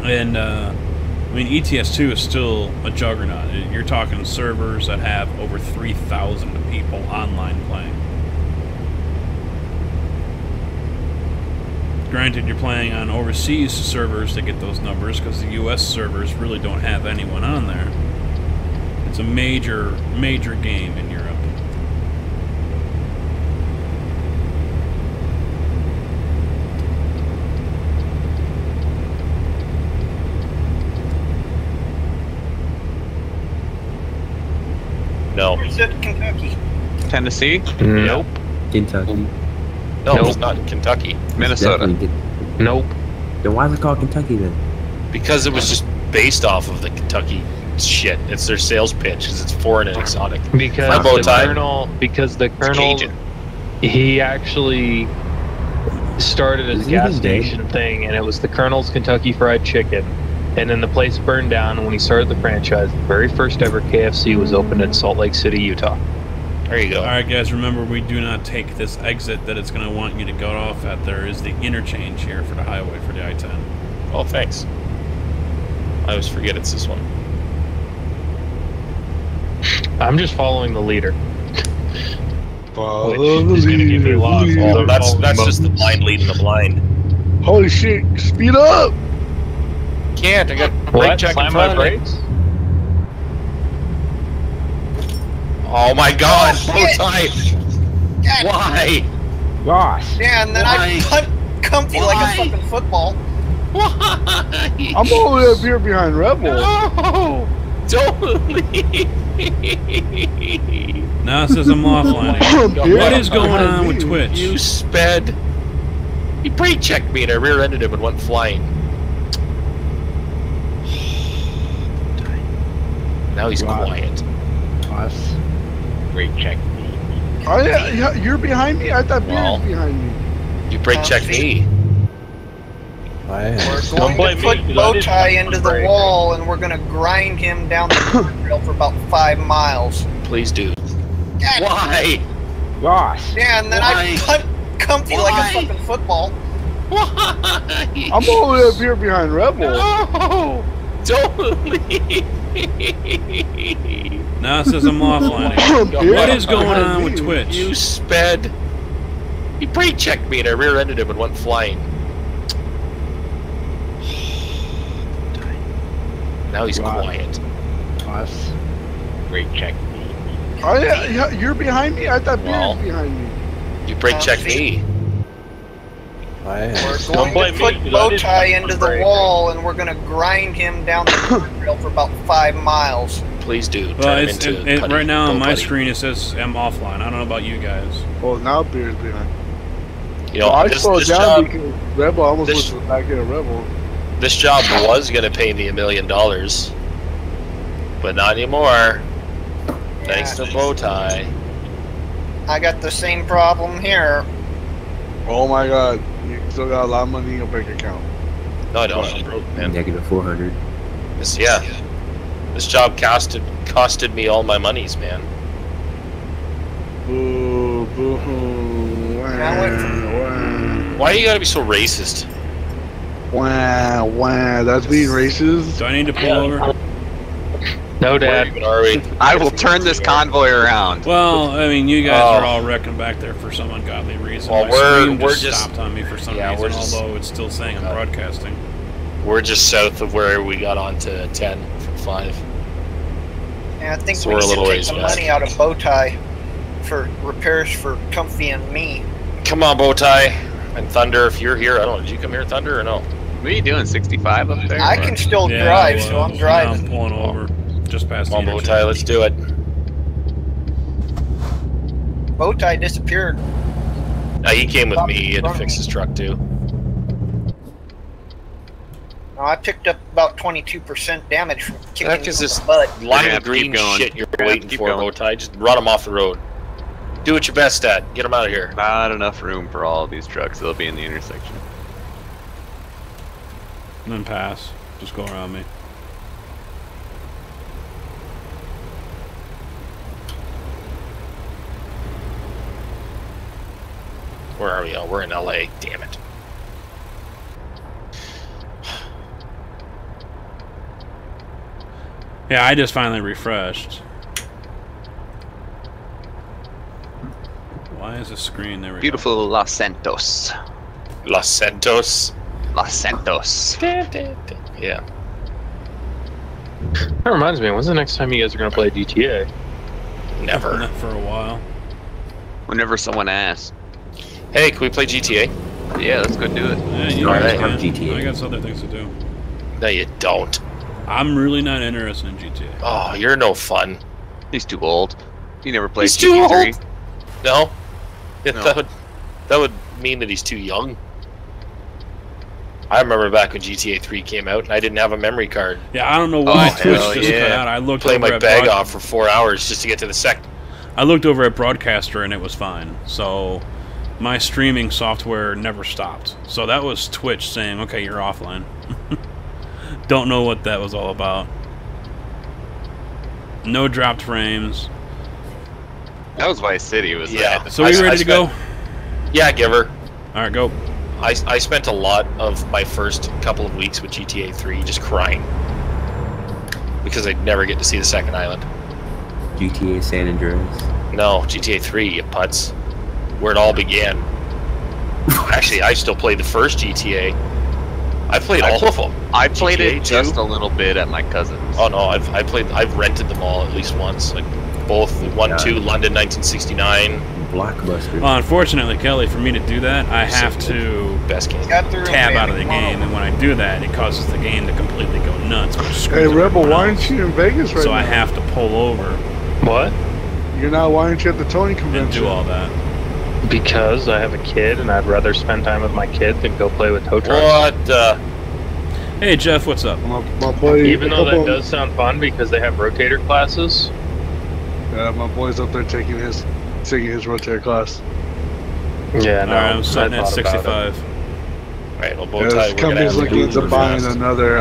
And I mean, ETS2 is still a juggernaut. You're talking servers that have over 3,000 people online playing. Granted, you're playing on overseas servers to get those numbers because the US servers really don't have anyone on there. It's a major, major game in Europe. No. Where's it? Kentucky. Tennessee? Nope. Kentucky. No, Nope. it's not in Kentucky. Minnesota. Nope. Then why is it called Kentucky then? Because it was just based off of the Kentucky shit. It's their sales pitch because it's foreign and exotic. Because bow the tie. colonel, Cajun. he actually started as Is a he gas even dead? station thing, and it was the Colonel's Kentucky Fried Chicken. And then the place burned down, and when he started the franchise, the very first ever KFC was opened in Salt Lake City, Utah. There you go. Alright guys, remember we do not take this exit that it's going to want you to go off at. There is the interchange here for the highway for the I-10. Oh, thanks. I always forget it's this one. I'm just following the leader. Follow Which is the gonna give you leader, lots. leader. Well, that's following just the blind leading the blind. Holy shit! Speed up! Can't. I got brake What? check in Slam front my of me. brakes? Oh my God! Oh, Bow shit. tie. God. Why? Gosh. Yeah, and then Why? I punt comfy like Why? a fucking football. Why? I'm all the way up here behind Rebel. No! Don't leave! Now it says I'm offlining. Yeah, What is going on with me. Twitch? You sped. He brake checked me and I rear-ended him and went flying. Now he's Wow. quiet. Us. Great check. Oh yeah, you're behind me? I thought Well. Beard's behind me. You brake checked me. We're Don't going blame to me, put 'cause I bow didn't tie have into to the brake. wall, and we're gonna grind him down the rail for about 5 miles. Please do. God. Why? Gosh. Yeah, and then Why? I punt comfy like a Why? fucking football. Why? I'm all the way up here behind Rebel. No! Don't leave! Now it says I'm offlining. Yeah, What is going behind on me. with Twitch? You sped. He brake checked me and I rear-ended him and went flying. Now he's Wow. quiet. Us. Great check. Oh yeah, you're behind me? I thought Well. Beard's behind me. You brake checked me. We're Don't going blame to me, put 'cause I bow didn't tie have into to the brake. wall, and we're gonna grind him down the rail for about 5 miles. Please do. Well, Turn it's, him into putty. right now Go on my putty. screen it says I'm offline. I don't know about you guys. Well, now Beer's behind. You know, Well, I this slowed down job, because Rebel almost this- went to the back end of Rebel. this job was going to pay me $1 million, but not anymore. Thanks to Bowtie. I got the same problem here. Oh my god, you still got a lot of money in your bank account. No, I don't. I'm broke, man. Negative 400. This, this job costed me all my monies, man. Boo, boo, Why you gotta be so racist? Wow, wow, that's being racist? Do I need to pull over? No, Where Dad. even are we? I will turn this convoy around. Well, I mean, you guys are all wrecking back there for some ungodly reason. Well, My screen we're just just- stopped on me for some yeah, reason, we're just- although it's still saying I'm broadcasting. We're just south of where we got on to 10 from 5. And I think So we we're a need little to take ways the back. money out of Bowtie for repairs for Comfy and me. Come on, Bowtie. And Thunder, if you're here, I don't know, did you come here, Thunder, or no? What are you doing, 65 up there? I can still Yeah, drive, well, so I'm now driving. I'm pulling over just past Come on, the Bowtie, interchange. let's do it. Bowtie disappeared. He came with me. He had to fix his truck, too. No, I picked up about 22% damage from kicking Heck you is in this the butt. line gonna of have to green keep going. shit you're We're gonna have waiting to keep for, going. Bowtie? Just run them off the road. Do what you're best at. Get them out of here. Not enough room for all of these trucks. They'll be in the intersection. And then pass. Just go around me. Where are we? Oh, we're in LA. Damn it. Yeah, I just finally refreshed. Why is the screen there? We Beautiful Los Santos. Los Santos. Los Santos. Yeah. That reminds me, when's the next time you guys are going to play GTA? go. Never. Not for a while. Whenever someone asks. Hey, can we play GTA? Yeah, let's go do it. Yeah, you All guys right, can. I'm GTA. I got other things to do. No, you don't. I'm really not interested in GTA. Oh, you're no fun. He's too old. He never played He's too GT3. old. No? Yeah, No. That would mean that he's too young. I remember back when GTA 3 came out and I didn't have a memory card. Yeah, I don't know why Oh, Twitch hell just yeah. cut out. I looked Play over my at bag Broad- off for 4 hours just to get to the second. I looked over at Broadcaster and it was fine. So my streaming software never stopped. So that was Twitch saying, "Okay, you're offline." Don't know what that was all about. No dropped frames. That was Vice City. Was Yeah. that? So are you ready to go? Yeah, Giver. All right, go. I spent a lot of my first couple of weeks with GTA 3 just crying. Because I'd never get to see the second island. GTA San Andreas. No, GTA 3, you putz. Where it all began. Actually, I still played the first GTA. I played all of them. I played GTA it just 2. a little bit at my cousin's. Oh no, I've rented them all at least once. Like both 1, 2, London 1969. Blockbuster. Well, unfortunately, Kelly, for me to do that, I have to Best game. Got through tab man. out of the Come on game, over. and when I do that, it causes the game to completely go nuts. which Hey, screws Rebel, everyone why else. aren't you in Vegas right So now? I have to pull over What? You're not, why aren't you at the Tony and convention? do all that. Because I have a kid and I'd rather spend time with my kid than go play with tow trucks. What? Hey, Jeff, what's up? My buddy, Even though a that couple- does sound fun because they have rotator classes. my boy's up there taking his rotator class. Yeah, no. All right, I'm setting I at thought about 65. Right, well, Yeah, bow this tie. We're gonna company's have to looking do into it buying fast. another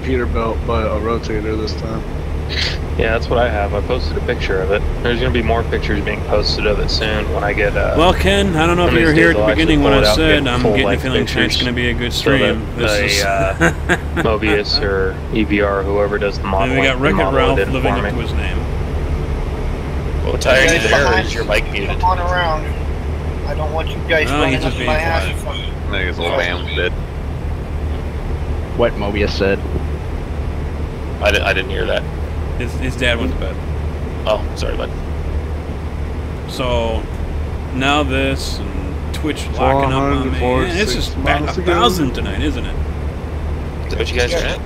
Peterbilt, but a rotator this time. it. Yeah, that's what I have. I posted a picture of it. There's going to be more pictures being posted of it soon when I get. Well, Ken, I don't know if one of you were these here days at the I'll actually beginning when pull I it out and said get I'm getting a full-length feeling tonight's pictures going to be a good so stream. that This is. Mobius or EVR, whoever does the And modeling. we got Wreck-It model Ralph did it living for up me. to his name. Bow tie, are you Guys there? Or behind is your mic muted? Come on around. I don't want you guys No, running he's up just being my ass. quiet. I think his old man was dead. What Mobius said. I didn't hear that. His dad went to bed. Oh, sorry, bud. So now this and Twitch locking up on me. 404, Man, it's 6 just miles to go. 1,000 tonight, isn't it? Is that what you guys are at?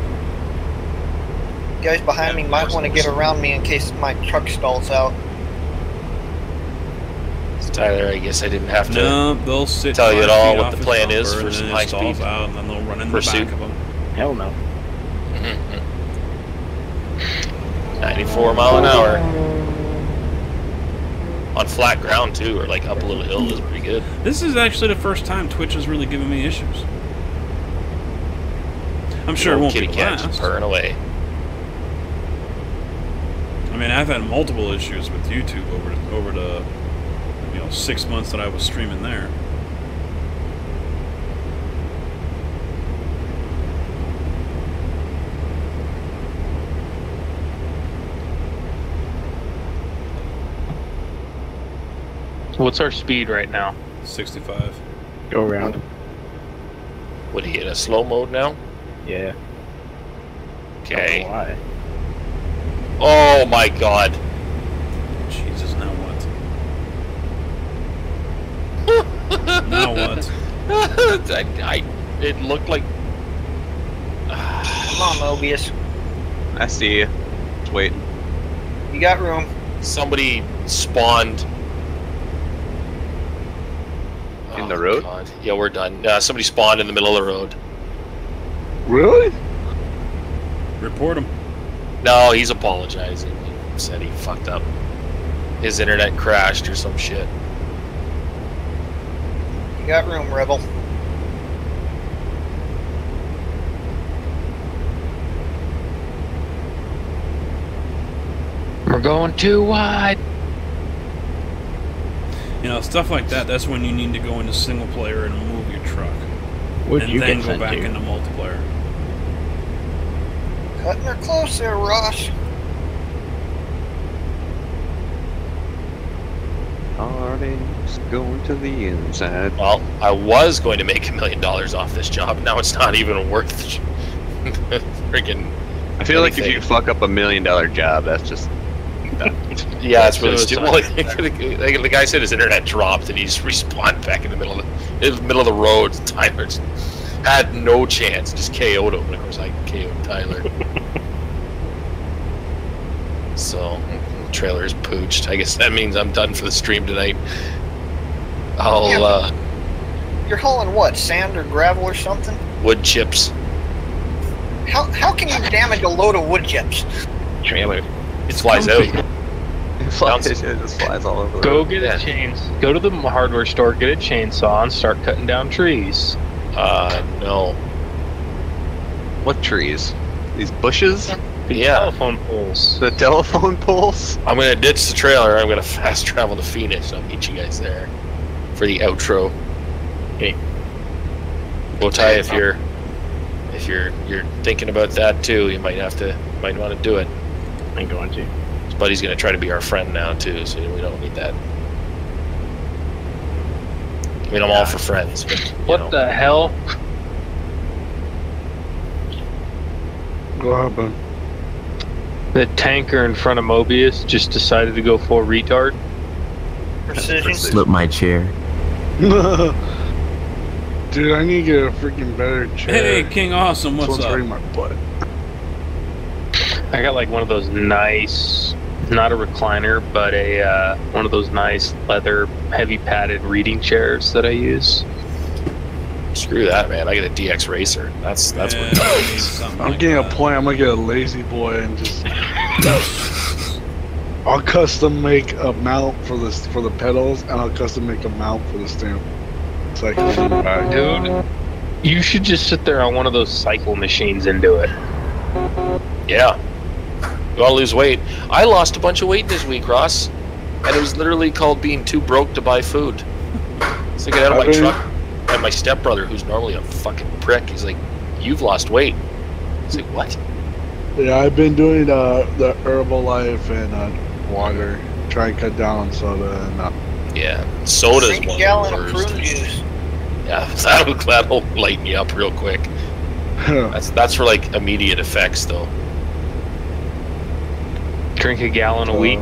Guys behind me might want to get around me in case my truck stalls out. So Tyler, I guess I didn't have to No, they'll sit tell you at 5 all feet what off the his plan is bumper, for and some then high it stalls speed out, and then they'll run in the pursuit. back of them. Hell no. 94 mile an hour. On flat ground too, or like up a little hill is pretty good. This is actually the first time Twitch has really given me issues. I'm sure it won't be kitty the cat last. just purring away. I mean, I've had multiple issues with YouTube over the 6 months that I was streaming there. What's our speed right now? 65. Go around. Would he in a slow mode now? Yeah. Okay. Why? Oh my god. Jesus, now what? Now what? It looked like. Come on, Mobius. I see you. Just waiting. You got room. Somebody spawned. In the road? God. Yeah, we're done. Somebody spawned in the middle of the road. Really? Report him. No, he's apologizing. He said he fucked up. His internet crashed or some shit. You got room, Rebel. We're going too wide. Stuff like that, that's when you need to go into single player and move your truck. What'd And you then get go sent back to? into multiplayer. Cutting her close there, Ross. Heartaches going to the inside. Well, I was going to make $1 million off this job. Now it's not even worth freaking. I feel like if anything. you fuck up $1 million job, that's just. Yeah, it's really Suicide. stupid. Well, the guy said his internet dropped and he just respawned back in the middle of the road. Tyler just had no chance, just KO'd him. And of course, I KO'd Tyler. So, trailer's pooched. I guess that means I'm done for the stream tonight. I'll You're hauling what? Sand or gravel or something? wood chips. How can you damage a load of wood chips? Trailer. It flies out. It just flies all over the Go road. get a Go to the hardware store, get a chainsaw, and start cutting down trees. No. What trees? These bushes? Yeah. Telephone poles. The telephone poles? I'm gonna ditch the trailer. I'm gonna fast travel to Phoenix. I'll meet you guys there for the outro. Okay. Well, Ty, if you're thinking about that too, you might want to do it. I'm going to. His buddy's gonna try to be our friend now too, so we don't need that. I mean, I'm all for friends, but What the hell? What happened? The tanker in front of Mobius just decided to go full retard. Precision. Slip my chair. Dude, I need to get a freaking better chair. Hey, King Awesome, This what's one's up? hurting my butt. I got like one of those nice, not a recliner, but a one of those nice leather, heavy padded reading chairs that I use. Screw that, man. I get a DX Racer. That's what Yeah, it I need is. something I'm like getting that. a point. I'm gonna get a lazy boy and just. I'll custom make a mount for the pedals, and I'll custom make a mount for the stamp, so I can lean back. Dude, you should just sit there on one of those cycle machines and do it. Yeah. You want to lose weight? I lost a bunch of weight this week, Ross, and it was literally called being too broke to buy food. So I get out of my truck, and my stepbrother, who's normally a fucking prick, he's like, "You've lost weight." It's like, what? Yeah, I've been doing the Herbalife and water. Try and cut down on soda and. Yeah, soda's Drink a one of gallon the of worst. prune juice. Yeah, that'll lighten you up real quick. That's for like immediate effects, though. Drink a gallon a week.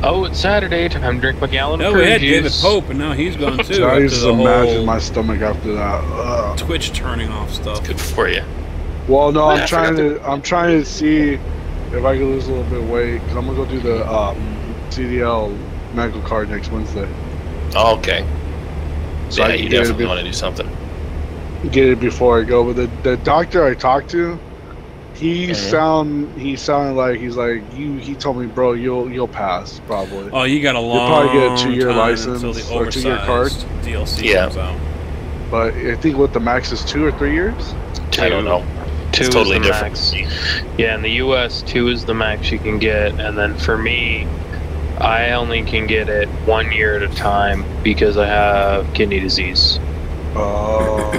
Oh, it's Saturday. Time to drink my gallon No, of we prune had David juice. Pope, and now he's gone too. So I after used the to imagine whole my stomach after that. Twitch turning off stuff. Good for you. Well, no, I'm trying to see if I can lose a little bit of weight. Cause I'm gonna go do the CDL medical card next Wednesday. Oh, okay. So yeah, I you can definitely want to do something. get it before I go. But the doctor I talked to, he sounded like he told me, bro, you'll pass probably. Oh, you got a long you'll probably get a 2-year time license until the or 2-year card. DLC comes out. But I think what the max is 2 or 3 years. I don't know. 2 it's totally is the different. max. Yeah, in the U.S., 2 is the max you can get, and then for me, I only can get it 1 year at a time because I have kidney disease. Oh.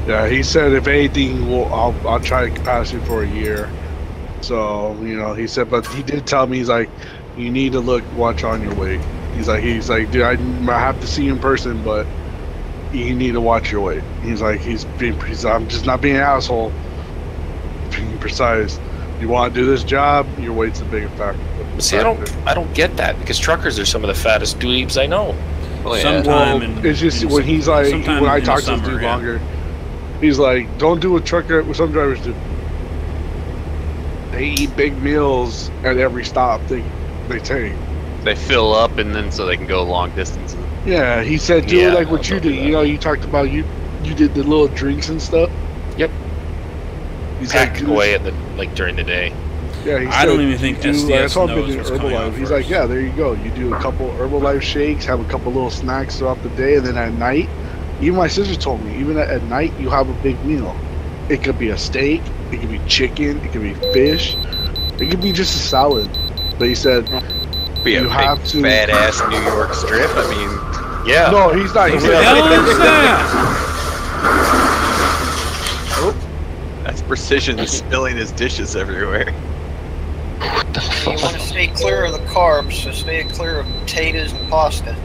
Yeah, he said if anything, I'll try to pass it for a year. So he said, but he did tell me he's like, you need to watch on your weight. He's like, dude, I have to see you in person, but you need to watch your weight. He's like, I'm just not being an asshole. Being precise. You want to do this job, your weight's a big factor. See, I don't get that because truckers are some of the fattest dweebs I know. Oh, yeah. It's just when he's like, when I talk to this dude longer, he's like, don't do what some drivers do. They eat big meals at every stop they take. They fill up and then so they can go long distances. Yeah, he said do it like what you do. You talked about you did the little drinks and stuff. Yep. He's packed away at during the day. Yeah, I don't even think SDS knows what's coming out He's like, yeah, there you go. You do a couple Herbalife shakes, have a couple little snacks throughout the day, and then at night, even my sister told me, even at night, you have a big meal. It could be a steak, it could be chicken, it could be fish, it could be just a salad. But he said, you have to fat ass New York strip. I mean, yeah. No, he's not. He's That's Precision spilling his dishes everywhere. You want to stay clear of the carbs, so stay clear of potatoes and pasta.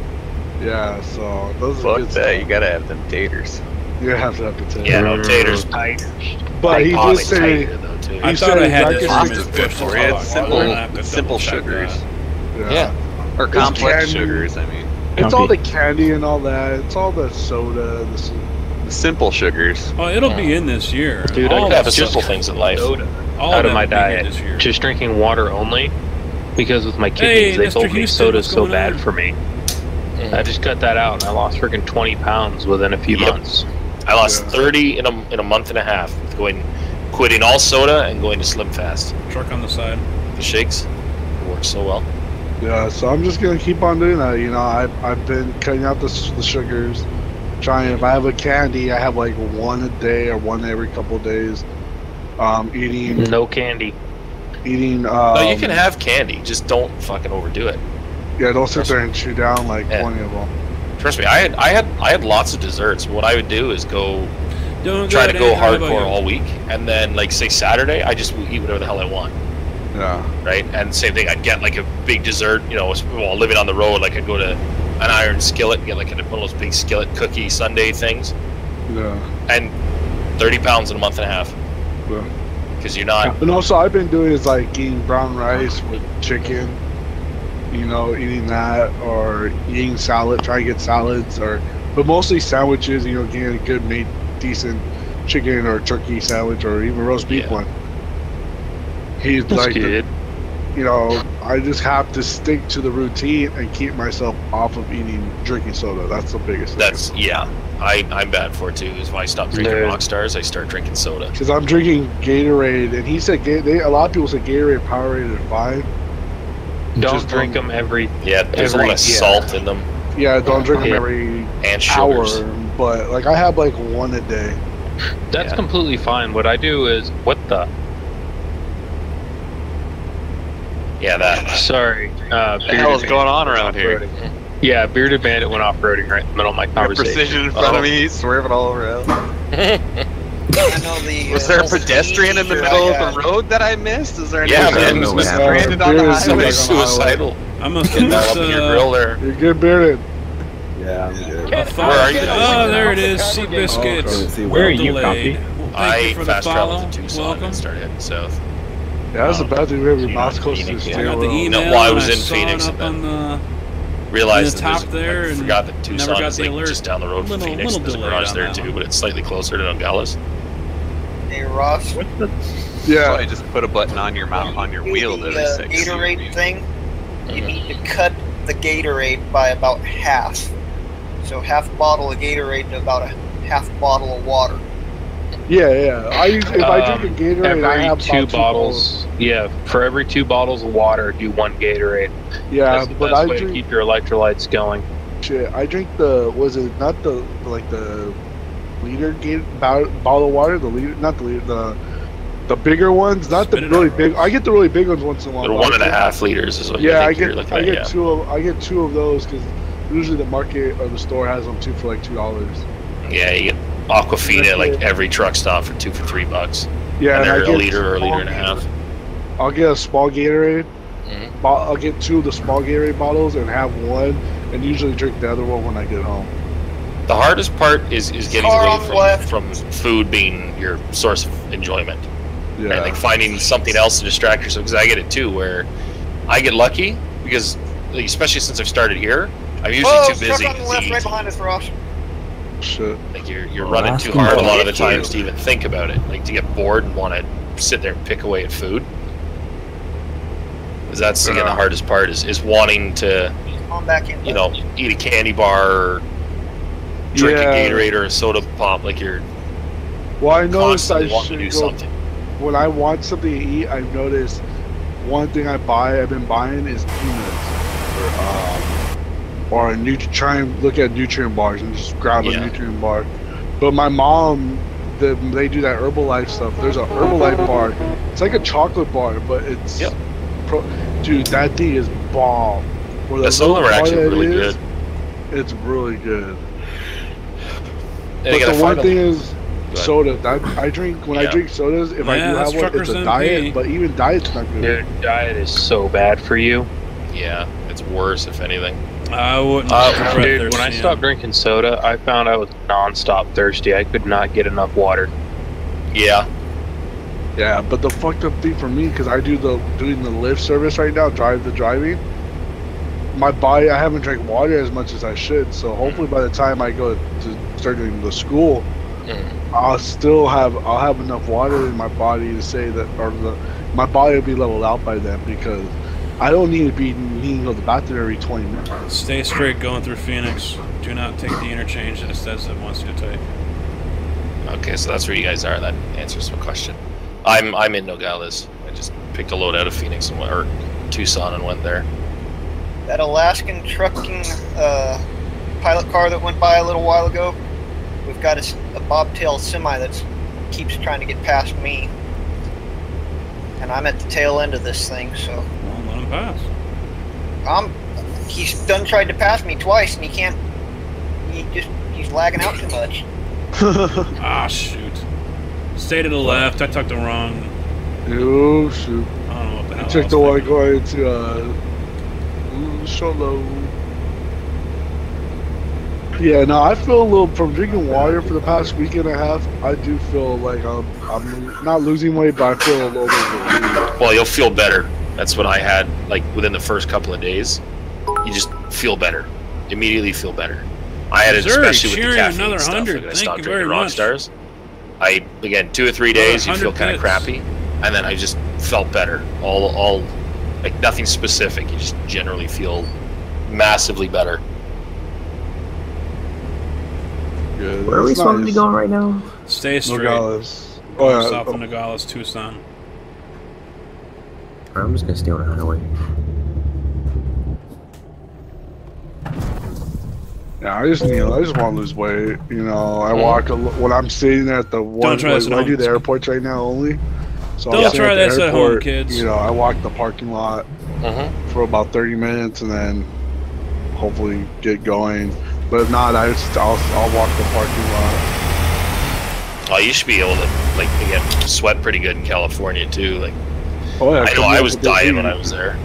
Yeah, so those are good that. You gotta have them taters. You have to have potatoes. Yeah, no taters. But he did say, I thought I had this pasta's good for you. It's simple sugars. Yeah. Or complex sugars, I mean. It's all the candy and all that. It's all the soda, the simple sugars. Oh, it'll be in this year. Dude, all I the simple things in life. Out of my diet. Just drinking water only. Because with my kidneys, they told me soda's so bad for me. I just cut that out, and I lost freaking 20 pounds within a few months. I lost 30 in a month and a half with quitting all soda and going to Slim Fast. Truck on the side. The shakes, it works so well. Yeah, so I'm just gonna keep on doing that. I've been cutting out the sugars. Trying, if I have a candy, I have like one a day or one every couple of days. Eating no candy. Eating. No, you can have candy, just don't fucking overdo it. Yeah, don't sit there and chew down like 20 of them. Trust me, I had lots of desserts. What I would do is try to go hardcore all week, and then like say Saturday, I just eat whatever the hell I want. Yeah. Right, and same thing. I'd get like a big dessert. While living on the road, like I'd go to an iron skillet, get like one of those big skillet cookie sundae things. Yeah. And 30 pounds in a month and a half. Yeah. Because you're not. And also, I've been doing is like eating brown rice with chicken. Eating that or eating salad. Try to get salads but mostly sandwiches. Getting a good made decent chicken or turkey sandwich or even roast beef one. He's like, good. I just have to stick to the routine and keep myself off of drinking soda. That's the biggest thing. I'm bad for it too. Is when I stop drinking Rockstars, I start drinking soda. Because I'm drinking Gatorade, and he said a lot of people say Gatorade Powerade are fine. Don't drink them every. Yeah, there's a lot of salt in them. Yeah, don't drink them every hour. But like I have like one a day. That's completely fine. What I do is Yeah, that. Sorry. What the hell is going on around here? Yeah, Bearded Bandit went off-roading right in the middle of my conversation. Precision in front of me, he's swerving all over. Was there a pedestrian in the middle of the road that I missed? Is there any man, stranded on the highway? Suicidal. I must have missed your grill there. You're good, Bearded. Yeah, I'm good. Where are you? Oh, there it is. Sea Biscuits. Where are you, Copy? I fast traveled to Tucson and started heading south. Yeah, that's about to be mouse coast to I got the email. While I was in saw Phoenix, it up on the realized the top there, I and forgot that Tucson got is the like alert. just down the road from Phoenix. There's a garage there too, but it's slightly closer to Nogales. Hey Ross. So Yeah. I just put a button on your mount on your wheel that I said. Gatorade thing. You need to cut the Gatorade by about half. So half a bottle of Gatorade to about a half bottle of water. Yeah, yeah. If I drink a Gatorade, I every have two about bottles. Yeah, for every 2 bottles of water, do 1 Gatorade. Yeah, That's the but best I way drink to keep your electrolytes going. shit. I drink the not the liter bottle of water, the liter, not the liter, the bigger ones, not the really big. I get the really big ones once in a while. They're 1.5 liters is what you Yeah, think you're looking at. I get 2 of those because usually the market or the store has them 2 for like $2. Yeah, you get Aquafina like every truck stop for $2 for $3. Yeah, and they're I get a liter or a liter and a half. I'll get a small Gatorade. Mm-hmm. I'll get 2 of the small Gatorade bottles and have one, and usually drink the other one when I get home. The hardest part is getting away from food being your source of enjoyment. Yeah. And like finding something else to distract yourself, because I get it too, where I get lucky because, like, especially since I've started here, I'm usually too busy on the left, to right eat. behind us, Ross. Shit. Like you're running too hard a lot of the times to even think about it. Like to get bored and want to sit there and pick away at food. Because that's again the hardest part is wanting to, you know, eat a candy bar or drink a Gatorade or a soda pop. Like you're Well, I noticed I constantly wanting to do should go, something. when I want something to eat, I've noticed one thing I've been buying is peanuts or try and look at nutrient bars and just grab a nutrient bar. But my mom, they do that Herbalife stuff. There's a Herbalife bar. It's like a chocolate bar, but it's dude, that thing is bomb. Some of them are actually really good. It's really good. And But the one thing is soda. I drink when I drink sodas. If I do have one, it's a diet. But even diet's not good. Dude, diet is so bad for you. Yeah, it's worse if anything. I wouldn't. Dude, when I stopped drinking soda, I found I was non-stop thirsty. I could not get enough water. Yeah. Yeah, but the fucked up thing for me, because I doing the Lyft service right now, driving. My body, I haven't drank water as much as I should. So hopefully by the time I go to start doing the school, I'll have enough water in my body to say that, my body will be leveled out by then, because I don't need to be needing to go to the bathroom every 20 minutes. Stay straight going through Phoenix. Do not take the interchange that it says it wants you to take. Okay, so that's where you guys are. That answers my question. I'm in Nogales. I just picked a load out of Phoenix or Tucson and went there. That Alaskan trucking pilot car that went by a little while ago, we've got a bobtail semi that keeps trying to get past me. And I'm at the tail end of this thing, so... Well, let him pass. He's done tried to pass me twice, and he can't... He's lagging out too much. Ah, shoot. Stay to the left. I took the wrong... Oh, shoot. I don't know what the hell I took the one going to, Solo. Yeah, no, I feel a little, from drinking water for the past week and a half, I do feel like I'm not losing weight, but I feel a little bit. Well, you'll feel better. That's what I had, like, within the first couple of days. You just feel better. Immediately feel better. I had it especially with the caffeine stuff. Like, I stopped drinking Rockstars. Again, 2 or 3 days, you feel kind of crappy. And then I just felt better. All, like, nothing specific. You just generally feel massively better. Good. Where are we supposed to be going right now? Stay straight. Nogales. South of Nogales, Tucson. I'm just gonna stay on the highway. Yeah, I just want to lose weight. You know, I walk when I'm sitting at the one. Don't try this at I home. do the airports right now only. So Don't try this at home, kids. You know, I walk the parking lot for about 30 minutes and then hopefully get going. But if not, I'll walk the parking lot. Oh, you should be able to, like, again, sweat pretty good in California too. Like, oh yeah, I know I was dying when I was there.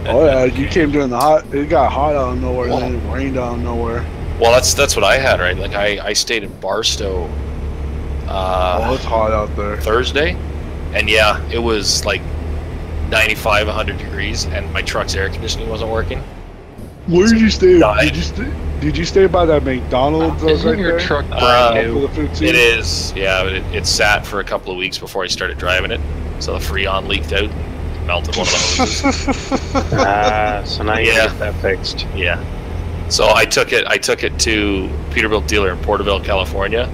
Oh yeah, you came during the hot. It got hot out of nowhere, and then it rained out of nowhere. Well, that's what I had, right? Like I stayed in Barstow. Oh, it's hot out there. Thursday, and yeah, it was like 95, 100 degrees, and my truck's air conditioning wasn't working. Where did you stay? Died. Did you stay by that McDonald's? Isn't right your there? truck brand For new? the food too? It is, yeah, but it sat for a couple of weeks before I started driving it. So the Freon leaked out, melted one of the hoses. So now you gotta get that fixed. Yeah. So I took it to Peterbilt dealer in Porterville, California,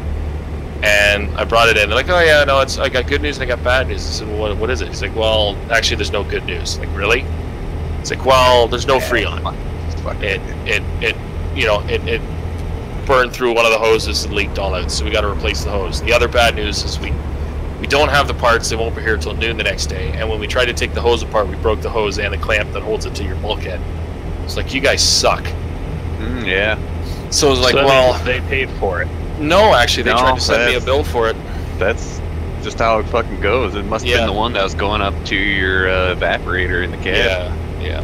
and I brought it in. They're like, oh yeah, no, I got good news and I got bad news. I said, well, what is it? He's like, well, actually, there's no good news. Like, really? It's like, well, there's no Freon. It burned through one of the hoses and leaked all out, so we got to replace the hose. The other bad news is we don't have the parts. They won't be here until noon the next day. And when we tried to take the hose apart, we broke the hose and the clamp that holds it to your bulkhead. It's like, you guys suck. Yeah. So it was like, So well, they paid for it. no, actually, they No, tried to send me a that's- bill for it. That's just how it fucking goes. It must have Yeah. been the one that was going up to your evaporator in the cab. Yeah.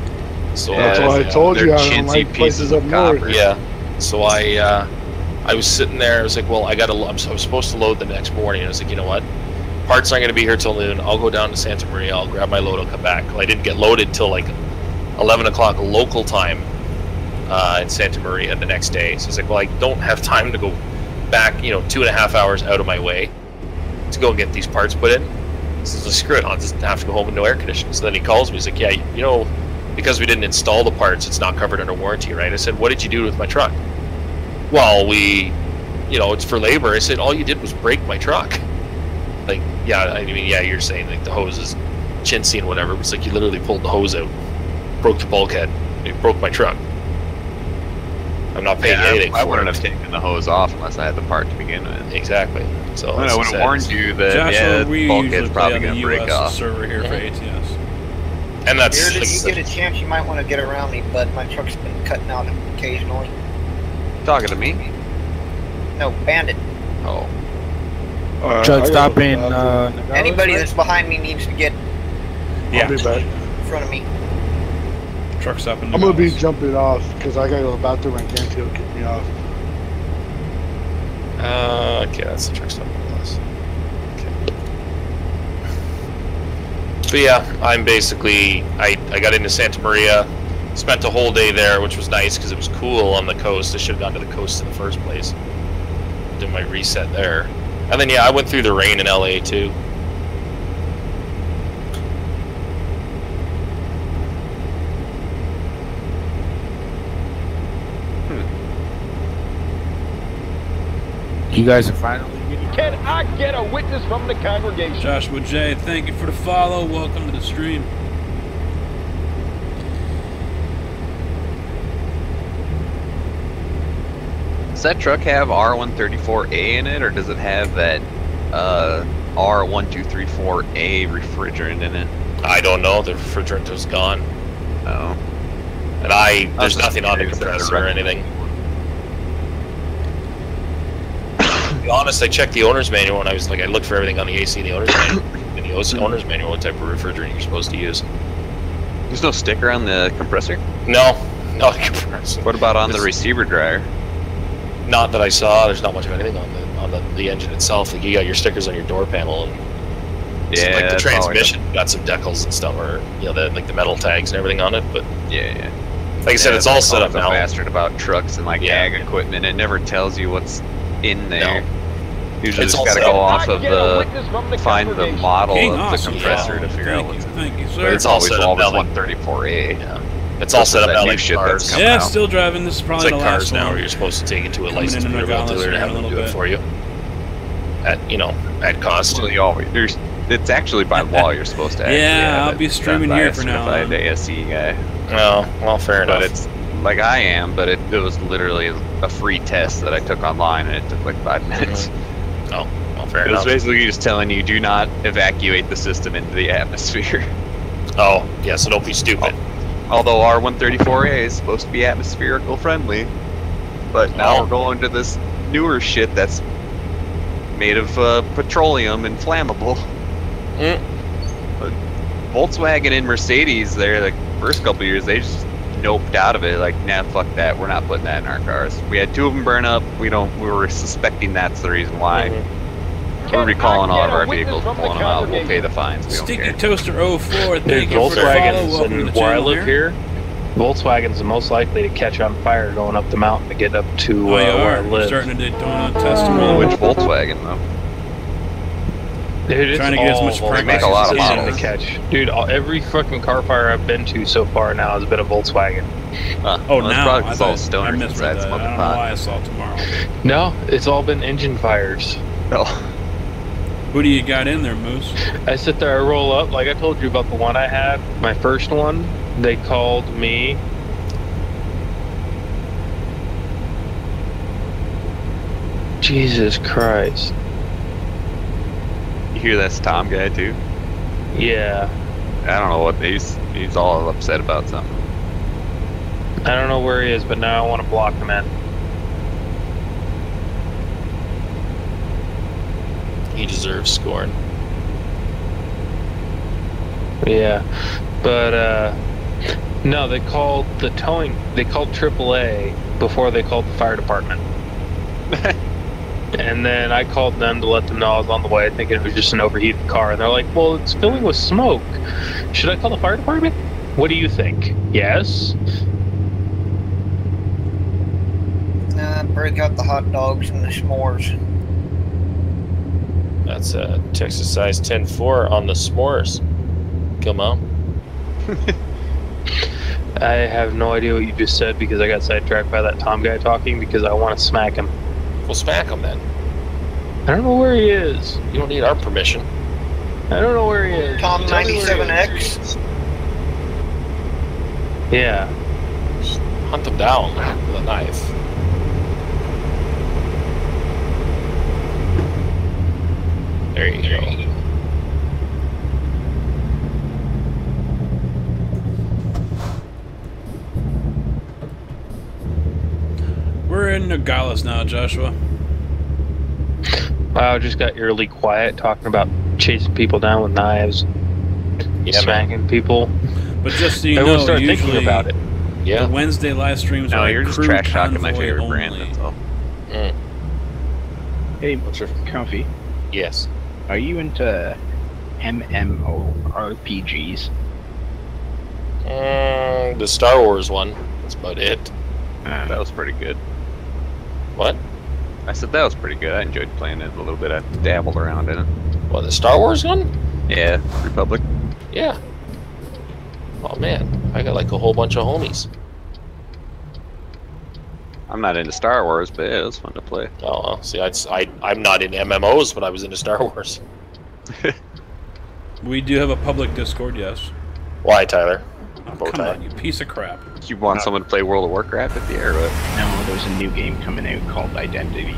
So That's why I told they're you I don't chintzy like places pieces up of north. copper. yeah. So I was sitting there. I was like, well, I was supposed to load the next morning. I was like, you know what? Parts aren't going to be here till noon. I'll go down to Santa Maria. I'll grab my load. I'll come back. Well, I didn't get loaded till like 11 o'clock local time in Santa Maria the next day. So I was like, well, I don't have time to go back, 2.5 hours out of my way to go and get these parts put in. So I was like, screw it. I'll just have to go home with no air conditioning. So then he calls me. He's like, yeah, because we didn't install the parts, it's not covered under warranty, right? I said, what did you do with my truck? Well, it's for labor. I said, all you did was break my truck. Like, yeah, you're saying like the hose is chintzy and whatever, but it's like you literally pulled the hose out, broke the bulkhead, it broke my truck. I'm not paying anything for I wouldn't it. have taken the hose off unless I had the part to begin with. Exactly. So I would have warned you that Joshua, we the bulkhead's usually probably play on going the to break US off. server here for ATS. And that's Here, like, if you get a chance, you might want to get around me, but my truck's been cutting out occasionally. Talking to me? No, Bandit. Oh. Truck stop in. Anybody that's behind me needs to get I'll be back. in front of me. Truck stop in I'm gonna be Nogales. jumping off because I gotta go to the bathroom. I guarantee he'll kick me off. okay, that's the truck stop. Okay. But yeah, I'm basically, I got into Santa Maria, spent a whole day there, which was nice because it was cool on the coast. I should have gone to the coast in the first place. Did my reset there. And then yeah, I went through the rain in LA too. You guys are finally getting. Can I get a witness from the congregation? Joshua J, thank you for the follow. Welcome to the stream. Does that truck have R134A in it, or does it have that R1234A refrigerant in it? I don't know, the refrigerant was gone. Oh. And there's nothing on the compressor or anything. To be honest, I checked the owner's manual and I looked for everything on the AC in the owner's manual. In the owner's manual, what type of refrigerant you're supposed to use. There's no sticker on the compressor? No, not the compressor. What about on the receiver dryer? Not that I saw. There's not much of anything on the engine itself. Like, you got your stickers on your door panel and Yeah, like the that's all I transmission got some decals and stuff, or the metal tags and everything on it. But yeah. Like I said, it's all set up now. Bastard about trucks and ag equipment. It never tells you what's in there. Usually It's just all gotta set go up. off of find the model of the compressor to figure out what's in Thank you, there. sir. But it's all always set up now, like- 134A. Yeah. It's all set up now like shit cars. that's coming Yeah, out. still driving. This is It's probably like the cars last now, one. where you're supposed to take it to a Coming licensed in Peterbilt Nogales dealer here to in have a them do little it bit. for you. At cost. Well, it's actually by law you're supposed to. Yeah, I'll be streaming here for now on. ASE guy. Oh, well, fair enough. But it's like I am, but it was literally a free test that I took online, and it took like 5 minutes. Oh, well, fair It was enough. basically just telling you do not evacuate the system into the atmosphere. Oh, yeah, so don't be stupid. Although R134A is supposed to be atmospherical friendly, but now we're going to this newer shit that's made of petroleum and flammable. But Volkswagen and Mercedes, there, like first couple of years, they just noped out of it. Like, nah, fuck that. We're not putting that in our cars. We had 2 of them burn up. We were suspecting that's the reason why. We're recalling all of our vehicles, pulling them out. We'll pay the fines. We don't Sticky care. Toaster 04, thank you for the follow. Volkswagens, Welcome to and the where I channel live here, Volkswagen's the most likely to catch on fire going up the mountain to get up to Oh, you where I are. You're live. starting to Daytona testimony. Which Volkswagen though? Dude, it's Trying to get as all much Volkswagen. practice They make a lot of It's easy models. to catch. Dude, every fucking car fire I've been to so far now has been a Volkswagen. Oh, well, now probably I because all thought I stoners misread inside that. I smoking don't know pot. why I saw it tomorrow. No, it's all been engine fires. No. Who do you got in there, Moose? I sit there, I roll up, like I told you about the one I had, my first one. They called me. Jesus Christ. You hear that's Tom guy too? Yeah. I don't know what he's all upset about something. I don't know where he is, but now I want to block him in. He deserves scorn. Yeah. But, no, they called the towing, they called AAA before they called the fire department. And then I called them to let them know I was on the way, thinking it was just an overheated car. And they're like, well, it's filling with smoke. Should I call the fire department? What do you think? Yes? Break out the hot dogs and the s'mores. That's a Texas size 10-4 on the s'mores. Come on. I have no idea what you just said because I got sidetracked by that Tom guy talking because I want to smack him. We'll smack him then. I don't know where he is. You don't need our permission. I don't know where he is. Tom Tell me where he 97X. is. Yeah. Hunt him down with a knife. There you go. We're in Nogales now, Joshua. Wow, just got eerily quiet talking about chasing people down with knives, smacking people. But just so you Everyone know, started thinking usually about it. Yeah. the Wednesday live streams No, are you're like just crew trash talking my Convoy favorite brand. only. That's all. Hey, Comfy, Yes. are you into MMORPGs? The Star Wars one. That's about it. That was pretty good. What? I said that was pretty good. I enjoyed playing it a little bit. I dabbled around in it. What, the Star Wars one? Yeah, Republic. Yeah. Oh man, I got like a whole bunch of homies. I'm not into Star Wars, but yeah, it was fun to play. Oh, well, see, I'm not in MMOs, but I was into Star Wars. We do have a public Discord, yes. Why, Tyler? Oh, Bow come tie. on, you piece of crap. You want someone to play World of Warcraft at the air, but No, there's a new game coming out called Identity.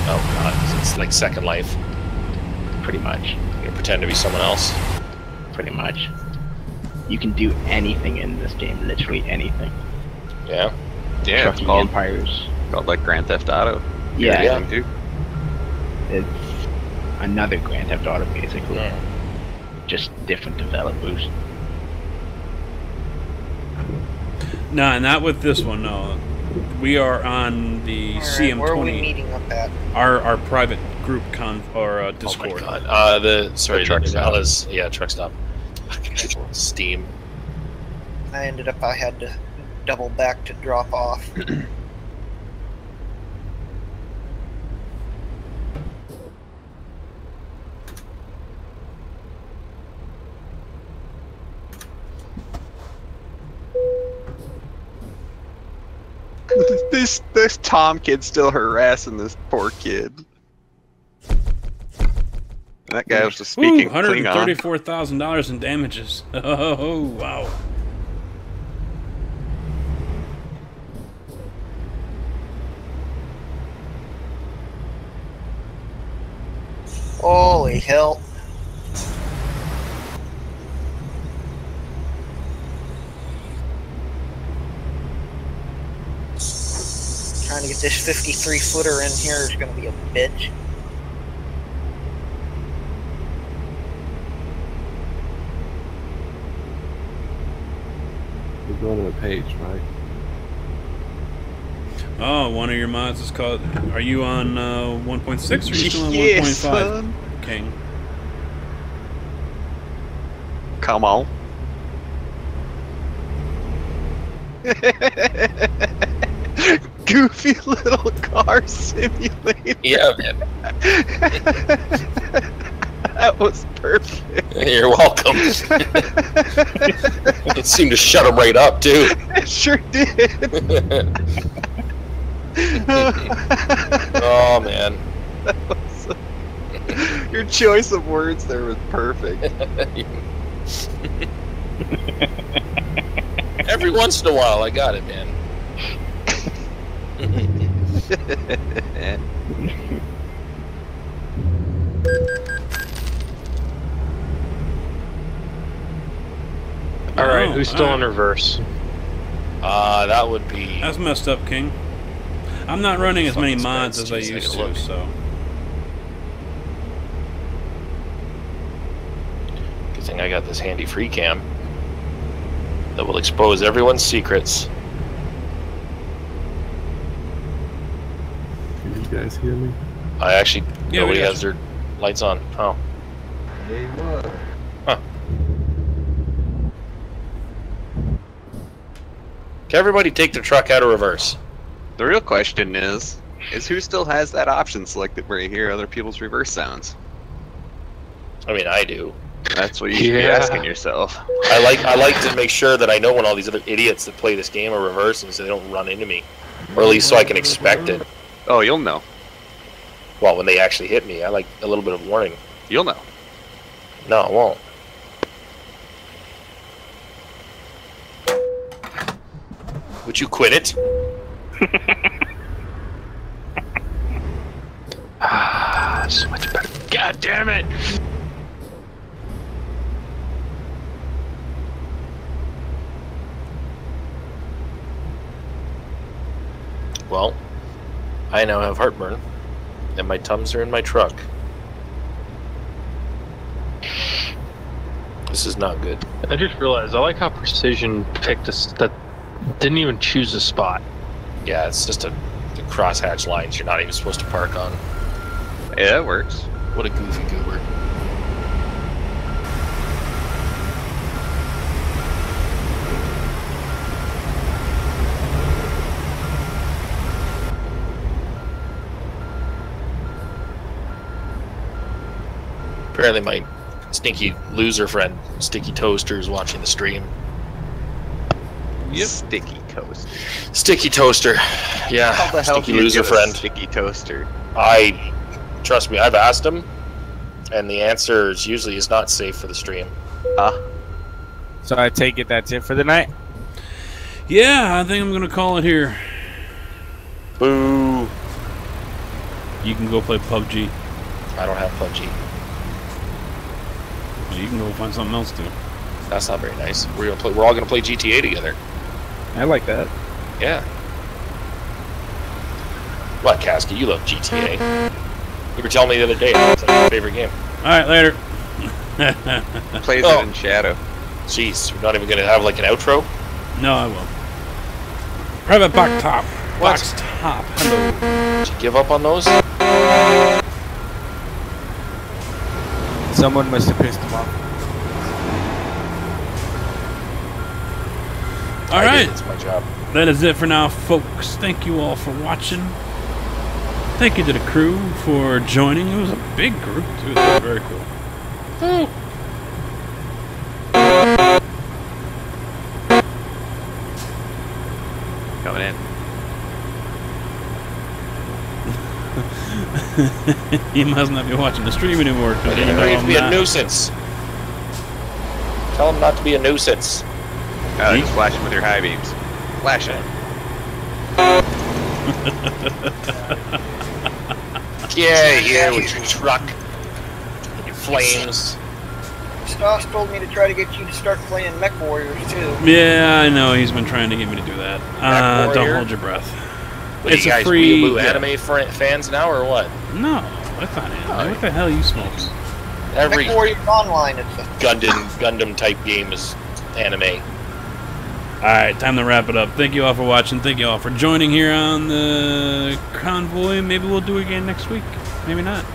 Oh god, it's like Second Life. Pretty much. You pretend to be someone else. Pretty much. You can do anything in this game, literally anything. Yeah. yeah, it's Trucking called, empires. called like Grand Theft Auto. Yeah, Yeah. Too. it's another Grand Theft Auto, basically. Yeah. Just different developers. No, not with this one, no. We are on the All right, CM20. where are we meeting up at? Our private group Discord. Oh my god. The truck stop. Truck stop. Steam. I had to double back to drop off. This Tom kid's still harassing this poor kid. And that guy was just speaking Klingon. $134,000 in damages. Oh, wow. Holy hell. Trying to get this 53 footer in here is going to be a bitch. We're going to the page, right? Oh, one of your mods is called... Are you on 1.6 or are you still on Yes, 1.5? son. King. Come on. Goofy little car simulator. Yeah, man. That was perfect. You're welcome. It seemed to shut him right up, too. It sure did. Oh, man. Your choice of words there was perfect. Every once in a while, I got it, man. Alright, who's still in reverse? That would be... That's messed up, King. I'm not running as many mods as I used to, so... Good thing I got this handy free cam that will expose everyone's secrets. Can you guys hear me? I actually... Yeah, nobody has their lights on. Oh. Hey, what? Huh. Can everybody take their truck out of reverse? The real question is who still has that option selected where you hear other people's reverse sounds? I mean, I do. That's what you should be asking yourself. I like to make sure that I know when all these other idiots that play this game are reversing so they don't run into me. Or at least so I can expect it. Oh, you'll know. Well, when they actually hit me, I like a little bit of warning. You'll know. No, I won't. Would you quit it? So much better. God damn it! Well, I now have heartburn, and my Tums are in my truck. This is not good. I just realized I like how Precision picked that didn't even choose a spot. Yeah, it's just the crosshatch lines you're not even supposed to park on. Yeah, that works. What a goofy goober. Apparently my stinky loser friend, Sticky Toaster, is watching the stream. Yep. Sticky Toaster. Sticky Toaster. Yeah, How the hell Sticky do you loser get a friend. Sticky Toaster? Trust me, I've asked him, and the answer is usually is not safe for the stream. So I take it that's it for the night? Yeah, I think I'm gonna call it here. Boo. You can go play PUBG. I don't have PUBG. You can go find something else to. That's not very nice. We're all gonna play GTA together. I like that. Yeah. What, Kasky? You love GTA. You were telling me the other day it's like your favorite game. Alright, later. Plays it in shadow. Jeez, we're not even gonna have like an outro? No, I won't. Private Box Top. What? Box Top. Hello. Did you give up on those? Someone must have pissed him off. Alright. It's my job. That is it for now, folks. Thank you all for watching. Thank you to the crew for joining. It was a big group, too. That was very cool. Coming in. He must not be watching the stream anymore. I didn't agree to be a nuisance. Tell him not to be a nuisance. Just flash him with your high beams. Flash it. Yeah, here with your truck. And your flames. Stoss told me to try to get you to start playing Mech Warriors too. Yeah, I know. He's been trying to get me to do that. Don't hold your breath. What, It's you guys a free weeaboo anime fans now, or what? No, that's not anime. What the hell are you smoking? Every Mech Warriors Online, it's a Gundam type game is anime. Alright, time to wrap it up. Thank you all for watching. Thank you all for joining here on the Convoy. Maybe we'll do it again next week. Maybe not.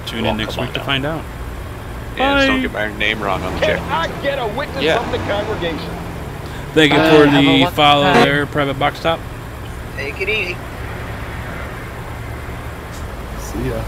Tune in next week to find out. Yeah, just don't get my name wrong on the check. Can I get a witness from the congregation? Thank you for the follow there, Private Box Top. Take it easy. See ya.